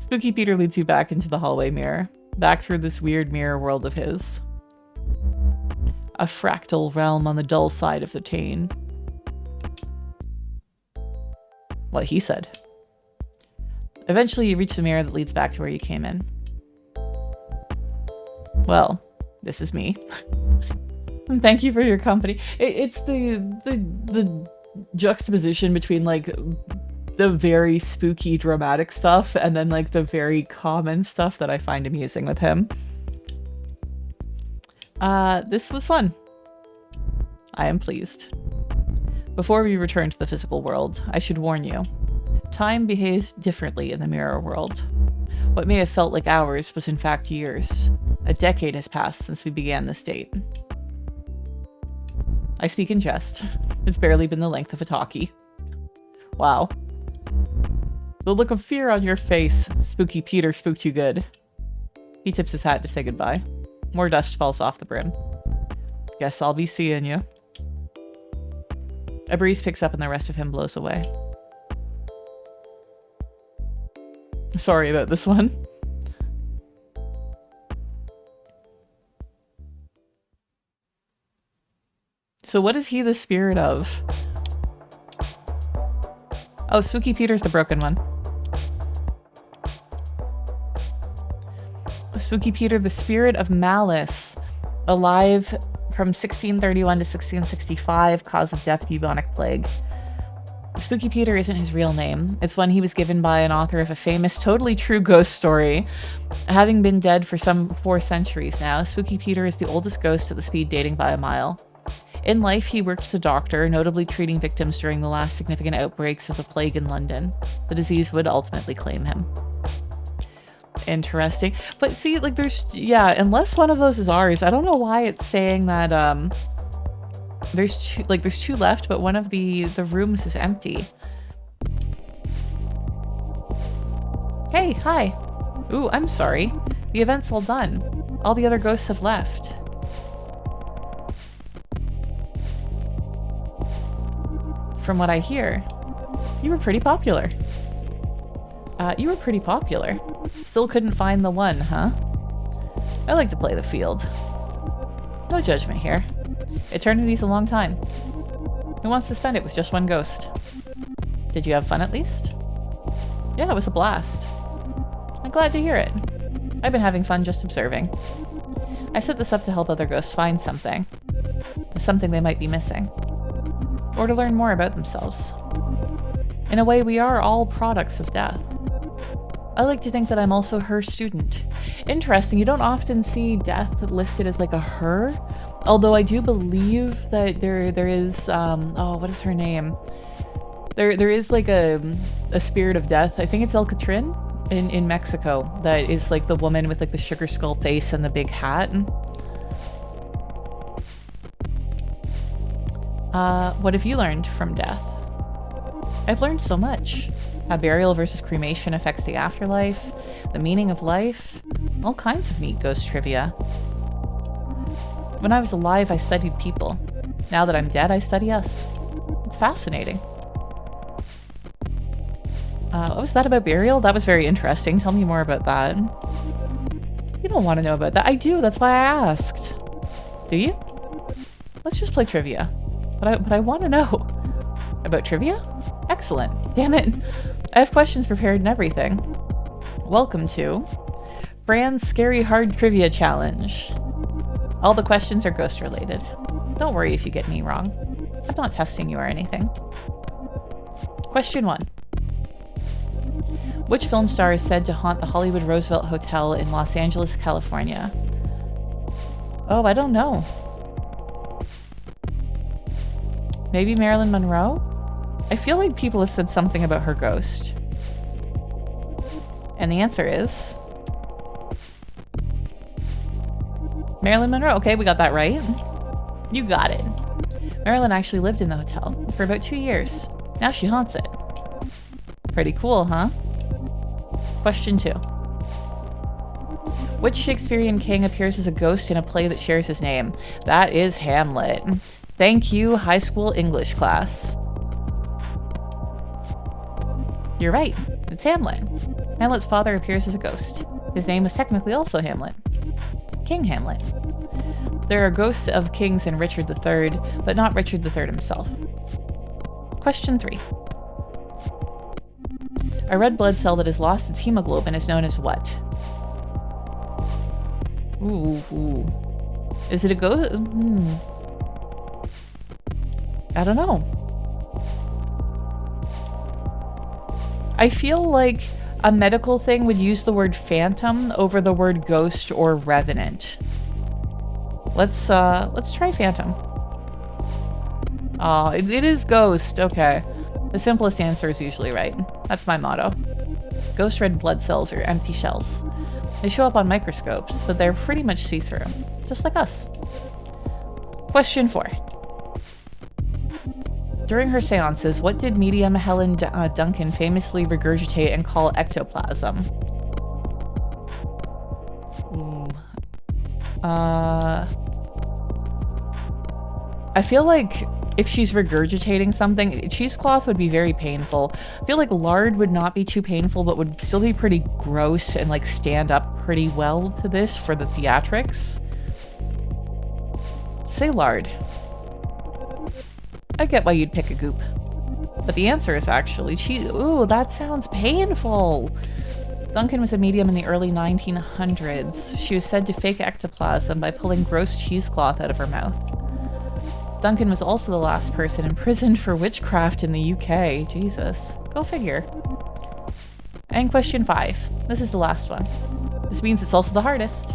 Spooky Peter leads you back into the hallway mirror, back through this weird mirror world of his. A fractal realm on the dull side of the Tane. What he said. Eventually you reach the mirror that leads back to where you came in. Well, this is me. And thank you for your company. It's the juxtaposition between like the very spooky dramatic stuff and then like the very common stuff that I find amusing with him. This was fun. I am pleased. Before we return to the physical world, I should warn you. Time behaves differently in the mirror world. What may have felt like hours was in fact years. A decade has passed since we began this date. I speak in jest. It's barely been the length of a talkie. Wow. The look of fear on your face. Spooky Peter spooked you good. He tips his hat to say goodbye. More dust falls off the brim. Guess I'll be seeing you. A breeze picks up and the rest of him blows away. Sorry about this one. So what is he the spirit of? Oh, Spooky Peter's the broken one. Spooky Peter, the spirit of malice, alive from 1631 to 1665, cause of death, bubonic plague. Spooky Peter isn't his real name. It's one he was given by an author of a famous, totally true ghost story. Having been dead for some 4 centuries now, Spooky Peter is the oldest ghost at the speed dating by a mile. In life, he worked as a doctor, notably treating victims during the last significant outbreaks of the plague in London. The disease would ultimately claim him. Interesting. But see, like yeah, unless one of those is ours, I don't know why it's saying that, there's 2 left, but one of the rooms is empty. Hey, hi. Ooh, I'm sorry. The event's all done. All the other ghosts have left. From what I hear, you were pretty popular. Still couldn't find the one, huh? I like to play the field. No judgment here. Eternity's a long time. Who wants to spend it with just one ghost? Did you have fun at least? Yeah, it was a blast. I'm glad to hear it. I've been having fun just observing. I set this up to help other ghosts find something they might be missing, or to learn more about themselves. In a way, we are all products of death. I like to think that I'm also her student. Interesting, you don't often see death listed as like a her, although I do believe that there is, oh, what is her name? There is like a spirit of death. I think it's El Catrin in Mexico. That is like the woman with like the sugar skull face and the big hat. What have you learned from death? I've learned so much. How burial versus cremation affects the afterlife, the meaning of life, all kinds of neat ghost trivia. When I was alive, I studied people. Now that I'm dead, I study us. It's fascinating. What was that about burial? That was very interesting. Tell me more about that. You don't want to know about that. I do. That's why I asked. Do you? Let's just play trivia. But I want to know. About trivia? Excellent. Damn it. I have questions prepared and everything. Welcome to Fran's Scary Hard Trivia Challenge. All the questions are ghost related. Don't worry if you get any wrong. I'm not testing you or anything. Question 1. Which film star is said to haunt the Hollywood Roosevelt Hotel in Los Angeles, California? Oh, I don't know. Maybe Marilyn Monroe? I feel like people have said something about her ghost. And the answer is Marilyn Monroe. Okay, we got that right. You got it. Marilyn actually lived in the hotel for about 2 years. Now she haunts it. Pretty cool, huh? Question 2. Which Shakespearean king appears as a ghost in a play that shares his name? That is Hamlet. Thank you, high school English class. You're right. It's Hamlet. Hamlet's father appears as a ghost. His name was technically also Hamlet. King Hamlet. There are ghosts of kings in Richard III, but not Richard III himself. Question 3. A red blood cell that has lost its hemoglobin is known as what? Ooh. Is it a ghost? I don't know. I feel like a medical thing would use the word phantom over the word ghost or revenant. Let's try phantom. Oh, it is ghost. Okay. The simplest answer is usually right. That's my motto. Ghost red blood cells are empty shells. They show up on microscopes, but they're pretty much see-through, just like us. Question 4. During her seances, what did medium Helen Duncan famously regurgitate and call ectoplasm? I feel like if she's regurgitating something, cheesecloth would be very painful. I feel like lard would not be too painful, but would still be pretty gross and like stand up pretty well to this for the theatrics. Say lard. I get why you'd pick a goop. But the answer is actually cheese. Ooh, that sounds painful. Duncan was a medium in the early 1900s. She was said to fake ectoplasm by pulling gross cheesecloth out of her mouth. Duncan was also the last person imprisoned for witchcraft in the UK. Jesus. Go figure. And question 5. This is the last one. This means it's also the hardest.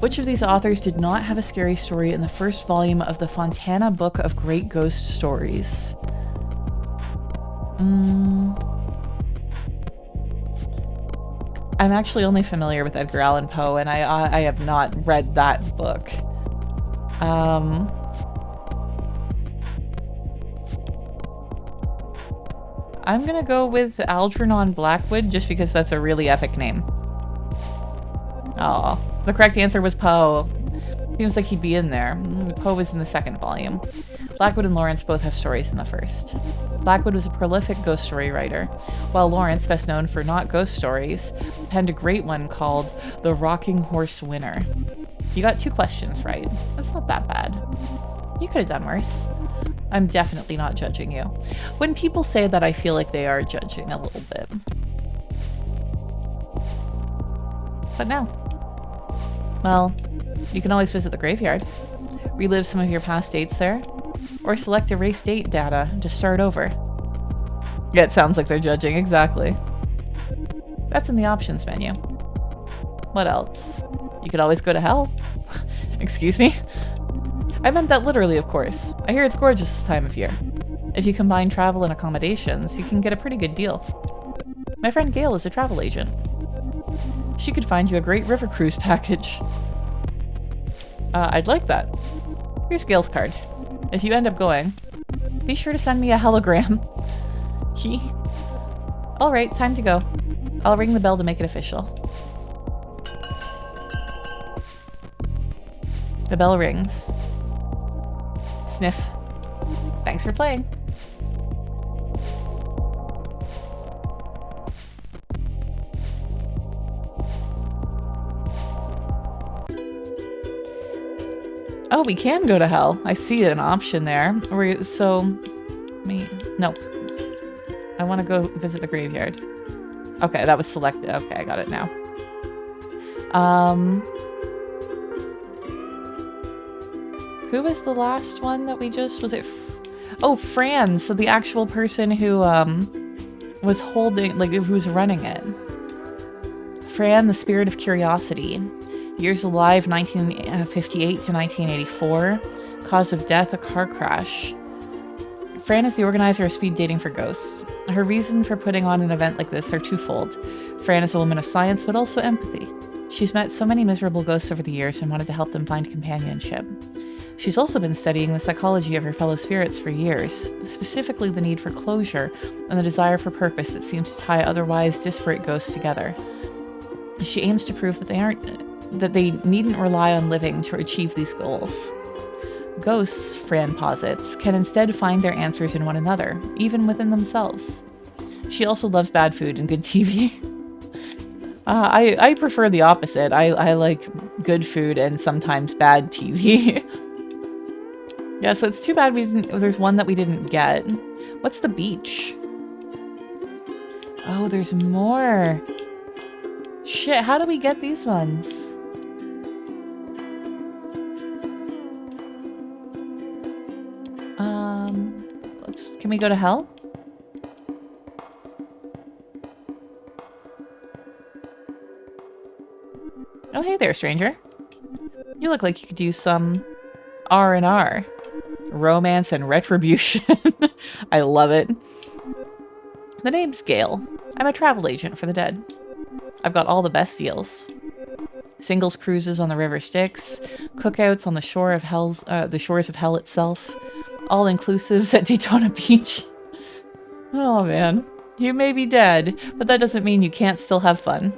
Which of these authors did not have a scary story in the first volume of the Fontana Book of Great Ghost Stories? I'm actually only familiar with Edgar Allan Poe, and I have not read that book. I'm gonna go with Algernon Blackwood, just because that's a really epic name. Oh, the correct answer was Poe. Seems like he'd be in there. Poe was in the second volume. Blackwood and Lawrence both have stories in the first. Blackwood was a prolific ghost story writer, while Lawrence, best known for not ghost stories, penned a great one called The Rocking Horse Winner. You got 2 questions right. That's not that bad. You could have done worse. I'm definitely not judging you. When people say that, I feel like they are judging a little bit. But no. Well, you can always visit the graveyard, relive some of your past dates there, or select erase date data to start over. Yeah, it sounds like they're judging, exactly. That's in the options menu. What else? You could always go to hell. Excuse me? I meant that literally, of course. I hear it's gorgeous this time of year. If you combine travel and accommodations, you can get a pretty good deal. My friend Gail is a travel agent. She could find you a great river cruise package. I'd like that. Here's Gail's card. If you end up going, be sure to send me a hologram. Alright, time to go. I'll ring the bell to make it official. The bell rings. Sniff. Thanks for playing. Oh, we can go to hell. I see an option there. No. I want to go visit the graveyard. Okay, that was selected. Okay, I got it now. Who was the last one that we just... Was it... Oh, Fran. So the actual person who, was holding... Like, who was running it. Fran, the Spirit of Curiosity. Years alive, 1958 to 1984. Cause of death, a car crash. Fran is the organizer of speed dating for ghosts. Her reason for putting on an event like this are twofold. Fran is a woman of science, but also empathy. She's met so many miserable ghosts over the years and wanted to help them find companionship. She's also been studying the psychology of her fellow spirits for years, specifically the need for closure and the desire for purpose that seems to tie otherwise disparate ghosts together. She aims to prove that they needn't rely on living to achieve these goals. Ghosts, Fran posits, can instead find their answers in one another, even within themselves. She also loves bad food and good TV. I prefer the opposite. I like good food and sometimes bad TV. Yeah, so it's too bad there's one that we didn't get. What's the beach? Oh, there's more. Shit, how do we get these ones? Can we go to hell? Oh, hey there, stranger. You look like you could use some R&R. Romance and retribution. I love it. The name's Gail. I'm a travel agent for the dead. I've got all the best deals. Singles cruises on the River Styx, cookouts on the shores of hell itself, all-inclusives at Daytona Beach. Oh man, you may be dead, but that doesn't mean you can't still have fun.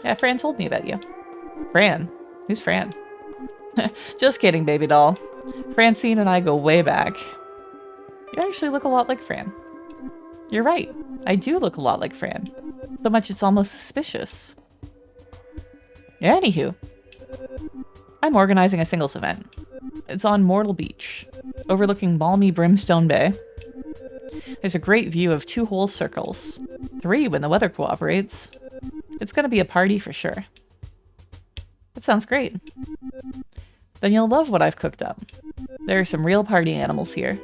Yeah, Fran told me about you. Fran? Who's Fran? Just kidding, baby doll. Francine and I go way back. You actually look a lot like Fran. You're right, I do look a lot like Fran. So much it's almost suspicious. Anywho, I'm organizing a singles event. It's on Mortal Beach, overlooking balmy Brimstone Bay. There's a great view of 2 whole circles. 3 when the weather cooperates. It's gonna be a party for sure. That sounds great. Then you'll love what I've cooked up. There are some real party animals here.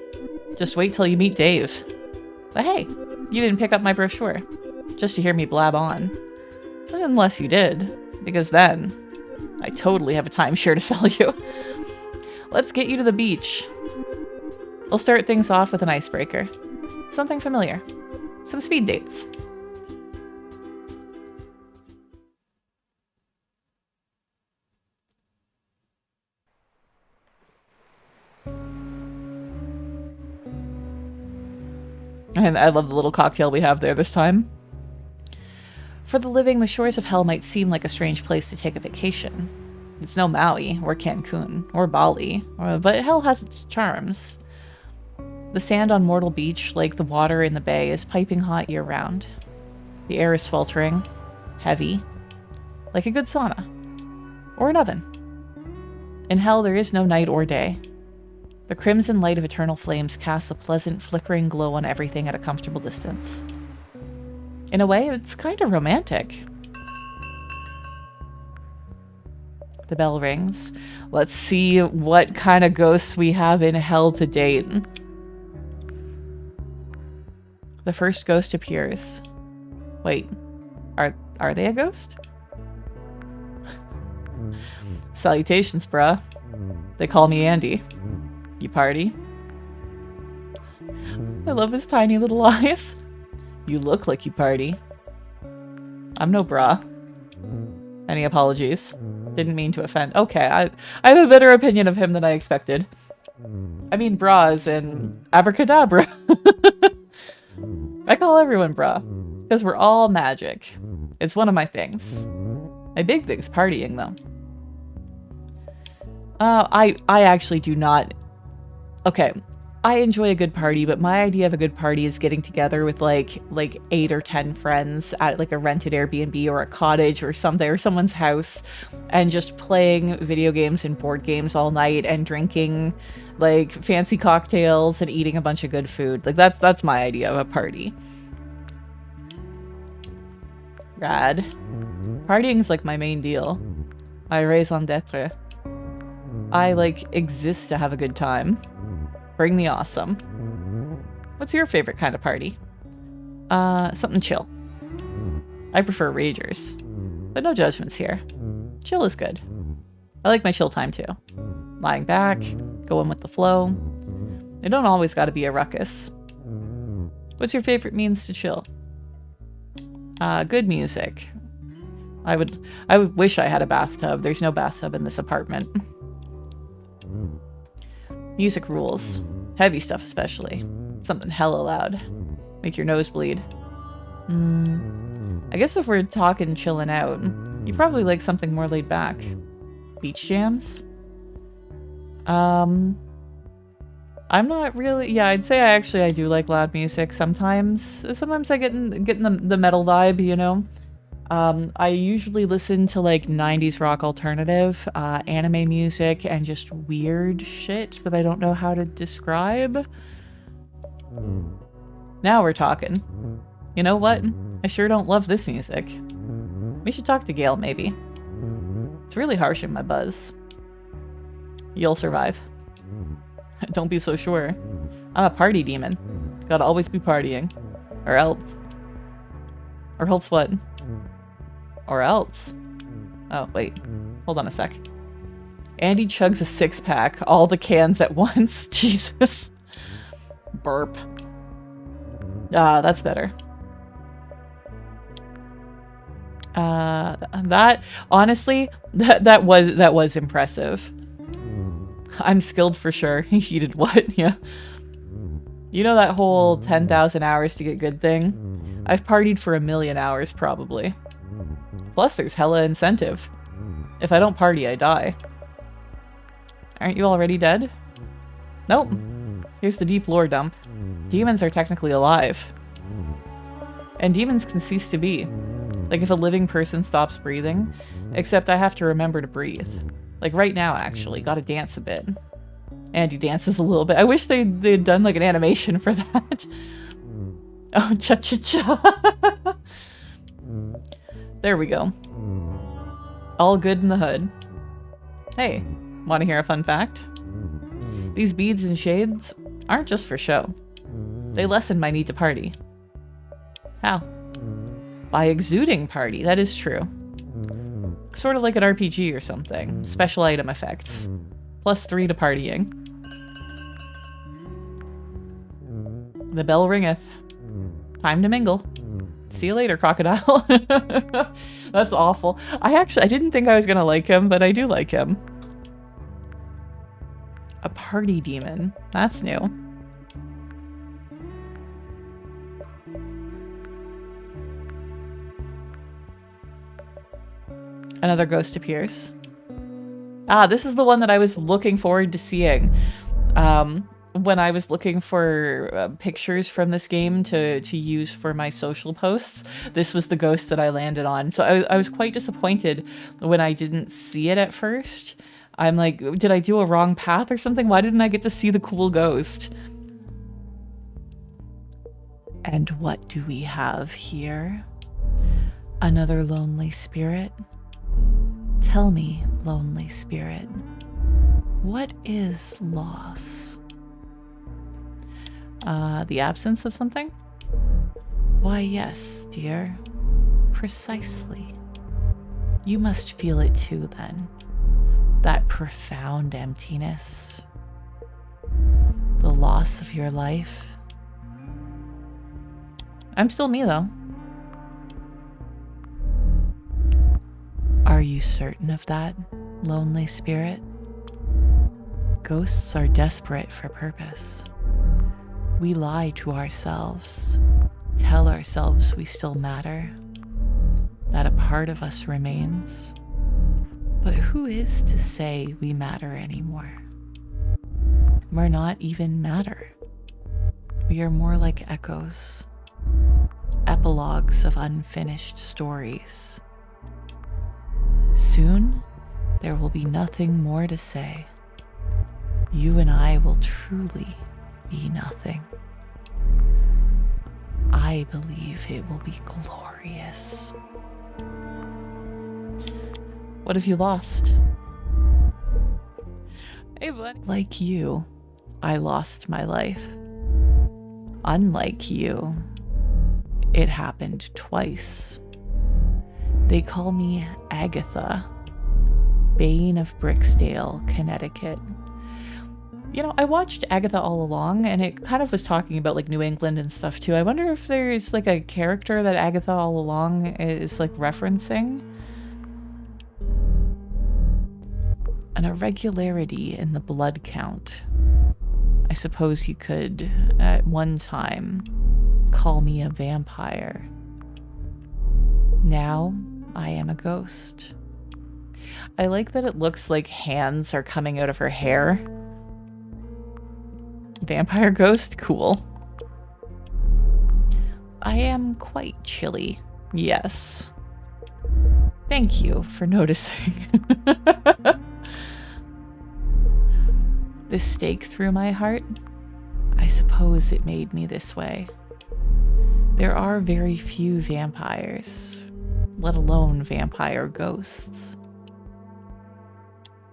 Just wait till you meet Dave. But hey, you didn't pick up my brochure, just to hear me blab on. Unless you did, because then I totally have a timeshare to sell you. Let's get you to the beach. We'll start things off with an icebreaker. Something familiar. Some speed dates. And I love the little cocktail we have there this time. For the living, the shores of hell might seem like a strange place to take a vacation. It's no Maui, or Cancun, or Bali, but hell has its charms. The sand on Mortal Beach, like the water in the bay, is piping hot year-round. The air is sweltering, heavy, like a good sauna, or an oven. In hell, there is no night or day. The crimson light of eternal flames casts a pleasant, flickering glow on everything at a comfortable distance. In a way, it's kind of romantic. The bell rings. Let's see what kind of ghosts we have in hell to date. The first ghost appears. Wait, are they a ghost? Salutations, bruh. They call me Andy. You party? I love his tiny little eyes. You look like you party. I'm no bra. Any apologies? Didn't mean to offend. Okay, I have a better opinion of him than I expected. I mean bras and abracadabra. I call everyone bra. Because we're all magic. It's one of my things. My big thing's partying, though. I actually do not... Okay, I enjoy a good party, but my idea of a good party is getting together with like 8 or 10 friends at like a rented Airbnb or a cottage or something, or someone's house, and just playing video games and board games all night and drinking like fancy cocktails and eating a bunch of good food. Like that's my idea of a party. Rad. Partying's like my main deal. My raison d'etre. I like exist to have a good time. Bring the awesome. What's your favorite kind of party? Something chill. I prefer ragers, but no judgments here. Chill is good. I like my chill time too. Lying back, going with the flow. It don't always gotta be a ruckus. What's your favorite means to chill? Good music. I would wish I had a bathtub. There's no bathtub in this apartment. Music rules. Heavy stuff especially. Something hella loud. Make your nose bleed. I guess if we're talking chilling out, you probably like something more laid back. Beach jams? I'm not really... Yeah, I'd say I do like loud music sometimes. Sometimes I get in the metal vibe, you know? I usually listen to like 90s rock alternative, anime music, and just weird shit that I don't know how to describe. Now we're talking. You know what? I sure don't love this music. We should talk to Gale, maybe. It's really harsh in my buzz. You'll survive. Don't be so sure. I'm a party demon. Gotta always be partying. Or else. Or else what? Or else. Oh, wait. Hold on a sec. Andy chugs a 6-pack. All the cans at once. Jesus. Burp. That's better. That honestly, that was impressive. I'm skilled for sure. He did what? Yeah. You know that whole 10,000 hours to get good thing? I've partied for 1,000,000 hours probably. Plus there's hella incentive. If I don't party, I die. Aren't you already dead? Nope. Here's the deep lore dump. Demons are technically alive. And demons can cease to be. Like if a living person stops breathing. Except I have to remember to breathe. Like right now, actually. Gotta dance a bit. Andy dances a little bit. I wish they'd done like an animation for that. Oh, cha-cha-cha. There we go. All good in the hood. Hey, want to hear a fun fact? These beads and shades aren't just for show. They lessen my need to party. How? By exuding party, that is true. Sort of like an RPG or something. Special item effects. +3 to partying. The bell ringeth. Time to mingle. See you later, crocodile. That's awful. I didn't think I was gonna like him, but I do like him. A party demon. That's new. Another ghost appears. Ah, this is the one that I was looking forward to seeing. When I was looking for pictures from this game to use for my social posts, this was the ghost that I landed on. So I was quite disappointed when I didn't see it at first. I'm like, did I do a wrong path or something? Why didn't I get to see the cool ghost? And what do we have here? Another lonely spirit? Tell me, lonely spirit, what is loss? The absence of something? Why, yes, dear. Precisely. You must feel it too, then. That profound emptiness. The loss of your life. I'm still me, though. Are you certain of that, lonely spirit? Ghosts are desperate for purpose. We lie to ourselves, tell ourselves we still matter, that a part of us remains. But who is to say we matter anymore? We're not even matter. We are more like echoes, epilogues of unfinished stories. Soon, there will be nothing more to say. You and I will truly be nothing. I believe it will be glorious. What have you lost? Hey, buddy. Like you, I lost my life. Unlike you, it happened twice. They call me Agatha, Bane of Bricksdale, Connecticut. You know, I watched Agatha All Along, and it kind of was talking about, like, New England and stuff, too. I wonder if there's, like, a character that Agatha All Along is, like, referencing. An irregularity in the blood count. I suppose you could, at one time, call me a vampire. Now, I am a ghost. I like that it looks like hands are coming out of her hair. Vampire ghost? Cool. I am quite chilly. Yes. Thank you for noticing. This stake through my heart? I suppose it made me this way. There are very few vampires, let alone vampire ghosts.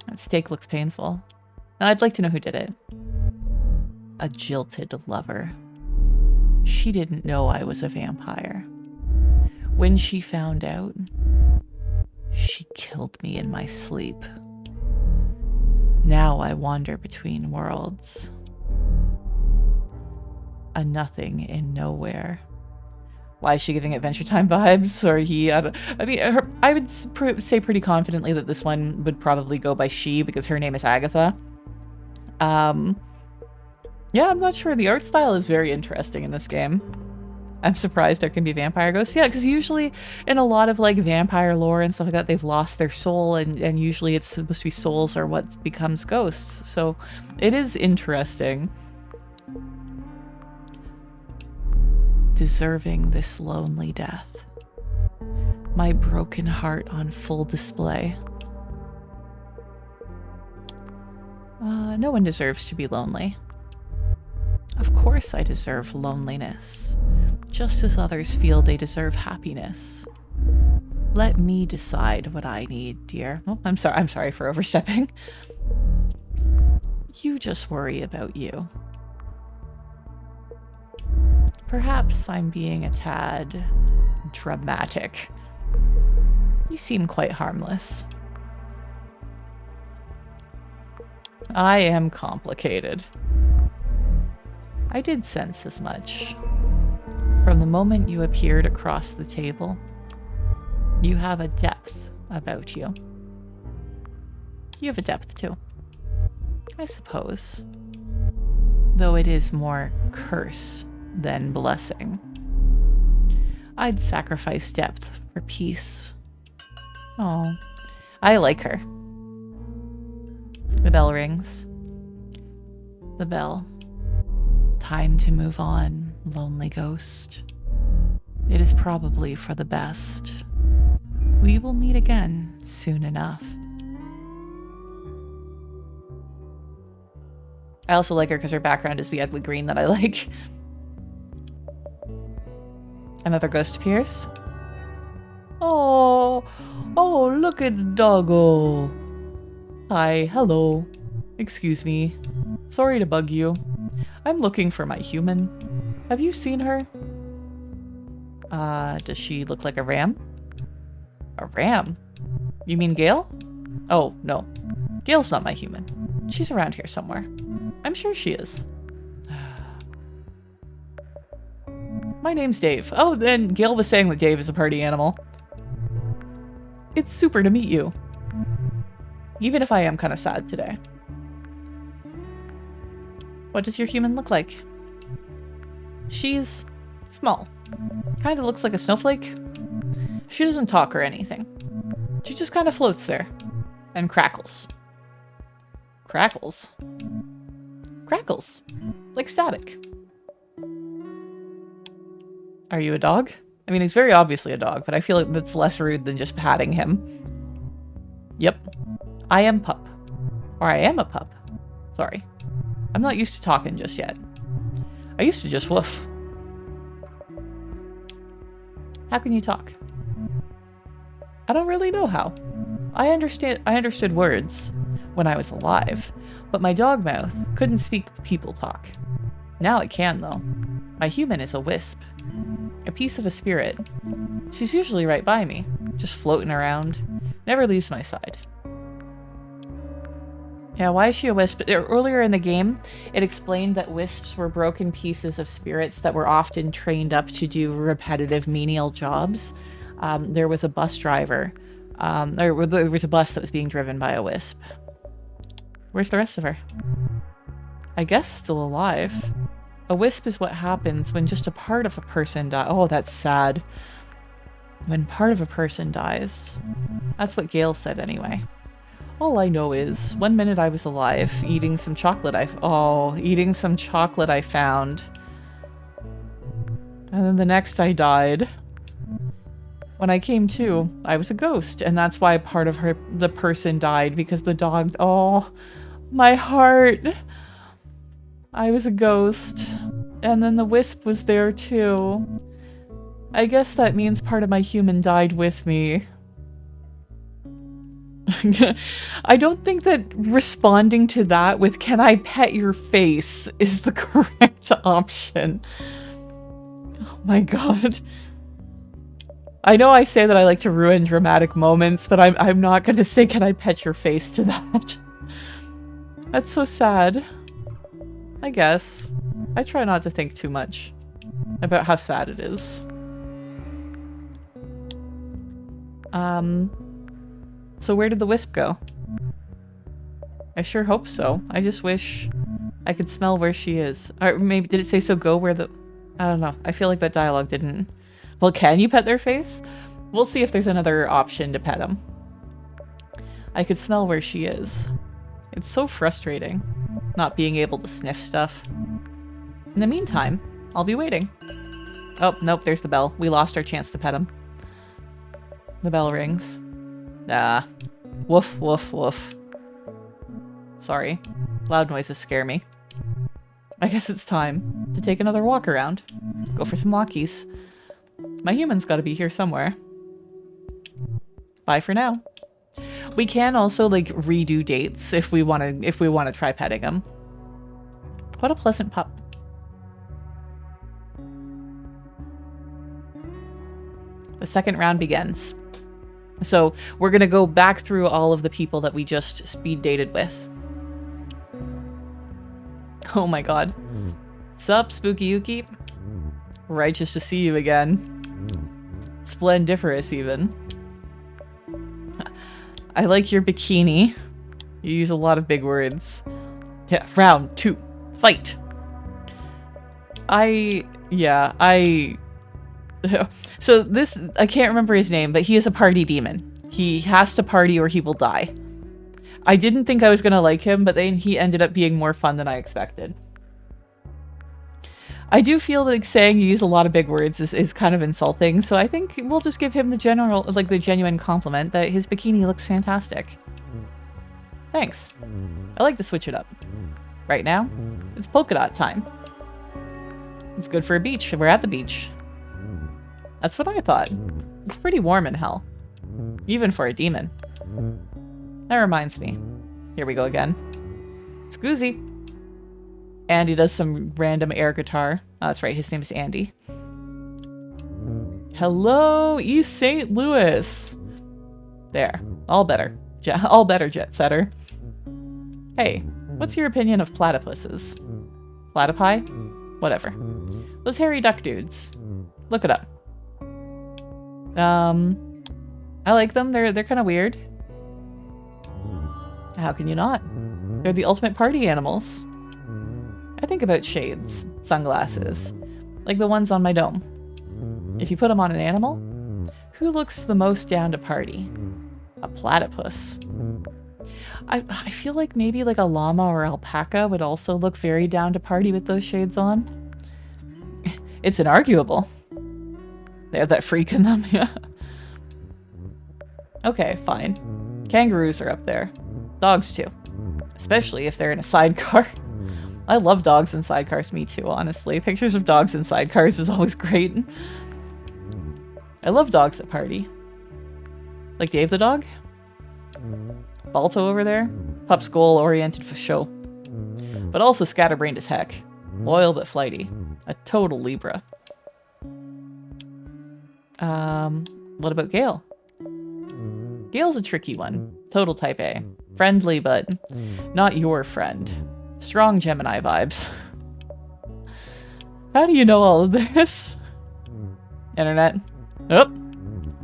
That stake looks painful. I'd like to know who did it. A jilted lover. She didn't know I was a vampire. When she found out, she killed me in my sleep. Now I wander between worlds. A nothing in nowhere. Why is she giving Adventure Time vibes? Or he? I mean, I would say pretty confidently that this one would probably go by she because her name is Agatha. Yeah, I'm not sure. The art style is very interesting in this game. I'm surprised there can be vampire ghosts. Yeah, because usually in a lot of like vampire lore and stuff like that, they've lost their soul, and usually it's supposed to be souls are what becomes ghosts. So it is interesting. Deserving this lonely death. My broken heart on full display. No one deserves to be lonely. Of course I deserve loneliness, just as others feel they deserve happiness. Let me decide what I need, dear. Oh, I'm sorry for overstepping. You just worry about you. Perhaps I'm being a tad dramatic. You seem quite harmless. I am complicated. I did sense as much. From the moment you appeared across the table, you have a depth about you. You have a depth too, I suppose. Though it is more curse than blessing. I'd sacrifice depth for peace. Oh, I like her. The bell rings. The bell. Time to move on, lonely ghost. It is probably for the best. We will meet again soon enough. I also like her because her background is the ugly green that I like. Another ghost appears. Oh, look at the doggo. Hi, hello. Excuse me. Sorry to bug you. I'm looking for my human. Have you seen her? Does she look like a ram? A ram? You mean Gail? Oh, no. Gail's not my human. She's around here somewhere. I'm sure she is. My name's Dave. Oh, then Gail was saying that Dave is a party animal. It's super to meet you. Even if I am kind of sad today. What does your human look like? She's small. Kind of looks like a snowflake. She doesn't talk or anything. She just kind of floats there. And crackles. Crackles? Crackles. Like static. Are you a dog? I mean, he's very obviously a dog, but I feel like that's less rude than just patting him. Yep. I am pup. Or I am a pup. Sorry. I'm not used to talking just yet. I used to just woof. How can you talk? I don't really know how. I understood words when I was alive, but my dog mouth couldn't speak people talk. Now it can, though. My human is a wisp. A piece of a spirit. She's usually right by me, just floating around. Never leaves my side. Yeah, why is she a wisp? Earlier in the game, it explained that wisps were broken pieces of spirits that were often trained up to do repetitive menial jobs. There was a bus driver. There was a bus that was being driven by a wisp. Where's the rest of her? I guess still alive. A wisp is what happens when just a part of a person dies. Oh, that's sad. When part of a person dies. That's what Gail said anyway. All I know is, one minute I was alive, eating some chocolate eating some chocolate I found. And then the next I died. When I came to, I was a ghost, and that's why part of the person died, because the dog, oh, my heart. I was a ghost, and then the wisp was there too. I guess that means part of my human died with me. I don't think that responding to that with "can I pet your face" is the correct option. Oh my god. I know I say that I like to ruin dramatic moments, but I'm not gonna say "can I pet your face" to that. That's so sad. I guess. I try not to think too much about how sad it is. So where did the wisp go? I sure hope so. I just wish I could smell where she is. Or maybe, did it say so go where the... I don't know. I feel like that dialogue didn't... Well, can you pet their face? We'll see if there's another option to pet them. I could smell where she is. It's so frustrating, not being able to sniff stuff. In the meantime, I'll be waiting. Oh, nope, there's the bell. We lost our chance to pet him. The bell rings. Ah. Woof, woof, woof. Sorry. Loud noises scare me. I guess it's time to take another walk around. Go for some walkies. My human's gotta be here somewhere. Bye for now. We can also, like, redo dates if we wanna try petting him. What a pleasant pup. The second round begins. So we're gonna go back through all of the people that we just speed dated with. Oh my god. Sup, Spooky Yuki? Righteous to see you again. Splendiferous, even. I like your bikini. You use a lot of big words. Yeah, round 2. Fight. So this, I can't remember his name, but he is a party demon. He has to party or he will die. I didn't think I was gonna like him, but then he ended up being more fun than I expected. I do feel like saying you use a lot of big words is kind of insulting, so I think we'll just give him the genuine compliment that his bikini looks fantastic. Thanks. I like to switch it up. Right now, it's polka dot time. It's good for a beach. We're at the beach. That's what I thought. It's pretty warm in hell. Even for a demon. That reminds me. Here we go again. Scoozy. Andy does some random air guitar. Oh, that's right. His name is Andy. Hello, East St. Louis. There. All better. All better, jet setter. Hey, what's your opinion of platypuses? Platypi? Whatever. Those hairy duck dudes. Look it up. I like them. They're kind of weird. How can you not? They're the ultimate party animals. I think about shades, sunglasses, like the ones on my dome. If you put them on an animal, who looks the most down to party? A platypus. I feel like maybe like a llama or alpaca would also look very down to party with those shades on. It's inarguable. They have that freak in them, yeah. Okay, fine. Kangaroos are up there. Dogs too. Especially if they're in a sidecar. I love dogs in sidecars, me too, honestly. Pictures of dogs in sidecars is always great. I love dogs that party. Like Dave the dog? Balto over there? Pup's goal-oriented for show. But also scatterbrained as heck. Loyal but flighty. A total Libra. What about Gale? Gale's a tricky one. Total type A. Friendly, but not your friend. Strong Gemini vibes. How do you know all of this? Internet. Oh,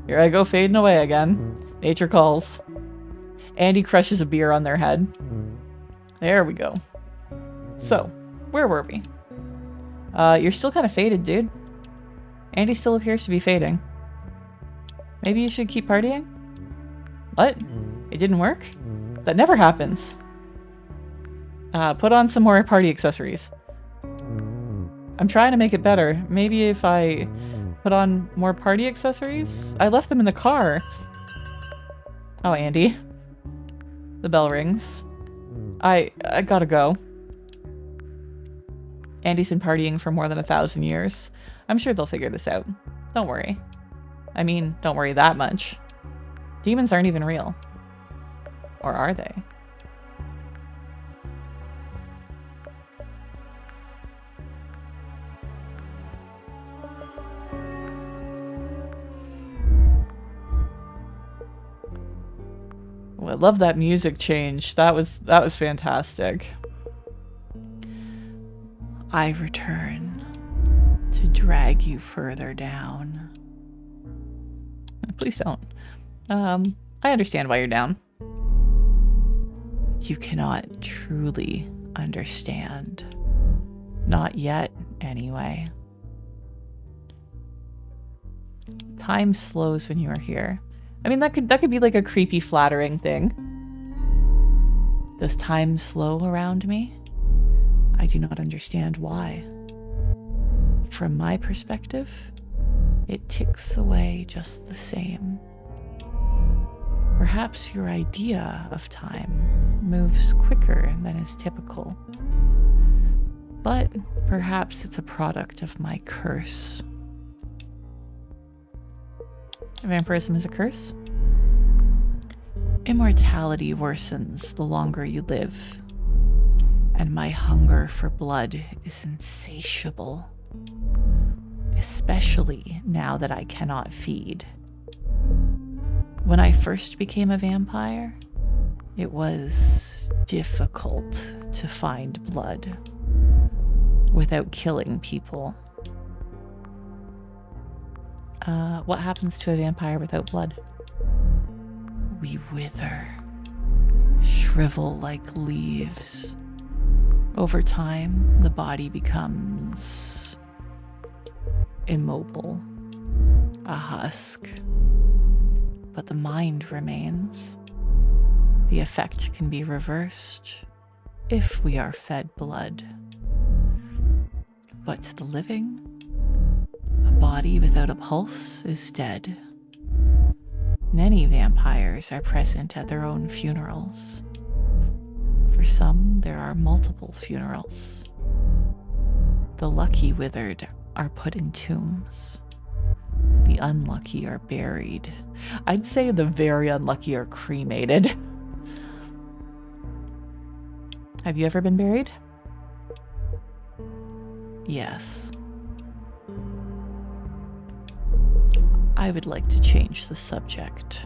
here I go fading away again. Nature calls. Andy crushes a beer on their head. There we go. So, where were we? You're still kind of faded, dude. Andy still appears to be fading. Maybe you should keep partying? What? It didn't work? That never happens. Put on some more party accessories. I'm trying to make it better. Maybe if I put on more party accessories? I left them in the car. Oh, Andy. The bell rings. I gotta go. Andy's been partying for more than 1,000 years. I'm sure they'll figure this out. Don't worry. I mean, don't worry that much. Demons aren't even real. Or are they? Oh, I love that music change. That was fantastic. I return to drag you further down. Please don't. I understand why you're down. You cannot truly understand. Not yet, anyway. Time slows when you are here. I mean, that could be like a creepy, flattering thing. Does time slow around me? I do not understand why. From my perspective, it ticks away just the same. Perhaps your idea of time moves quicker than is typical. But perhaps it's a product of my curse. Vampirism is a curse? Immortality worsens the longer you live, and my hunger for blood is insatiable, especially now that I cannot feed. When I first became a vampire, it was difficult to find blood without killing people. What happens to a vampire without blood? We wither, shrivel like leaves. Over time, the body becomes immobile, a husk. But the mind remains. The effect can be reversed if we are fed blood. But to the living, a body without a pulse is dead. Many vampires are present at their own funerals. For some, there are multiple funerals. The lucky withered are put in tombs. The unlucky are buried. I'd say the very unlucky are cremated. Have you ever been buried? Yes. I would like to change the subject.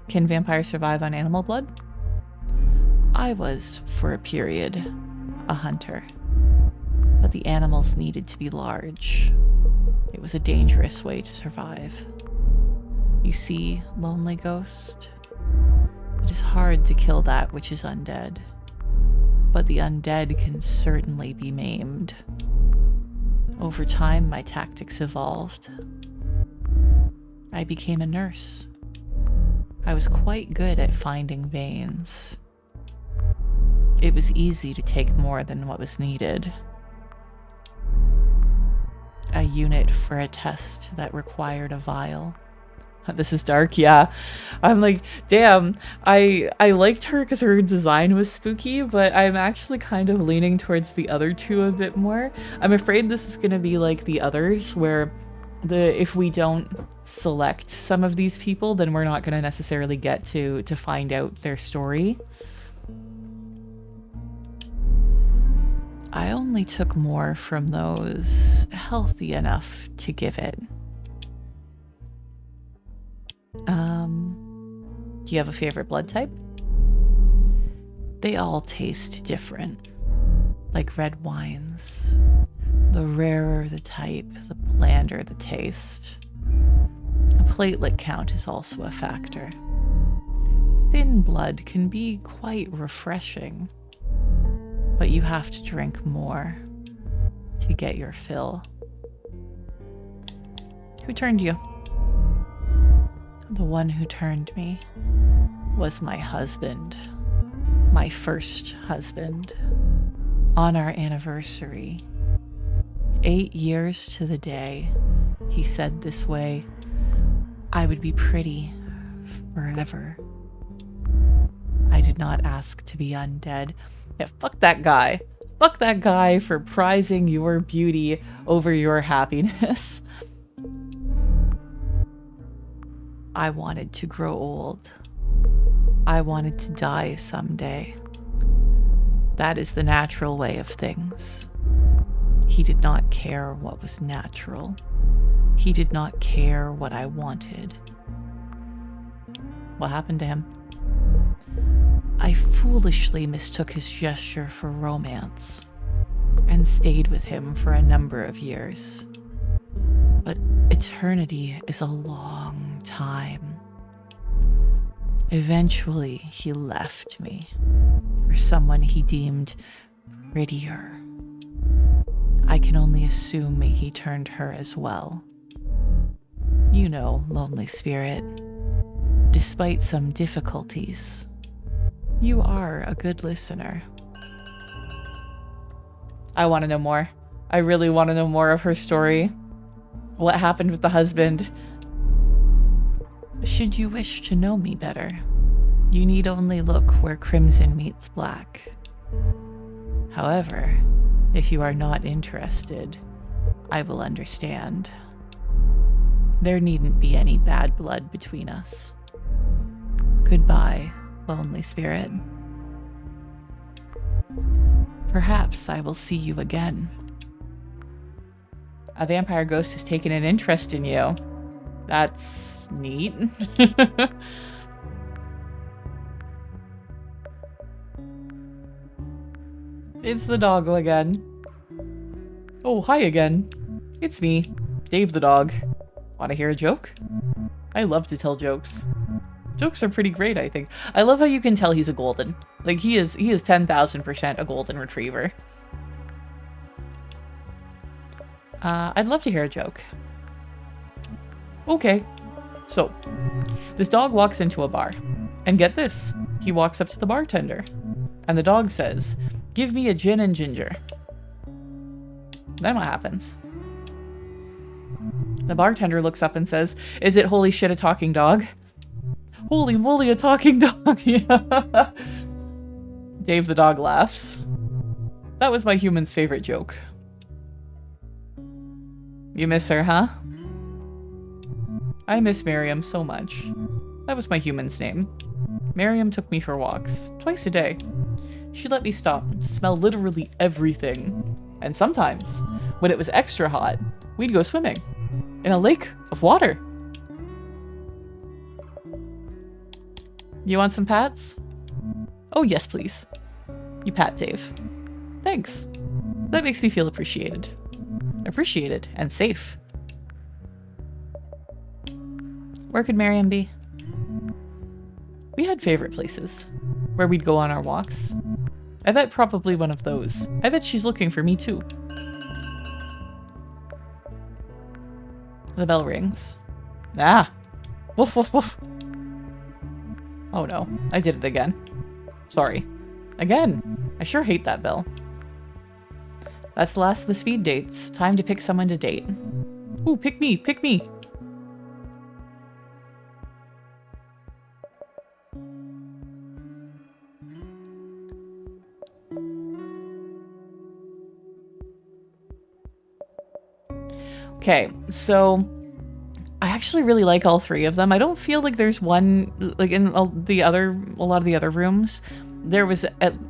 Can vampires survive on animal blood? I was, for a period, a hunter. But the animals needed to be large. It was a dangerous way to survive. You see, lonely ghost? It is hard to kill that which is undead. But the undead can certainly be maimed. Over time, my tactics evolved. I became a nurse. I was quite good at finding veins. It was easy to take more than what was needed. A unit for a test that required a vial. This is dark, yeah. I'm like, damn, I liked her because her design was spooky, but I'm actually kind of leaning towards the other two a bit more. I'm afraid this is gonna be like the others, where if we don't select some of these people, then we're not gonna necessarily get to find out their story. I only took more from those healthy enough to give it. Do you have a favorite blood type? They all taste different, like red wines. The rarer the type, the blander the taste. A platelet count is also a factor. Thin blood can be quite refreshing, but you have to drink more to get your fill. Who turned you? The one who turned me was my husband, my first husband. On our anniversary, 8 years to the day, he said this way, I would be pretty forever. I did not ask to be undead. Yeah, fuck that guy. Fuck that guy for prizing your beauty over your happiness. I wanted to grow old. I wanted to die someday. That is the natural way of things. He did not care what was natural. He did not care what I wanted. What happened to him? I foolishly mistook his gesture for romance and stayed with him for a number of years. But eternity is a long time. Eventually, he left me for someone he deemed prettier. I can only assume he turned her as well. You know, lonely spirit, despite some difficulties, you are a good listener. I want to know more. I really want to know more of her story. What happened with the husband? Should you wish to know me better, you need only look where crimson meets black. However, if you are not interested, I will understand. There needn't be any bad blood between us. Goodbye, lonely spirit. Perhaps I will see you again. A vampire ghost has taken an interest in you. That's neat. It's the doggo again. Oh, hi again. It's me, Dave the dog. Want to hear a joke? I love to tell jokes. Jokes are pretty great, I think. I love how you can tell he's a golden. Like, he is 10,000% a golden retriever. I'd love to hear a joke. Okay. So, this dog walks into a bar. And get this, he walks up to the bartender. And the dog says, "Give me a gin and ginger." Then what happens? The bartender looks up and says, "Is it holy shit a talking dog?" Holy moly, a talking dog. Yeah. Dave the dog laughs. That was my human's favorite joke. You miss her, huh? I miss Miriam so much. That was my human's name. Miriam took me for walks, twice a day. She let me stop to smell literally everything. And sometimes, when it was extra hot, we'd go swimming in a lake of water. You want some pats? Oh, yes, please. You pat Dave. Thanks. That makes me feel appreciated. Appreciated and safe. Where could Miriam be? We had favorite places where we'd go on our walks. I bet probably one of those. I bet she's looking for me too. The bell rings. Ah! Woof woof woof. Oh no, I did it again. Sorry. Again! I sure hate that bell. That's the last of the speed dates. Time to pick someone to date. Ooh, pick me! Pick me! Okay, so I actually really like all three of them. I don't feel like there's one, like in a lot of the other rooms, there was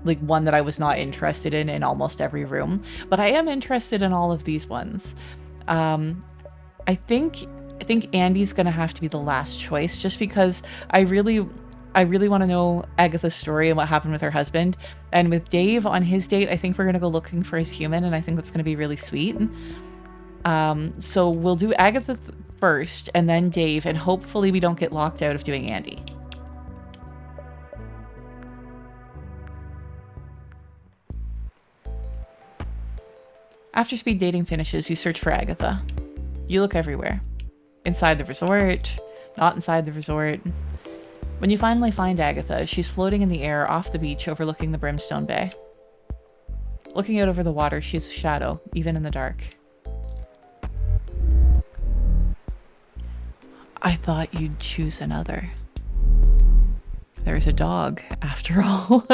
like one that I was not interested in almost every room, but I am interested in all of these ones. I think Andy's gonna have to be the last choice, just because I really want to know Agatha's story and what happened with her husband. And with Dave on his date, I think we're gonna go looking for his human, and I think that's gonna be really sweet. So we'll do Agatha first, and then Dave, and hopefully we don't get locked out of doing Andy. After speed dating finishes, you search for Agatha. You look everywhere. Inside the resort, not inside the resort. When you finally find Agatha, she's floating in the air off the beach overlooking the Brimstone Bay. Looking out over the water, she's a shadow, even in the dark. I thought you'd choose another. There's a dog, after all.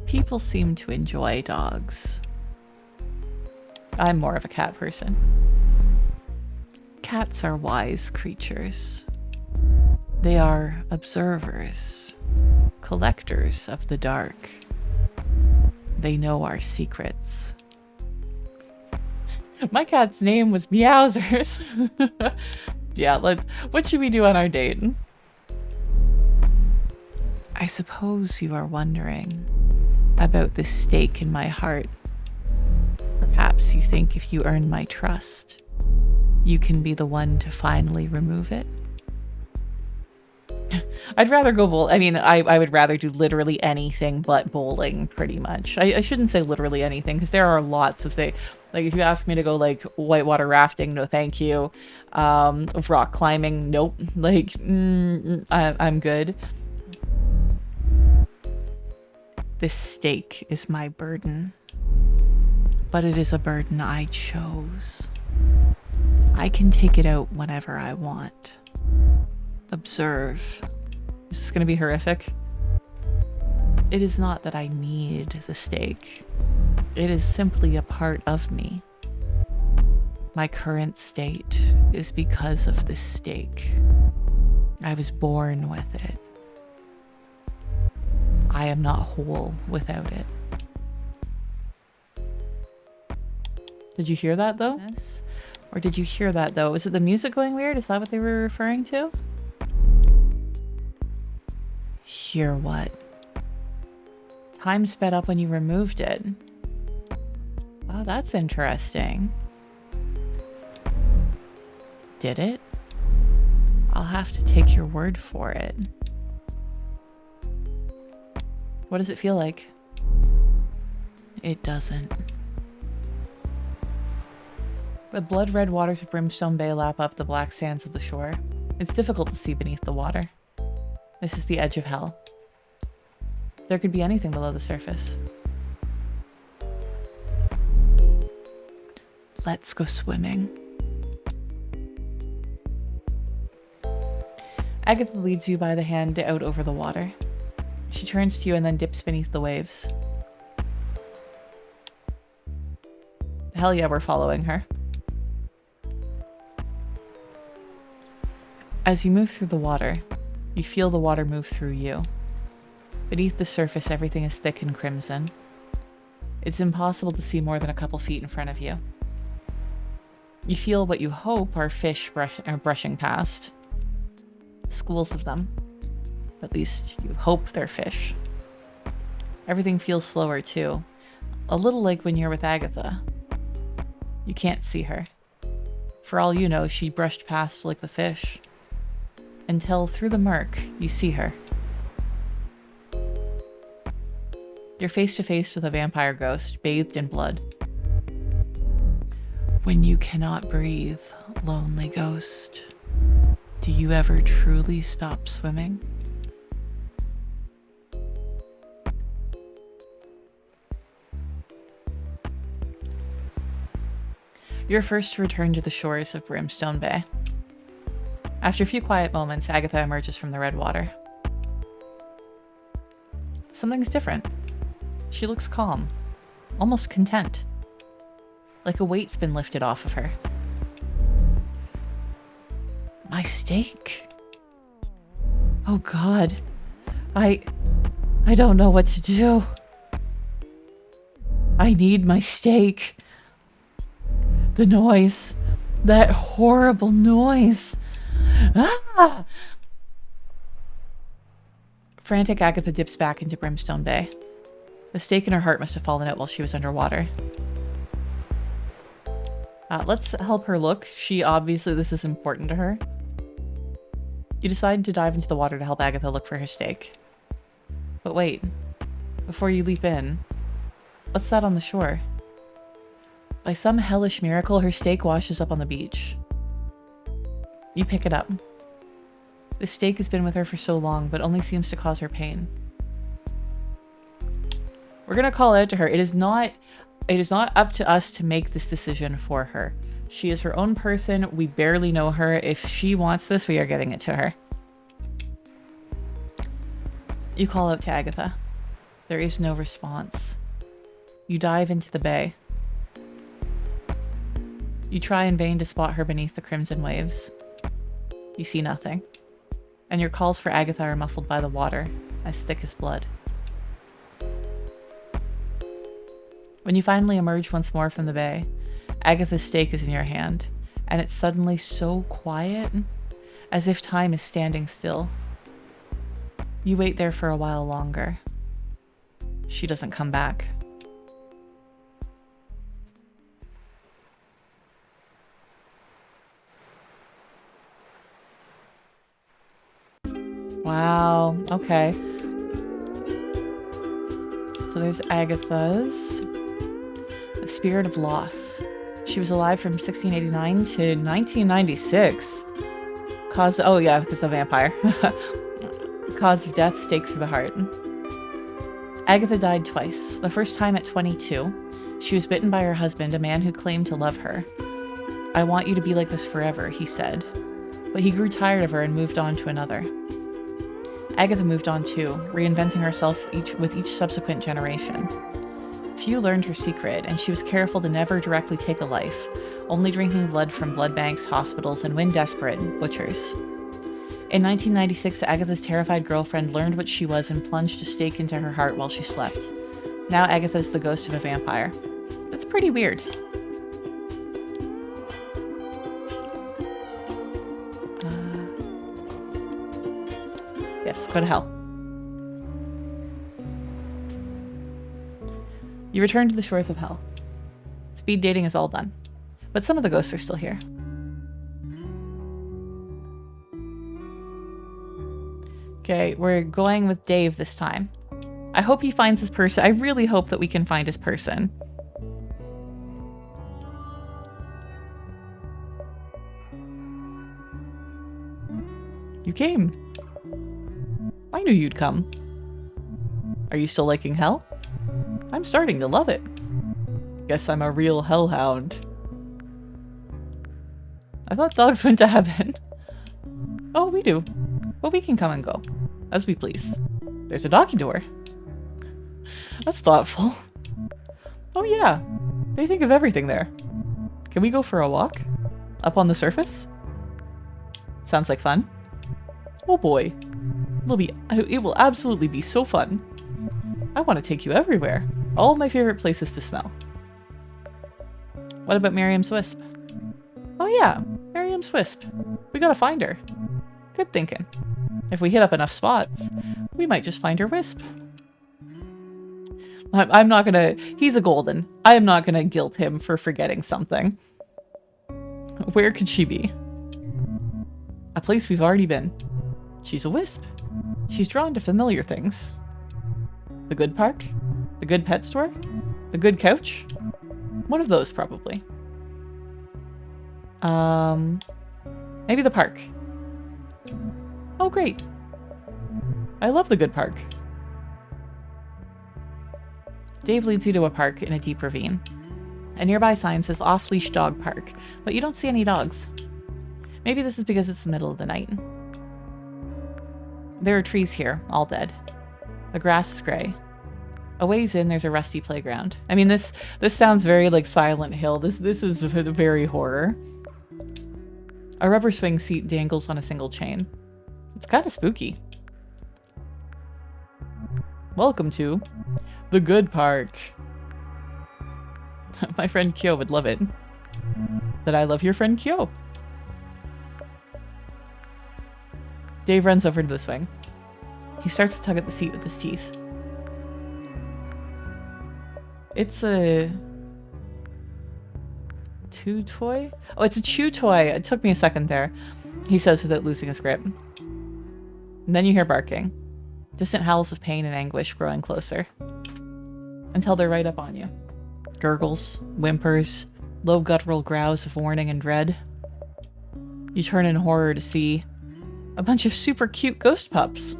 People seem to enjoy dogs. I'm more of a cat person. Cats are wise creatures. They are observers, collectors of the dark. They know our secrets. My cat's name was Meowsers. Yeah, what should we do on our date? I suppose you are wondering about this stake in my heart. Perhaps you think if you earn my trust, you can be the one to finally remove it. I'd rather go bowl. I mean, I would rather do literally anything but bowling, pretty much. I shouldn't say literally anything, because there are lots of things. Like, if you ask me to go, like, whitewater rafting, no thank you. Rock climbing, nope. Like, I'm good. This stake is my burden. But it is a burden I chose. I can take it out whenever I want. Observe. Is this going to be horrific? It is not that I need the stake. It is simply a part of me. My current state is because of this stake. I was born with it. I am not whole without it. Did you hear that, though? Yes. Or did you hear that, though? Was it the music going weird? Is that what they were referring to? Hear what? Time sped up when you removed it. Oh, that's interesting. Did it? I'll have to take your word for it. What does it feel like? It doesn't. The blood-red waters of Brimstone Bay lap up the black sands of the shore. It's difficult to see beneath the water. This is the edge of hell. There could be anything below the surface. Let's go swimming. Agatha leads you by the hand out over the water. She turns to you and then dips beneath the waves. Hell yeah, we're following her. As you move through the water, you feel the water move through you. Beneath the surface, everything is thick and crimson. It's impossible to see more than a couple feet in front of you. You feel what you hope are fish brushing past. Schools of them. At least you hope they're fish. Everything feels slower too. A little like when you're with Agatha. You can't see her. For all you know, she brushed past like the fish. Until through the murk, you see her. You're face to face with a vampire ghost, bathed in blood. When you cannot breathe, lonely ghost, do you ever truly stop swimming? You're first to return to the shores of Brimstone Bay. After a few quiet moments, Agatha emerges from the red water. Something's different. She looks calm, almost content. Like a weight's been lifted off of her. My steak. Oh God. I don't know what to do. I need my steak. The noise. That horrible noise. Ah! Frantic Agatha dips back into Brimstone Bay. The stake in her heart must have fallen out while she was underwater. Let's help her look. This is important to her. You decide to dive into the water to help Agatha look for her stake. But wait, before you leap in, what's that on the shore? By some hellish miracle, her stake washes up on the beach. You pick it up. The stake has been with her for so long, but only seems to cause her pain. We're gonna call out to her. It is not up to us to make this decision for her. She is her own person. We barely know her. If she wants this, we are getting it to her. You call out to Agatha. There is no response. You dive into the bay. You try in vain to spot her beneath the crimson waves. You see nothing. And your calls for Agatha are muffled by the water, as thick as blood. When you finally emerge once more from the bay, Agatha's stake is in your hand, and it's suddenly so quiet, as if time is standing still. You wait there for a while longer. She doesn't come back. Wow, okay. So there's Agatha's. The spirit of loss. She was alive from 1689 to 1996. Oh yeah, because a vampire. Cause of death, stake through the heart. Agatha died twice. The first time at 22. She was bitten by her husband, a man who claimed to love her. I want you to be like this forever, he said. But he grew tired of her and moved on to another. Agatha moved on too, reinventing herself with each subsequent generation. Few learned her secret, and she was careful to never directly take a life, only drinking blood from blood banks, hospitals, and when desperate, butchers. In 1996, Agatha's terrified girlfriend learned what she was and plunged a stake into her heart while she slept. Now Agatha's the ghost of a vampire. That's pretty weird. Yes, go to hell. You return to the shores of hell. Speed dating is all done. But some of the ghosts are still here. Okay, we're going with Dave this time. I hope he finds his person. I really hope that we can find his person. You came. I knew you'd come. Are you still liking hell? I'm starting to love it. Guess I'm a real hellhound. I thought dogs went to heaven. Oh, we do. but we can come and go, as we please. There's a doggy door. That's thoughtful. Oh yeah, they think of everything there. Can we go for a walk? Up on the surface? Sounds like fun. Oh boy. It will absolutely be so fun. I want to take you everywhere. All my favorite places to smell. What about Miriam's wisp? Oh yeah, Miriam's wisp. We gotta find her. Good thinking. If we hit up enough spots, we might just find her wisp. I'm not gonna... He's a golden. I am not gonna guilt him for forgetting something. Where could she be? A place we've already been. She's a wisp. She's drawn to familiar things. The good park? The good pet store? The good couch? One of those, probably. Maybe the park. Oh, great. I love the good park. Dave leads you to a park in a deep ravine. A nearby sign says off-leash dog park, but you don't see any dogs. Maybe this is because it's the middle of the night. There are trees here, all dead. The grass is gray. A ways in, there's a rusty playground. I mean, this sounds very like Silent Hill. This is very horror. A rubber swing seat dangles on a single chain. It's kind of spooky. Welcome to the good park. My friend Kyo would love it. That I love your friend Kyo. Dave runs over to the swing. He starts to tug at the seat with his teeth. It's a... chew toy? Oh, it's a chew toy. It took me a second there, he says without losing his grip. And then you hear barking. Distant howls of pain and anguish growing closer. Until they're right up on you. Gurgles, whimpers, low guttural growls of warning and dread. You turn in horror to see a bunch of super cute ghost pups.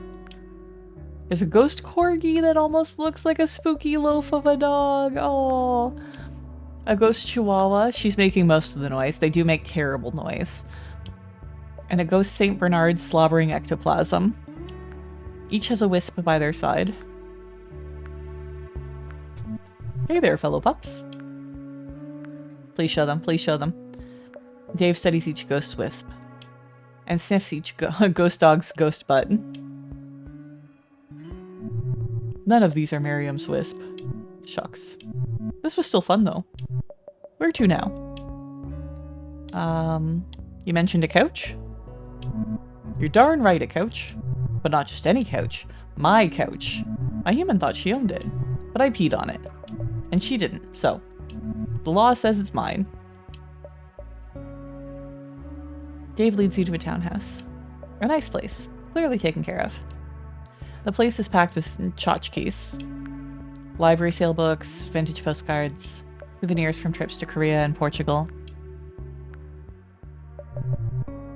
There's a ghost corgi that almost looks like a spooky loaf of a dog. Oh, a ghost chihuahua. She's making most of the noise. They do make terrible noise. And a ghost St. Bernard slobbering ectoplasm. Each has a wisp by their side. Hey there, fellow pups. Please show them. Please show them. Dave studies each ghost wisp and sniffs each ghost dog's ghost butt. None of these are Miriam's wisp. Shucks. This was still fun, though. Where to now? You mentioned a couch? You're darn right, a couch. But not just any couch. My couch. My human thought she owned it, but I peed on it. And she didn't, so the law says it's mine. Dave leads you to a townhouse. A nice place, clearly taken care of. The place is packed with tchotchkes. Library sale books, vintage postcards, souvenirs from trips to Korea and Portugal.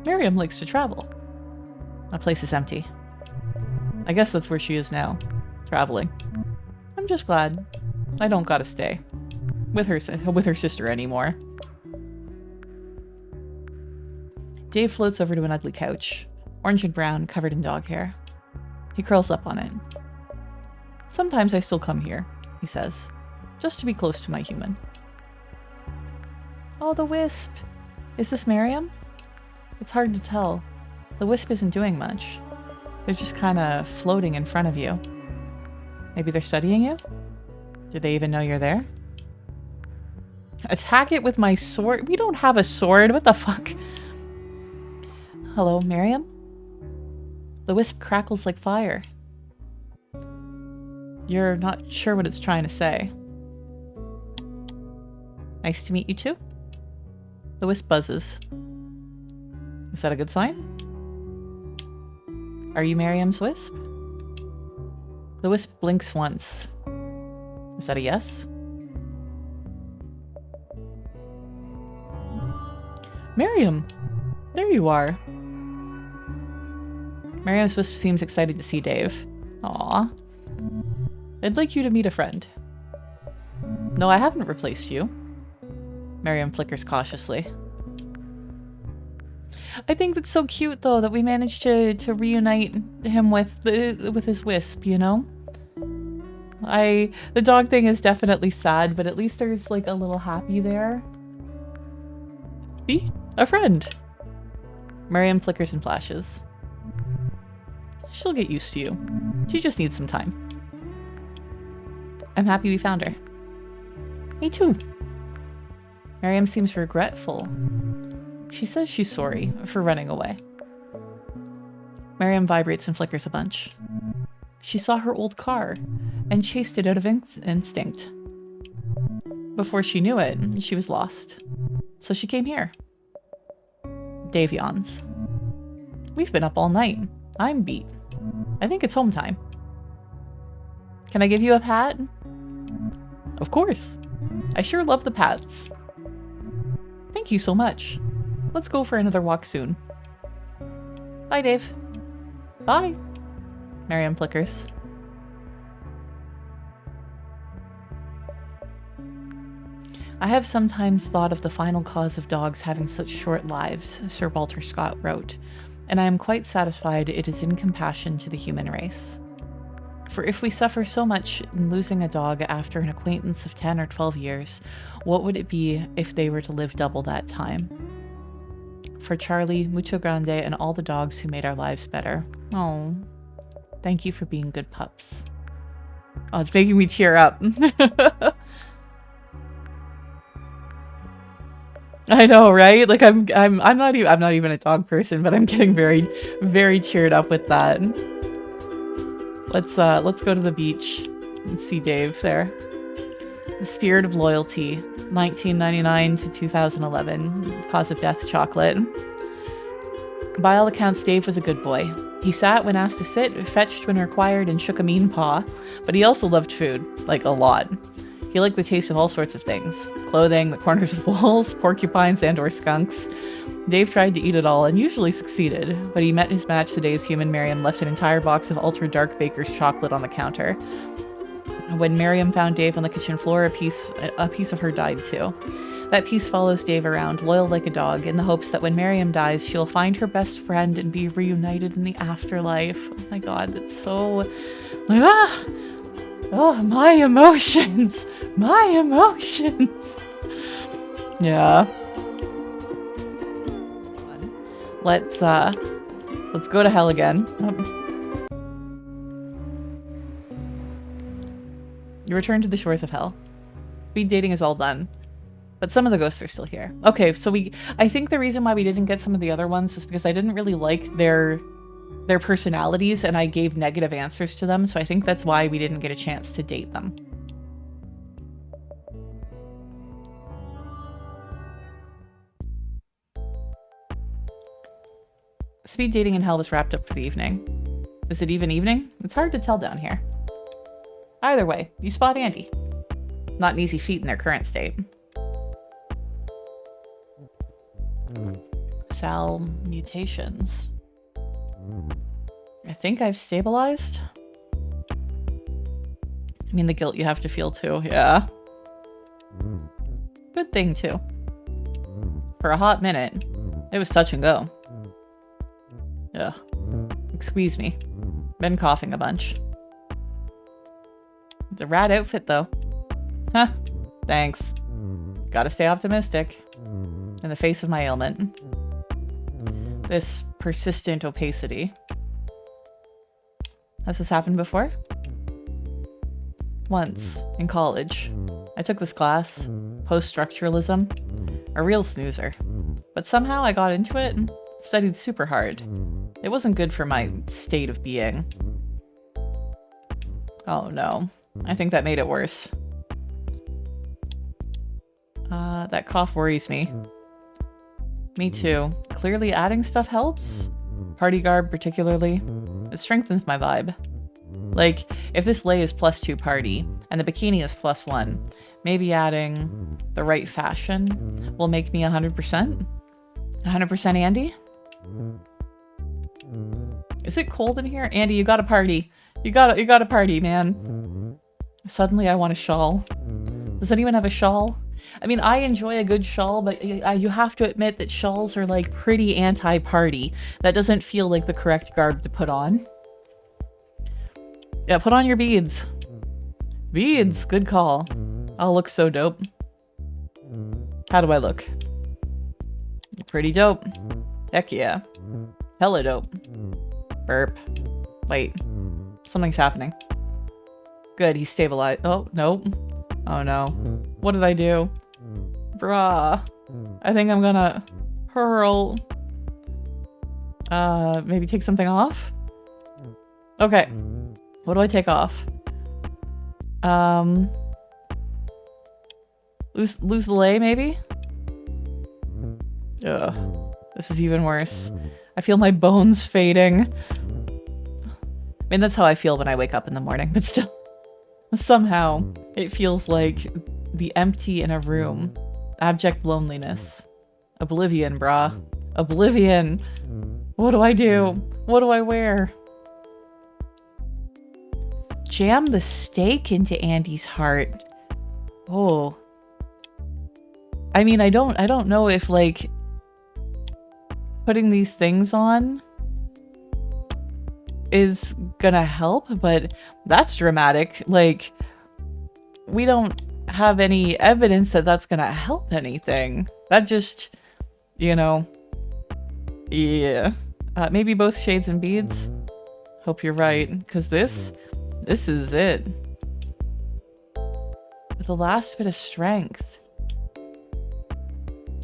Miriam likes to travel. The place is empty. I guess that's where she is now, traveling. I'm just glad I don't gotta stay with her sister anymore. Dave floats over to an ugly couch, orange and brown, covered in dog hair. He curls up on it. Sometimes I still come here, he says, just to be close to my human. Oh, the wisp. Is this Miriam? It's hard to tell. The wisp isn't doing much. They're just kind of floating in front of you. Maybe they're studying you? Do they even know you're there? Attack it with my sword? We don't have a sword. What the fuck? Hello, Miriam? The wisp crackles like fire. You're not sure what it's trying to say. Nice to meet you too. The wisp buzzes. Is that a good sign? Are you Miriam's wisp? The wisp blinks once. Is that a yes? Miriam! There you are. Miriam's wisp seems excited to see Dave. Aw. I'd like you to meet a friend. No, I haven't replaced you. Miriam flickers cautiously. I think that's so cute though that we managed to reunite him with his wisp, you know? The dog thing is definitely sad, but at least there's like a little happy there. See? A friend. Miriam flickers and flashes. She'll get used to you. She just needs some time. I'm happy we found her. Me too. Miriam seems regretful. She says she's sorry for running away. Miriam vibrates and flickers a bunch. She saw her old car and chased it out of instinct. Before she knew it, she was lost. So she came here. Dave yawns. We've been up all night. I'm beat. I think it's home time. Can I give you a pat? Of course. I sure love the pats. Thank you so much. Let's go for another walk soon. Bye, Dave. Bye. Miriam flickers. I have sometimes thought of the final cause of dogs having such short lives, Sir Walter Scott wrote, and I am quite satisfied it is in compassion to the human race. For if we suffer so much in losing a dog after an acquaintance of 10 or 12 years, what would it be if they were to live double that time? For Charlie, Mucho Grande, and all the dogs who made our lives better. Oh, thank you for being good pups. Oh, it's making me tear up. I know, right? Like I'm not even a dog person, but I'm getting very, very teared up with that. Let's go to the beach and see Dave there. The Spirit of Loyalty, 1999 to 2011. Cause of death, chocolate. By all accounts, Dave was a good boy. He sat when asked to sit, fetched when required, and shook a mean paw. But he also loved food, like a lot. He liked the taste of all sorts of things. Clothing, the corners of walls, porcupines, and or skunks. Dave tried to eat it all and usually succeeded, but he met his match the day his human Miriam left an entire box of ultra dark baker's chocolate on the counter. When Miriam found Dave on the kitchen floor, a piece of her died too. That piece follows Dave around, loyal like a dog, in the hopes that when Miriam dies, she'll find her best friend and be reunited in the afterlife. Oh my god, that's so... Ah! Oh, my emotions! My emotions! Yeah. Let's go to hell again. You return to the shores of hell. Speed dating is all done. But some of the ghosts are still here. Okay, so I think the reason why we didn't get some of the other ones is because I didn't really like their personalities and I gave negative answers to them, so I think that's why we didn't get a chance to date them. Speed dating in hell was wrapped up for the evening. Is it even evening? It's hard to tell down here. Either way, you spot Andy. Not an easy feat in their current state. Sal mutations. I think I've stabilized. I mean, the guilt you have to feel too, yeah. Good thing too. For a hot minute, it was touch and go. Ugh. Excuse me. Been coughing a bunch. It's a rad outfit though. Huh. Thanks. Gotta stay optimistic. In the face of my ailment. This persistent opacity. Has this happened before? Once, in college. I took this class, post-structuralism, a real snoozer. But somehow I got into it and studied super hard. It wasn't good for my state of being. Oh no, I think that made it worse. That cough worries me. Me too. Clearly adding stuff helps. Party garb particularly. It strengthens my vibe. Like, if this lay is +2 party, and the bikini is +1, maybe adding the right fashion will make me 100%? 100% Andy? Is it cold in here? Andy, you gotta party. You gotta party, man. Suddenly I want a shawl. Does anyone have a shawl? I mean, I enjoy a good shawl, but you have to admit that shawls are like pretty anti-party. That doesn't feel like the correct garb to put on. Yeah, put on your beads. Beads, good call. I'll look so dope. How do I look? You're pretty dope. Heck yeah. Hella dope. Burp. Wait. Something's happening. Good, he's stabilized. Oh, no. Oh no. What did I do? Bruh. I think I'm gonna hurl. Maybe take something off? Okay. What do I take off? Lose the lay, maybe? Ugh. This is even worse. I feel my bones fading. I mean, that's how I feel when I wake up in the morning, but still. Somehow, it feels like the empty in a room. Abject loneliness. Oblivion, brah. Oblivion. What do I do? What do I wear? Jam the steak into Andy's heart. Oh. I mean, I don't know if, like, putting these things on is gonna help, but that's dramatic. Like, we don't have any evidence that that's gonna help anything. That just, you know, yeah. Maybe both shades and beads. Hope you're right, because this is it. With the last bit of strength.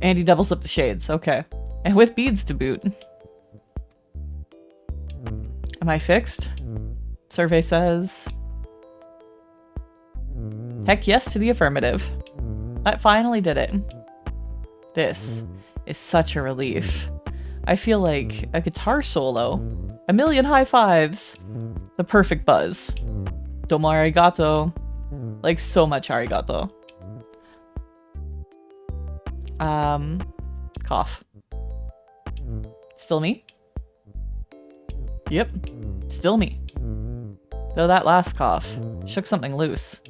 Andy doubles up the shades, okay. And with beads to boot. Am I fixed? Survey says... Heck yes to the affirmative. That finally did it. This is such a relief. I feel like a guitar solo. A million high fives. The perfect buzz. Domo arigato. Like so much arigato. Cough. Still me? Yep. Still me. Though that last cough shook something loose.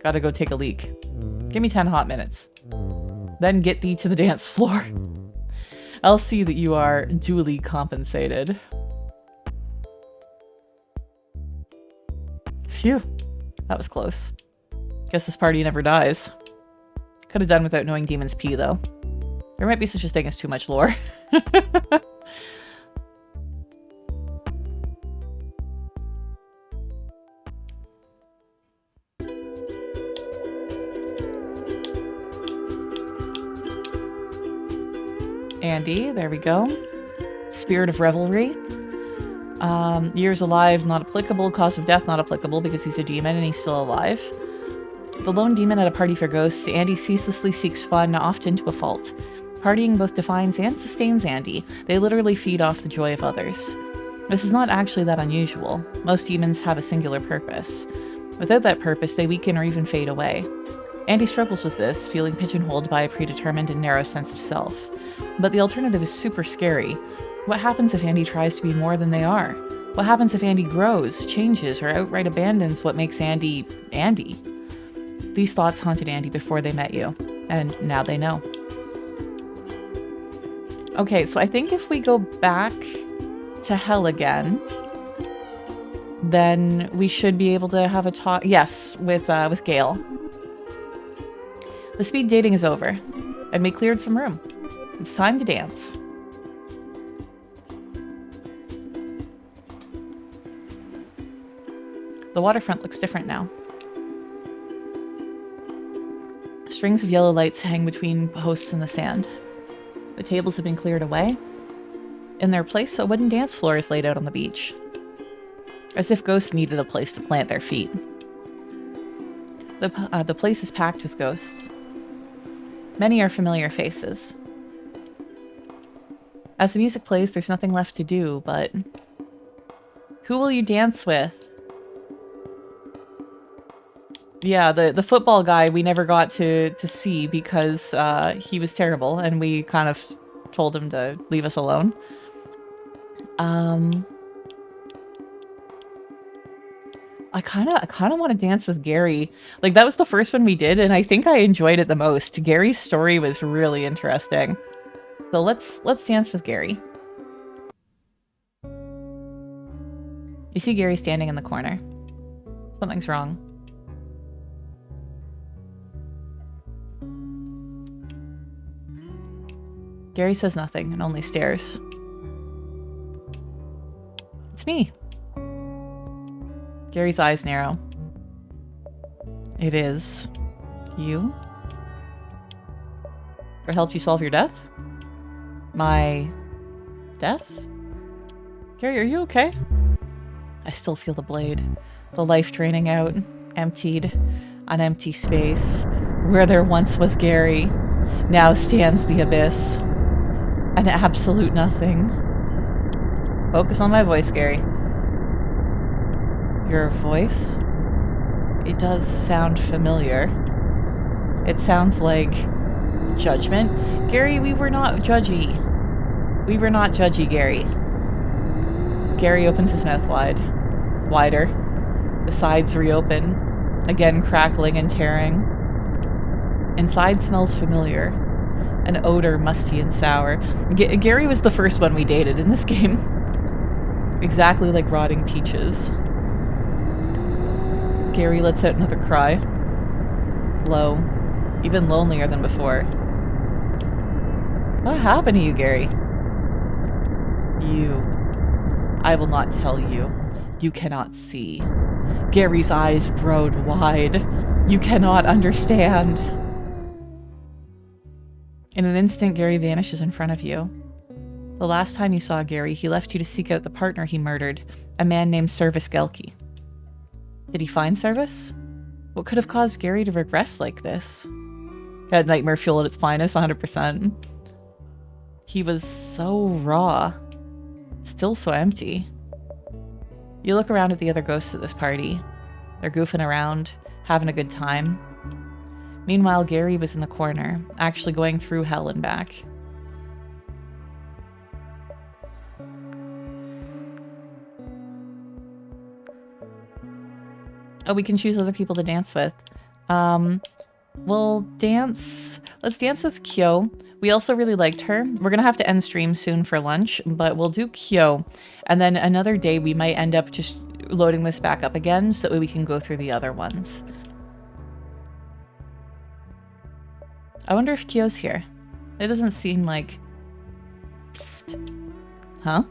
Gotta go take a leak. Give me 10 hot minutes. Then get thee to the dance floor. I'll see that you are duly compensated. Phew. That was close. Guess this party never dies. Could have done without knowing demons pee, though. There might be such a thing as too much lore. Andy, there we go. Spirit of revelry. Years alive, not applicable. Cause of death, not applicable because he's a demon and he's still alive. The lone demon at a party for ghosts, Andy ceaselessly seeks fun, often to a fault. Partying both defines and sustains Andy. They literally feed off the joy of others. This is not actually that unusual. Most demons have a singular purpose. Without that purpose, they weaken or even fade away. Andy struggles with this, feeling pigeonholed by a predetermined and narrow sense of self. But the alternative is super scary. What happens if Andy tries to be more than they are? What happens if Andy grows, changes, or outright abandons what makes Andy, Andy? These thoughts haunted Andy before they met you, and now they know. Okay, so I think if we go back to hell again, then we should be able to have a talk. Yes, with Gale. The speed dating is over, and we cleared some room. It's time to dance. The waterfront looks different now. Strings of yellow lights hang between posts in the sand. The tables have been cleared away. In their place, a wooden dance floor is laid out on the beach. As if ghosts needed a place to plant their feet. The place is packed with ghosts. Many are familiar faces. As the music plays, there's nothing left to do, but... Who will you dance with? Yeah, the football guy we never got to see because he was terrible, and we kind of told him to leave us alone. I kind of want to dance with Gary. Like, that was the first one we did, and I think I enjoyed it the most. Gary's story was really interesting. So let's dance with Gary. You see Gary standing in the corner. Something's wrong. Gary says nothing and only stares. It's me. Gary's eyes narrow. It is you? Or helped you solve your death? My death? Gary, are you okay? I still feel the blade. The life draining out, emptied, an empty space. Where there once was Gary, now stands the abyss. An absolute nothing. Focus on my voice, Gary. Your voice? It does sound familiar. It sounds like judgment. Gary, we were not judgy. We were not judgy, Gary. Gary opens his mouth wide. Wider. The sides reopen, again crackling and tearing. Inside smells familiar. An odor musty and sour. Gary was the first one we dated in this game. Exactly like rotting peaches. Gary lets out another cry. Low. Even lonelier than before. What happened to you, Gary? You. I will not tell you. You cannot see. Gary's eyes growed wide. You cannot understand. In an instant, Gary vanishes in front of you. The last time you saw Gary, he left you to seek out the partner he murdered, a man named Service Gelke. Did he find Service? What could have caused Gary to regress like this? Had nightmare fuel at its finest, 100%. He was so raw. Still so empty. You look around at the other ghosts at this party. They're goofing around, having a good time. Meanwhile, Gary was in the corner, actually going through hell and back. Oh, we can choose other people to dance with. We'll dance... Let's dance with Kyo. We also really liked her. We're gonna have to end stream soon for lunch, but we'll do Kyo. And then another day we might end up just loading this back up again so that we can go through the other ones. I wonder if Kyo's here. It doesn't seem like... Psst. Huh?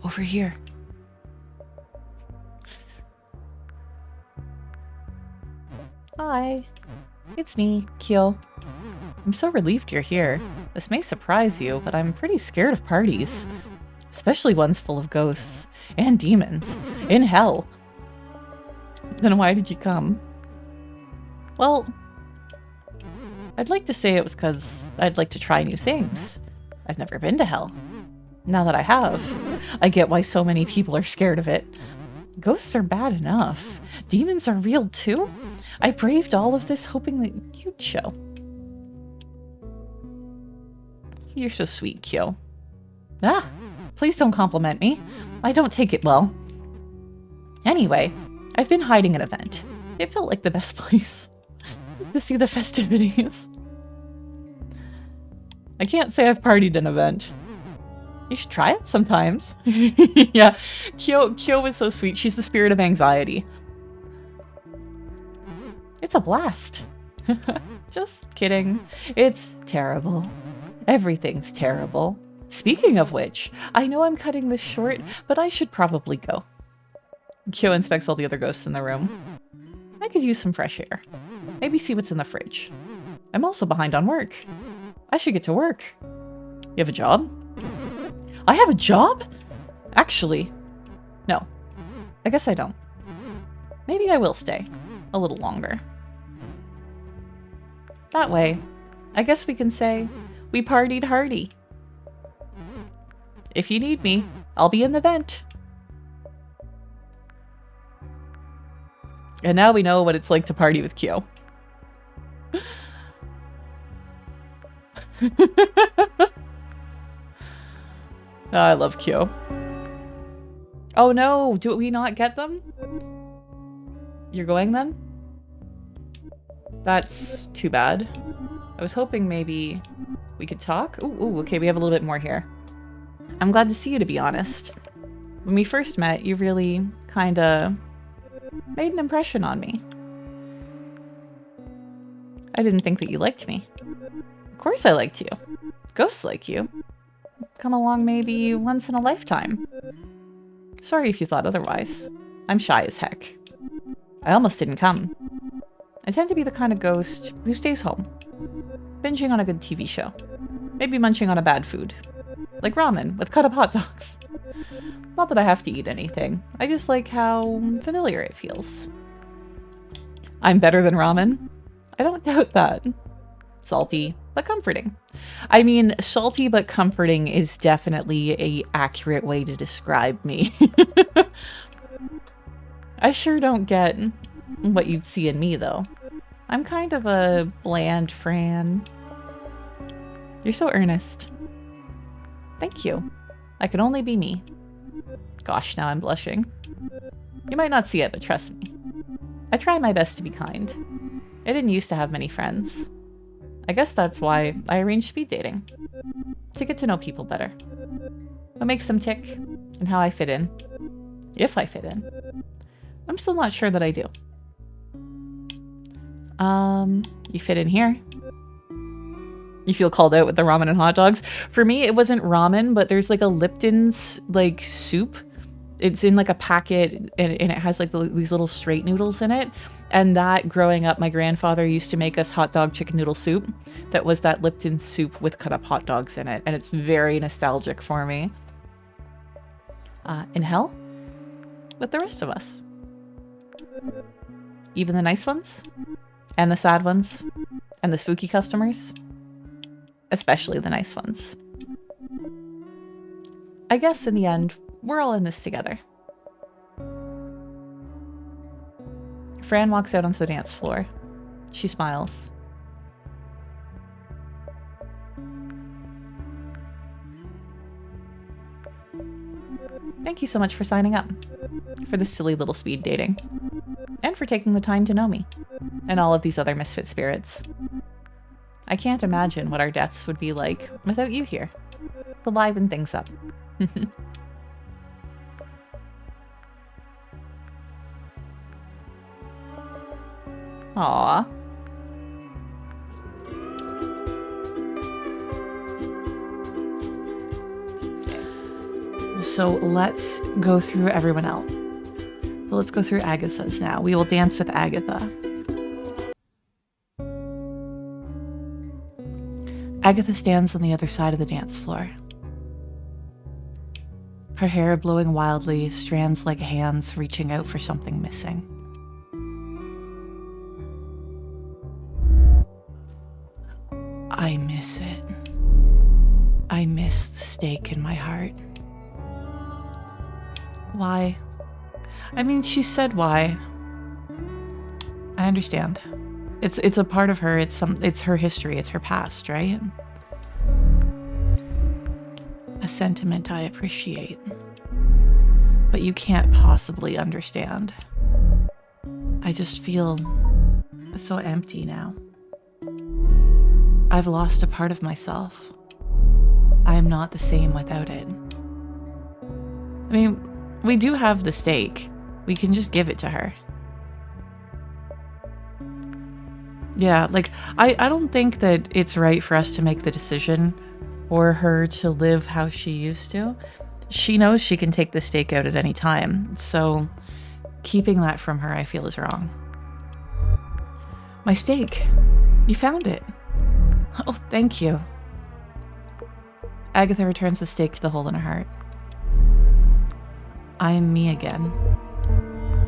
Over here. Hi. It's me, Kyo. I'm so relieved you're here. This may surprise you, but I'm pretty scared of parties. Especially ones full of ghosts. And demons. In hell. Then why did you come? Well... I'd like to say it was because I'd like to try new things. I've never been to hell. Now that I have, I get why so many people are scared of it. Ghosts are bad enough. Demons are real too. I braved all of this hoping that you'd show. You're so sweet, Kyo. Ah, please don't compliment me. I don't take it well. Anyway, I've been hiding an event. It felt like the best place to see the festivities. I can't say I've partied an event. You should try it sometimes. Yeah, Kyo was so sweet. She's the spirit of anxiety. It's a blast. Just kidding. It's terrible. Everything's terrible. Speaking of which, I know I'm cutting this short, but I should probably go. Kyo inspects all the other ghosts in the room. I could use some fresh air. Maybe see what's in the fridge. I'm also behind on work. I should get to work. You have a job? I have a job? Actually, no. I guess I don't. Maybe I will stay a little longer. That way, I guess we can say we partied hardy. If you need me, I'll be in the vent. And now we know what it's like to party with Kyo. Oh, I love Kyo. Oh no, do we not get them? You're going then? That's too bad. I was hoping maybe we could talk. Ooh, okay, we have a little bit more here. I'm glad to see you, to be honest. When we first met, you really kinda made an impression on me. I didn't think that you liked me. Of course I liked you. Ghosts like you. Come along maybe once in a lifetime. Sorry if you thought otherwise. I'm shy as heck. I almost didn't come. I tend to be the kind of ghost who stays home, binging on a good TV show, maybe munching on a bad food, like ramen with cut-up hot dogs. Not that I have to eat anything, I just like how familiar it feels. I'm better than ramen? I don't doubt that. Salty, but comforting. I mean, salty but comforting is definitely an accurate way to describe me. I sure don't get what you'd see in me, though. I'm kind of a bland Fran. You're so earnest. Thank you. I can only be me. Gosh, now I'm blushing. You might not see it, but trust me. I try my best to be kind. I didn't used to have many friends. I guess that's why I arranged speed dating. To get to know people better. What makes them tick, and how I fit in. If I fit in. I'm still not sure that I do. You fit in here. You feel called out with the ramen and hot dogs. For me, it wasn't ramen, but there's like a Lipton's like soup. It's in like a packet and it has like these little straight noodles in it. And that growing up, my grandfather used to make us hot dog chicken noodle soup. That was that Lipton soup with cut up hot dogs in it. And it's very nostalgic for me. In hell? With the rest of us. Even the nice ones? And the sad ones? And the spooky customers? Especially the nice ones. I guess in the end, we're all in this together. Fran walks out onto the dance floor. She smiles. Thank you so much for signing up. For this silly little speed dating. And for taking the time to know me. And all of these other misfit spirits. I can't imagine what our deaths would be like without you here. To liven things up. Aww. So let's go through everyone else. So let's go through Agatha's now. We will dance with Agatha. Agatha stands on the other side of the dance floor. Her hair blowing wildly, strands like hands reaching out for something missing. I miss it. I miss the stake in my heart. Why? I mean, she said why. I understand. It's a part of her. It's her history. It's her past, right? A sentiment I appreciate. But you can't possibly understand. I just feel so empty now. I've lost a part of myself. I am not the same without it. I mean, we do have the stake. We can just give it to her. Yeah, like, I don't think that it's right for us to make the decision for her to live how she used to. She knows she can take the stake out at any time, so keeping that from her, I feel, is wrong. My stake. You found it. Oh, thank you. Agatha returns the stake to the hole in her heart. I am me again.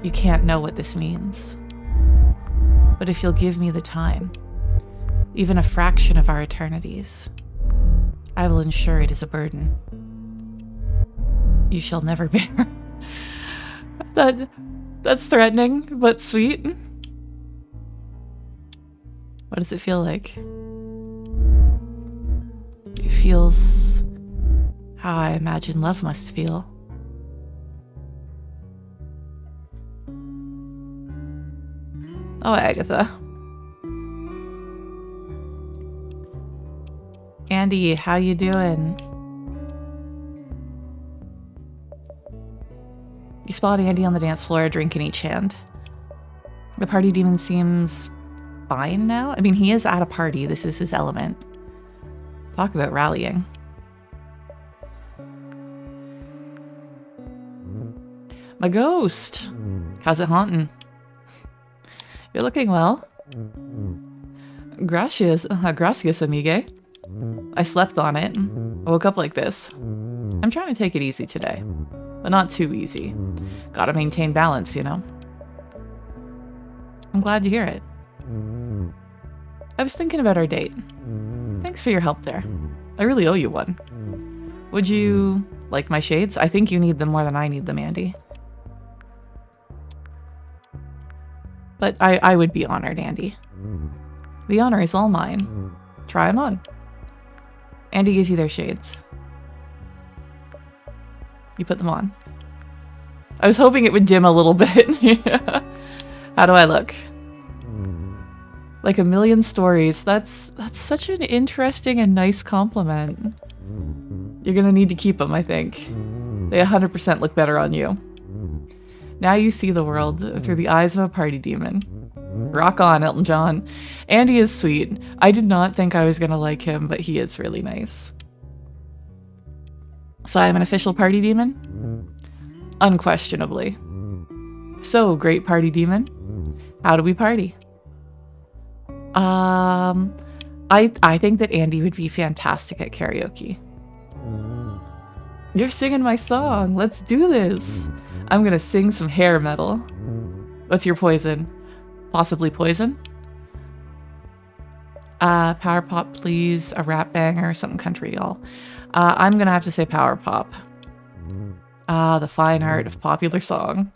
You can't know what this means. But if you'll give me the time, even a fraction of our eternities, I will ensure it is a burden you shall never bear. That's threatening, but sweet. What does it feel like? It feels how I imagine love must feel. Oh, Agatha. Andy, how you doing? You spot Andy on the dance floor, a drink in each hand. The party demon seems fine now. I mean, he is at a party. This is his element. Talk about rallying. My ghost. How's it haunting? You're looking well. Gracias, amigue. I slept on it. I woke up like this. I'm trying to take it easy today, but not too easy. Gotta maintain balance, you know? I'm glad to hear it. I was thinking about our date. Thanks for your help there. I really owe you one. Would you like my shades? I think you need them more than I need them, Andy. But I would be honored, Andy. The honor is all mine. Try them on. Andy gives you their shades. You put them on. I was hoping it would dim a little bit. Yeah. How do I look? Like a million stories. That's such an interesting and nice compliment. You're gonna need to keep them, I think. They 100% look better on you. Now you see the world through the eyes of a party demon. Rock on, Elton John. Andy is sweet. I did not think I was gonna like him, but he is really nice. So I'm an official party demon? Unquestionably. So, great party demon. How do we party? I think that Andy would be fantastic at karaoke. You're singing my song. Let's do this. I'm gonna sing some hair metal. What's your poison? Possibly poison? Power pop, please. A rap banger, something country, y'all. I'm gonna have to say power pop. The fine art of popular song.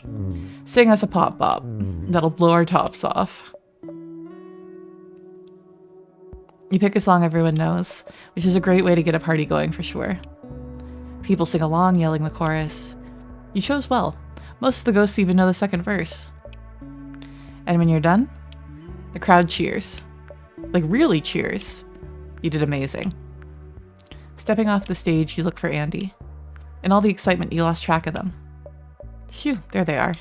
Sing us a pop bop. That'll blow our tops off. You pick a song everyone knows, which is a great way to get a party going for sure. People sing along, yelling the chorus. You chose well. Most of the ghosts even know the second verse. And when you're done, the crowd cheers. Like really cheers. You did amazing. Stepping off the stage, you look for Andy. In all the excitement, you lost track of them. Phew, there they are.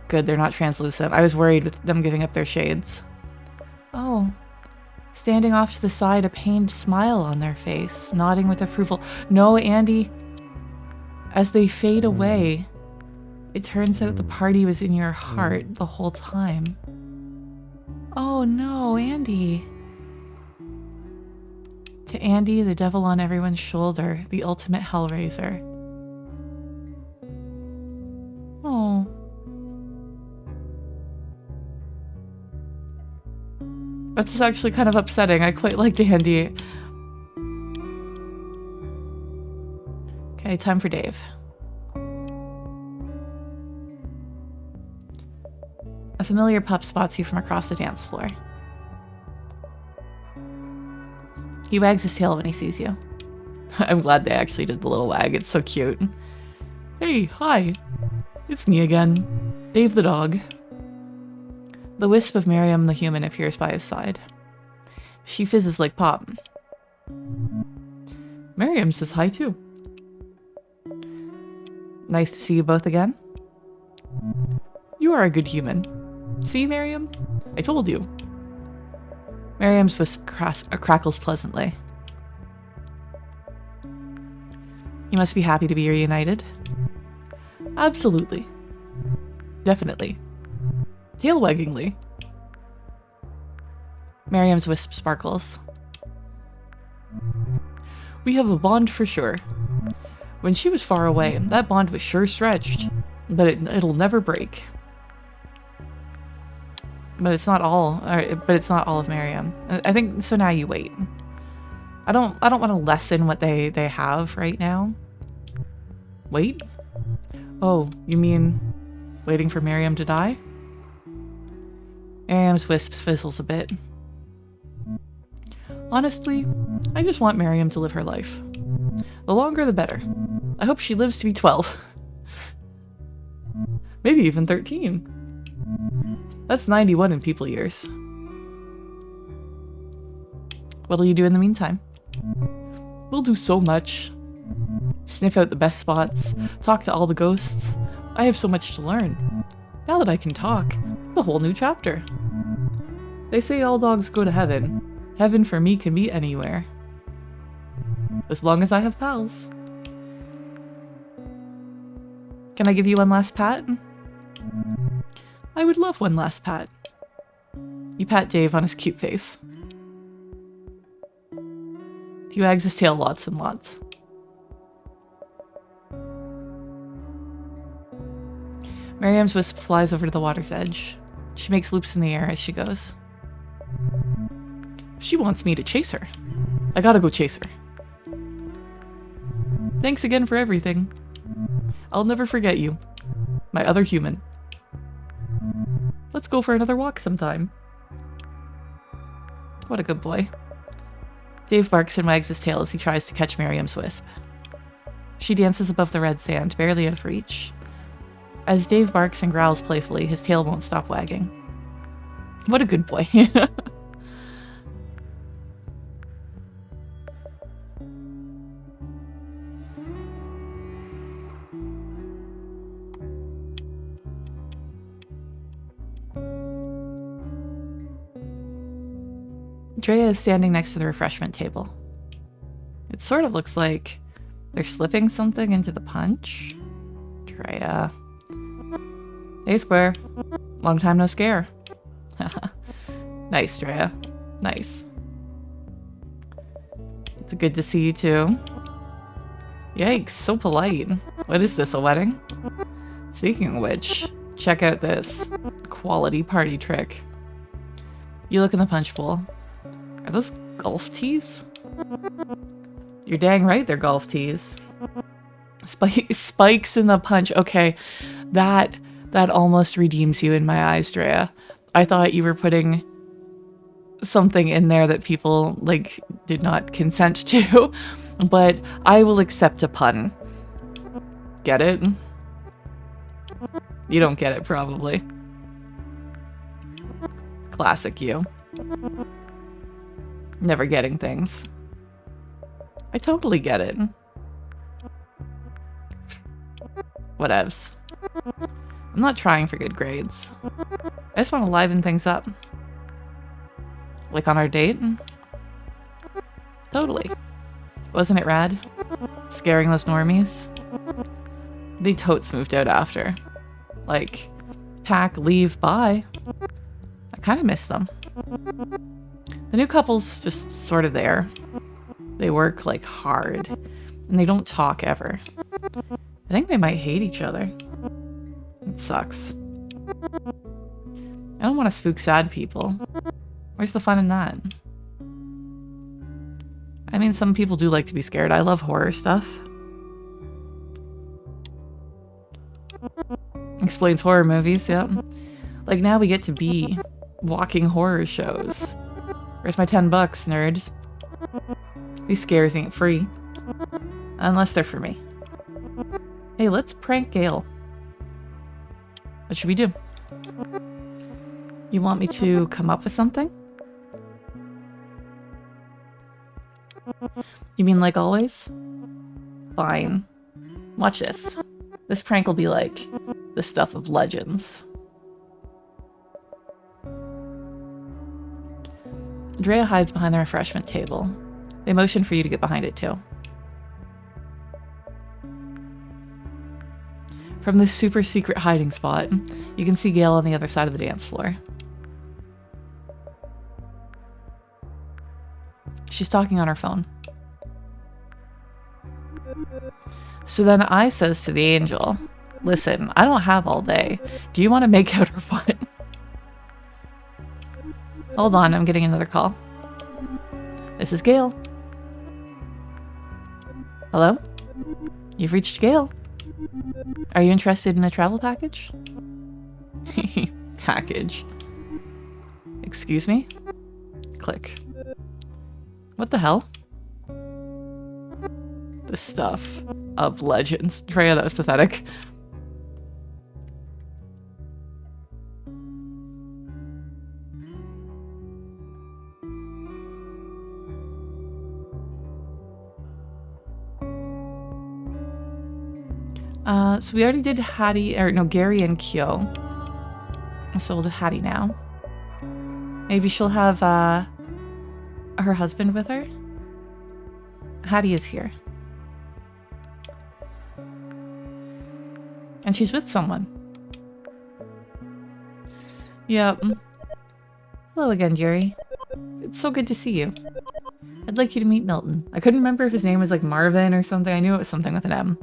Good, they're not translucent. I was worried with them giving up their shades. Oh. Standing off to the side, a pained smile on their face, nodding with approval. No, Andy. As they fade away, it turns out the party was in your heart the whole time. Oh no, Andy. To Andy, the devil on everyone's shoulder, the ultimate hellraiser. Oh. That's actually kind of upsetting. I quite liked Andy. Okay, time for Dave. A familiar pup spots you from across the dance floor. He wags his tail when he sees you. I'm glad they actually did the little wag. It's so cute. Hey, hi. It's me again. Dave the dog. The wisp of Miriam the human appears by his side. She fizzes like pop. Miriam says hi too. Nice to see you both again. You are a good human. See, Miriam? I told you. Miriam's wisp crackles pleasantly. You must be happy to be reunited. Absolutely. Definitely. Tail-waggingly. Miriam's wisp sparkles. We have a bond for sure. When she was far away, that bond was sure stretched, but it'll never break. But it's not all. But it's not all of Miriam. I think so. Now you wait. I don't want to lessen what they have right now. Wait. Oh, you mean waiting for Miriam to die? Miriam's wisp fizzles a bit. Honestly, I just want Miriam to live her life. The longer the better. I hope she lives to be 12. Maybe even 13. That's 91 in people years. What'll you do in the meantime? We'll do so much. Sniff out the best spots, talk to all the ghosts. I have so much to learn. Now that I can talk, it's a whole new chapter. They say all dogs go to heaven. Heaven for me can be anywhere. As long as I have pals. Can I give you one last pat? I would love one last pat. You pat Dave on his cute face. He wags his tail lots and lots. Miriam's wisp flies over to the water's edge. She makes loops in the air as she goes. She wants me to chase her. I gotta go chase her. Thanks again for everything. I'll never forget you. My other human. Let's go for another walk sometime. What a good boy. Dave barks and wags his tail as he tries to catch Miriam's wisp. She dances above the red sand, barely out of reach. As Dave barks and growls playfully, his tail won't stop wagging. What a good boy. Drea is standing next to the refreshment table. It sort of looks like they're slipping something into the punch. Drea. Hey, Square. Long time no scare. Nice, Drea. Nice. It's good to see you too. Yikes, so polite. What is this, a wedding? Speaking of which, check out this quality party trick. You look in the punch bowl. Are those golf tees? You're dang right they're golf tees. Spikes in the punch. Okay, that almost redeems you in my eyes, Drea. I thought you were putting something in there that people, like, did not consent to, but I will accept a pun. Get it? You don't get it, probably. Classic you. Never getting things. I totally get it. Whatevs. I'm not trying for good grades. I just want to liven things up. Like on our date? Totally. Wasn't it rad? Scaring those normies? They totes moved out after. Like, pack, leave, bye. I kind of miss them. The new couple's just sort of there. They work, like, hard. And they don't talk ever. I think they might hate each other. It sucks. I don't want to spook sad people. Where's the fun in that? I mean, some people do like to be scared. I love horror stuff. Explains horror movies, yep. Like, now we get to be walking horror shows. Where's my $10, nerds? These scares ain't free. Unless they're for me. Hey, let's prank Gail. What should we do? You want me to come up with something? You mean like always? Fine. Watch this. This prank will be like the stuff of legends. Drea hides behind the refreshment table. They motion for you to get behind it too. From this super secret hiding spot, you can see Gail on the other side of the dance floor. She's talking on her phone. So then I says to the angel, listen, I don't have all day. Do you want to make out or what? Hold on, I'm getting another call. This is Gail. Hello? You've reached Gail. Are you interested in a travel package? Package. Excuse me? Click. What the hell? The stuff of legends. Freya, that was pathetic. So we already did Hattie, or no, Gary and Kyo. So we'll do Hattie now. Maybe she'll have her husband with her. Hattie is here. And she's with someone. Yep. Hello again, Gary. It's so good to see you. I'd like you to meet Milton. I couldn't remember if his name was like Marvin or something. I knew it was something with an M.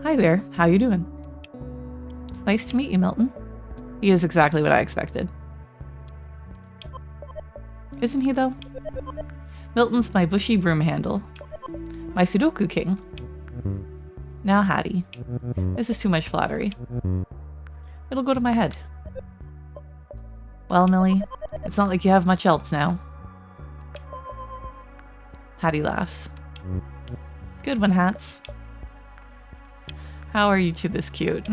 Hi there. How you doing? It's nice to meet you, Milton. He is exactly what I expected. Isn't he, though? Milton's my bushy broom handle. My Sudoku king. Now, Hattie. This is too much flattery. It'll go to my head. Well, Millie, it's not like you have much else now. Hattie laughs. Good one, Hats. How are you two this cute?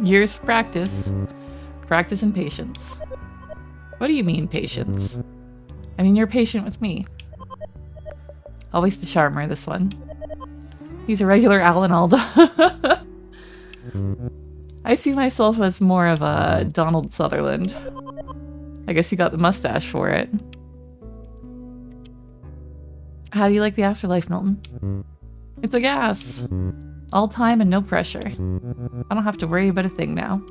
Years of practice. Practice and patience. What do you mean, patience? I mean, you're patient with me. Always the charmer, this one. He's a regular Alan Alda. I see myself as more of a Donald Sutherland. I guess you got the mustache for it. How do you like the afterlife, Milton? It's a gas. All time and no pressure. I don't have to worry about a thing now.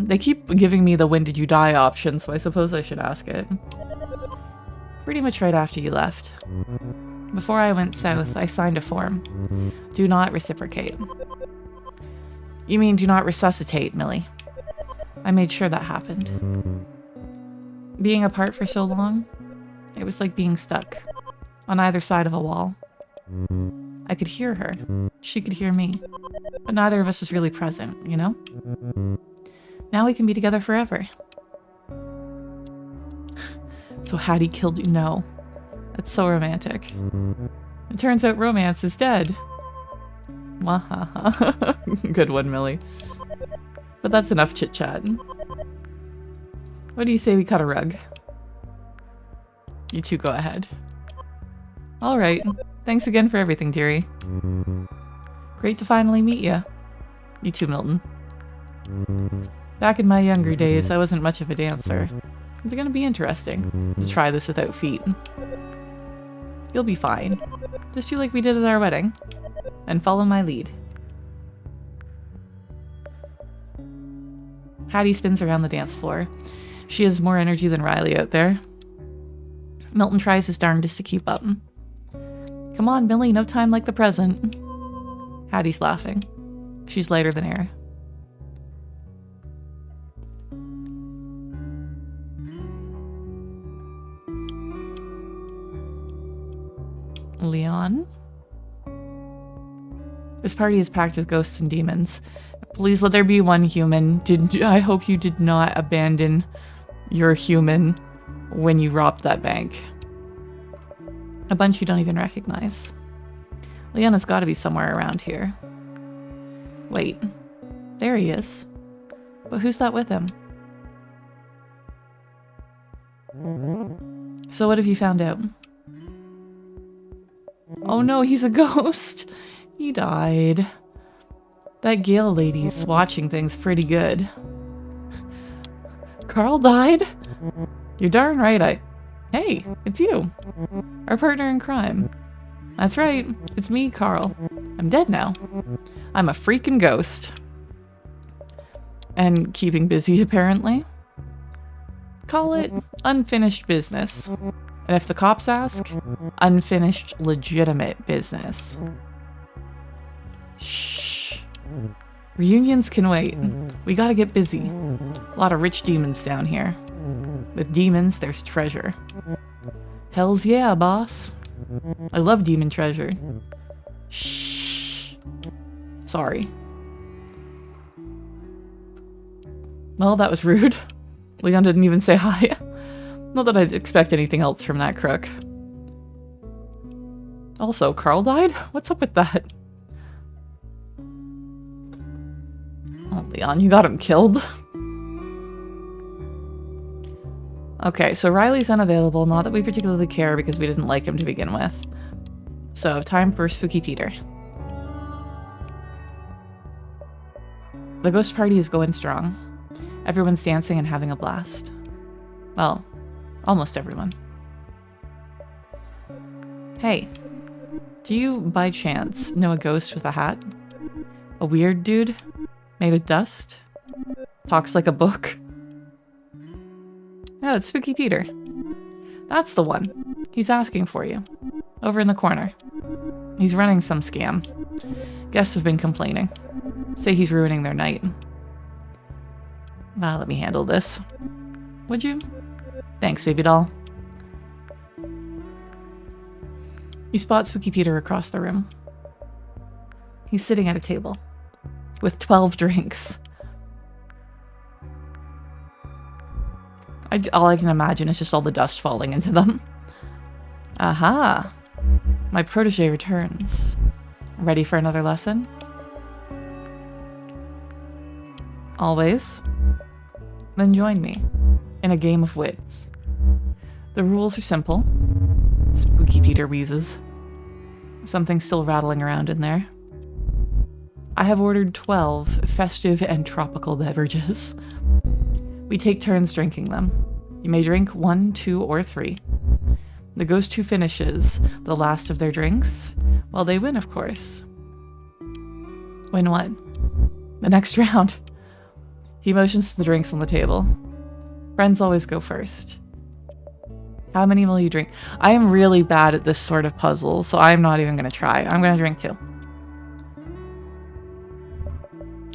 They keep giving me the when did you die option, so I suppose I should ask it. Pretty much right after you left. Before I went south, I signed a form. Do not reciprocate. You mean do not resuscitate, Millie. I made sure that happened. Being apart for so long, it was like being stuck on either side of a wall. I could hear her. She could hear me. But neither of us was really present, you know? Now we can be together forever. So Hattie killed you? No. That's so romantic. It turns out romance is dead. Wahaha. Good one, Millie. But that's enough chit-chat. What do you say we cut a rug? You two go ahead. Alright. Thanks again for everything, dearie. Great to finally meet you. You too, Milton. Back in my younger days, I wasn't much of a dancer. It's gonna be interesting to try this without feet. You'll be fine. Just do like we did at our wedding. And follow my lead. Hattie spins around the dance floor. She has more energy than Riley out there. Milton tries his darndest to keep up. Come on, Millie, no time like the present. Hattie's laughing. She's lighter than air. Leon? This party is packed with ghosts and demons. Please let there be one human. I hope you did not abandon your human when you robbed that bank. A bunch you don't even recognize. Leon has got to be somewhere around here. Wait. There he is. But who's that with him? So what have you found out? Oh no, he's a ghost! He died. That Gale lady's watching things pretty good. Carl died? You're darn right Hey, it's you. Our partner in crime. That's right, it's me, Carl. I'm dead now. I'm a freaking ghost. And keeping busy, apparently. Call it unfinished business. And if the cops ask, unfinished legitimate business. Shh. Reunions can wait. We gotta get busy. A lot of rich demons down here. With demons, there's treasure. Hells yeah, boss. I love demon treasure. Shh. Sorry. Well, that was rude. Leon didn't even say hi. Not that I'd expect anything else from that crook. Also, Carl died? What's up with that? Oh, Leon, you got him killed. Okay, so Riley's unavailable. Not that we particularly care because we didn't like him to begin with. So, time for Spooky Peter. The ghost party is going strong. Everyone's dancing and having a blast. Well, almost everyone. Hey, do you, by chance, know a ghost with a hat? A weird dude? Made of dust? Talks like a book? Yeah, it's Spooky Peter. That's the one. He's asking for you. Over in the corner. He's running some scam. Guests have been complaining. Say he's ruining their night. Let me handle this. Would you? Thanks, baby doll. You spot Spooky Peter across the room. He's sitting at a table with 12 drinks. All I can imagine is just all the dust falling into them. Aha! My protege returns. Ready for another lesson? Always? Then join me in a game of wits. The rules are simple. Spooky Peter wheezes. Something's still rattling around in there. I have ordered 12 festive and tropical beverages. We take turns drinking them. You may drink 1, 2, or 3. The ghost who finishes the last of their drinks, well, they win, of course. Win what? The next round. He motions to the drinks on the table. Friends always go first. How many will you drink? I am really bad at this sort of puzzle, so I'm not even going to try. I'm going to drink 2.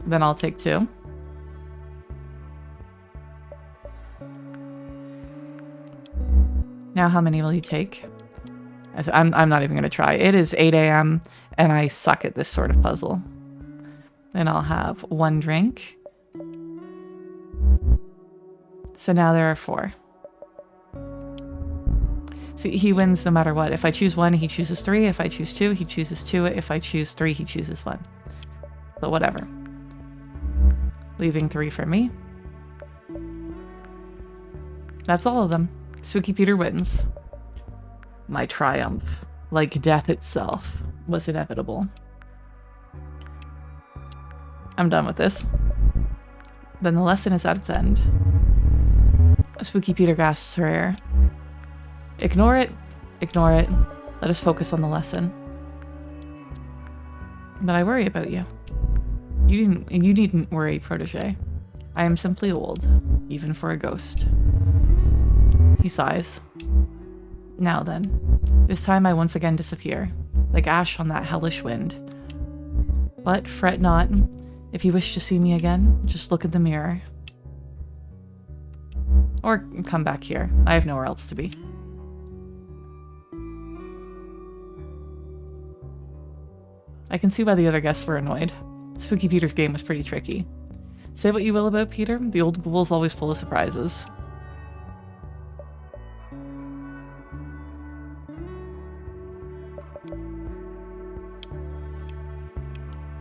Then I'll take 2. Now how many will you take? I'm not even going to try. It is 8 a.m. and I suck at this sort of puzzle. Then I'll have 1 drink. So now there are 4. See, he wins no matter what. If I choose 1, he chooses 3. If I choose 2, he chooses 2. If I choose 3, he chooses 1. So whatever. Leaving 3 for me. That's all of them. Spooky Peter wins. My triumph, like death itself, was inevitable. I'm done with this. Then the lesson is at its end. Spooky Peter gasps for air. Ignore it. Ignore it. Let us focus on the lesson. But I worry about you. You needn't worry, protege. I am simply old, even for a ghost. He sighs. Now then, this time I once again disappear, like ash on that hellish wind. But fret not. If you wish to see me again, just look at the mirror. Or come back here. I have nowhere else to be. I can see why the other guests were annoyed. Spooky Peter's game was pretty tricky. Say what you will about Peter, the old ghoul's always full of surprises.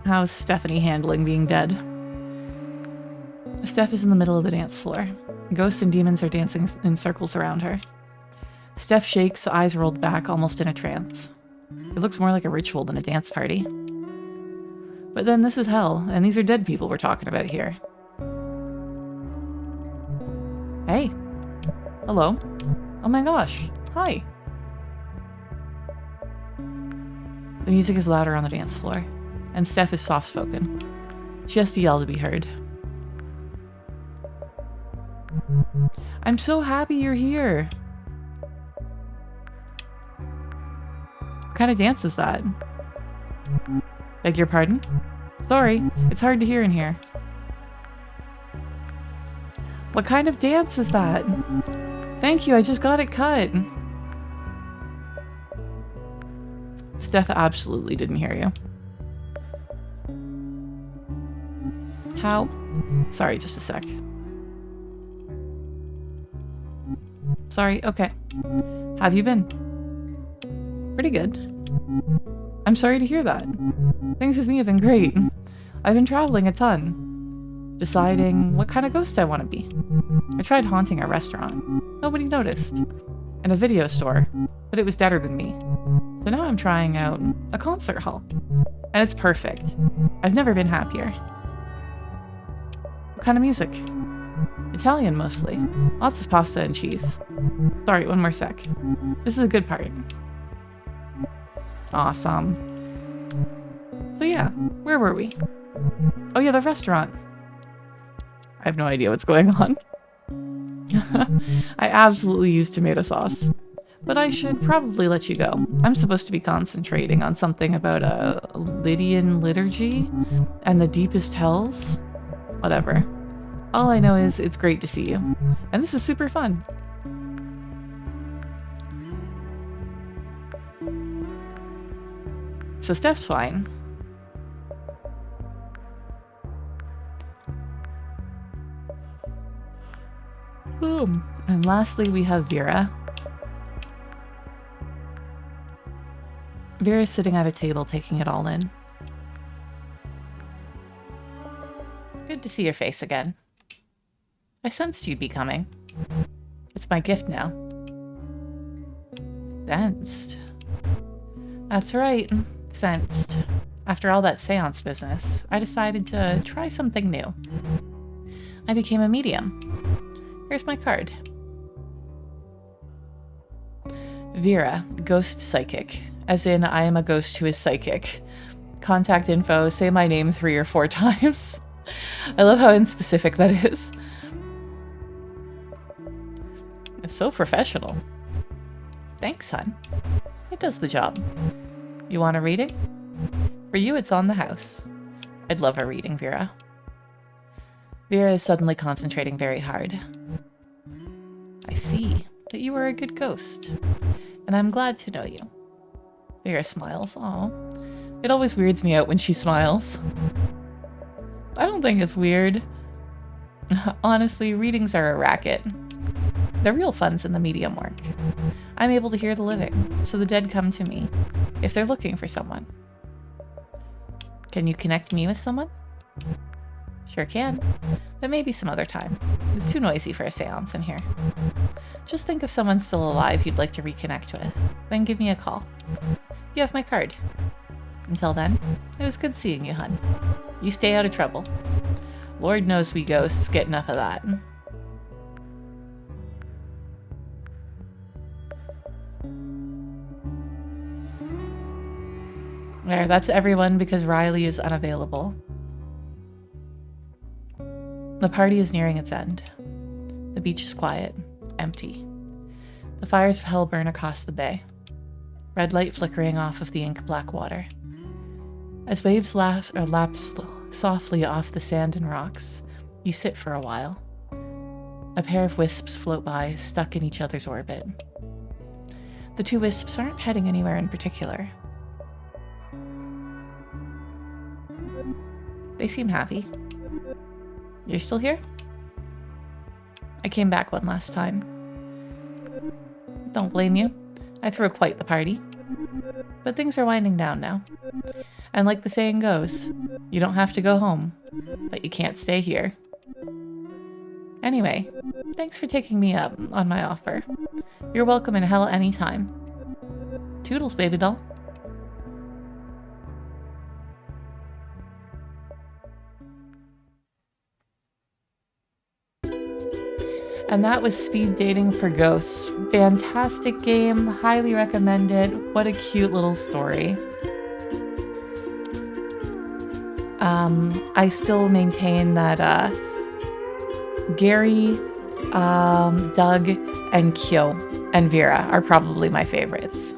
How's Stephanie handling being dead? Steph is in the middle of the dance floor. Ghosts and demons are dancing in circles around her. Steph shakes, eyes rolled back, almost in a trance. It looks more like a ritual than a dance party. But then this is hell, and these are dead people we're talking about here. Hey. Hello. Oh my gosh. Hi. The music is louder on the dance floor, and Steph is soft-spoken. She has to yell to be heard. I'm so happy you're here. What kind of dance is that? Beg your pardon? Sorry, it's hard to hear in here. What kind of dance is that? Thank you, I just got it cut. Steph absolutely didn't hear you. How? Sorry, just a sec. Sorry, okay. Have you been? Pretty good. I'm sorry to hear that. Things with me have been great. I've been traveling a ton. deciding what kind of ghost I want to be. I tried haunting a restaurant. Nobody noticed. And a video store, but it was deader than me. So now I'm trying out a concert hall. And it's perfect. I've never been happier. What kind of music? Italian mostly. Lots of pasta and cheese. Sorry, one more sec. This is a good part. Awesome. So yeah, where were we? Oh yeah, the restaurant. I have no idea what's going on. I absolutely use tomato sauce. But I should probably let you go. I'm supposed to be concentrating on something about a Lydian liturgy and the deepest hells. Whatever. All I know is it's great to see you. And this is super fun. So Steph's fine. Boom. And lastly, we have Vera. Vera's sitting at a table taking it all in. Good to see your face again. I sensed you'd be coming. It's my gift now. Sensed. That's right. Sensed. After all that seance business, I decided to try something new. I became a medium. Here's my card. Vera, ghost psychic. As in, I am a ghost who is psychic. Contact info, say my name 3 or 4 times. I love how inspecific that is. It's so professional. Thanks, hon. It does the job. You want a reading? For you, it's on the house. I'd love a reading, Vera. Vera is suddenly concentrating very hard. I see that you are a good ghost, and I'm glad to know you. Vera smiles. Aw. It always weirds me out when she smiles. I don't think it's weird. Honestly, readings are a racket. The real fun's in the medium work. I'm able to hear the living, so the dead come to me, if they're looking for someone. Can you connect me with someone? Sure can, but maybe some other time. It's too noisy for a seance in here. Just think of someone still alive you'd like to reconnect with, then give me a call. You have my card. Until then, it was good seeing you, hun. You stay out of trouble. Lord knows we ghosts get enough of that. There, that's everyone because Riley is unavailable. The party is nearing its end. The beach is quiet, empty. The fires of hell burn across the bay. Red light flickering off of the ink-black water. As waves lapse softly off the sand and rocks, you sit for a while. A pair of wisps float by, stuck in each other's orbit. The 2 wisps aren't heading anywhere in particular. They seem happy. You're still here? I came back one last time. Don't blame you. I threw quite the party. But things are winding down now. And like the saying goes, you don't have to go home, but you can't stay here. Anyway, thanks for taking me up on my offer. You're welcome in hell anytime. Toodles, baby doll. And that was Speed Dating for Ghosts. Fantastic game, highly recommend it. What a cute little story. I still maintain that Gary, Doug, and Kyo and Vera are probably my favorites.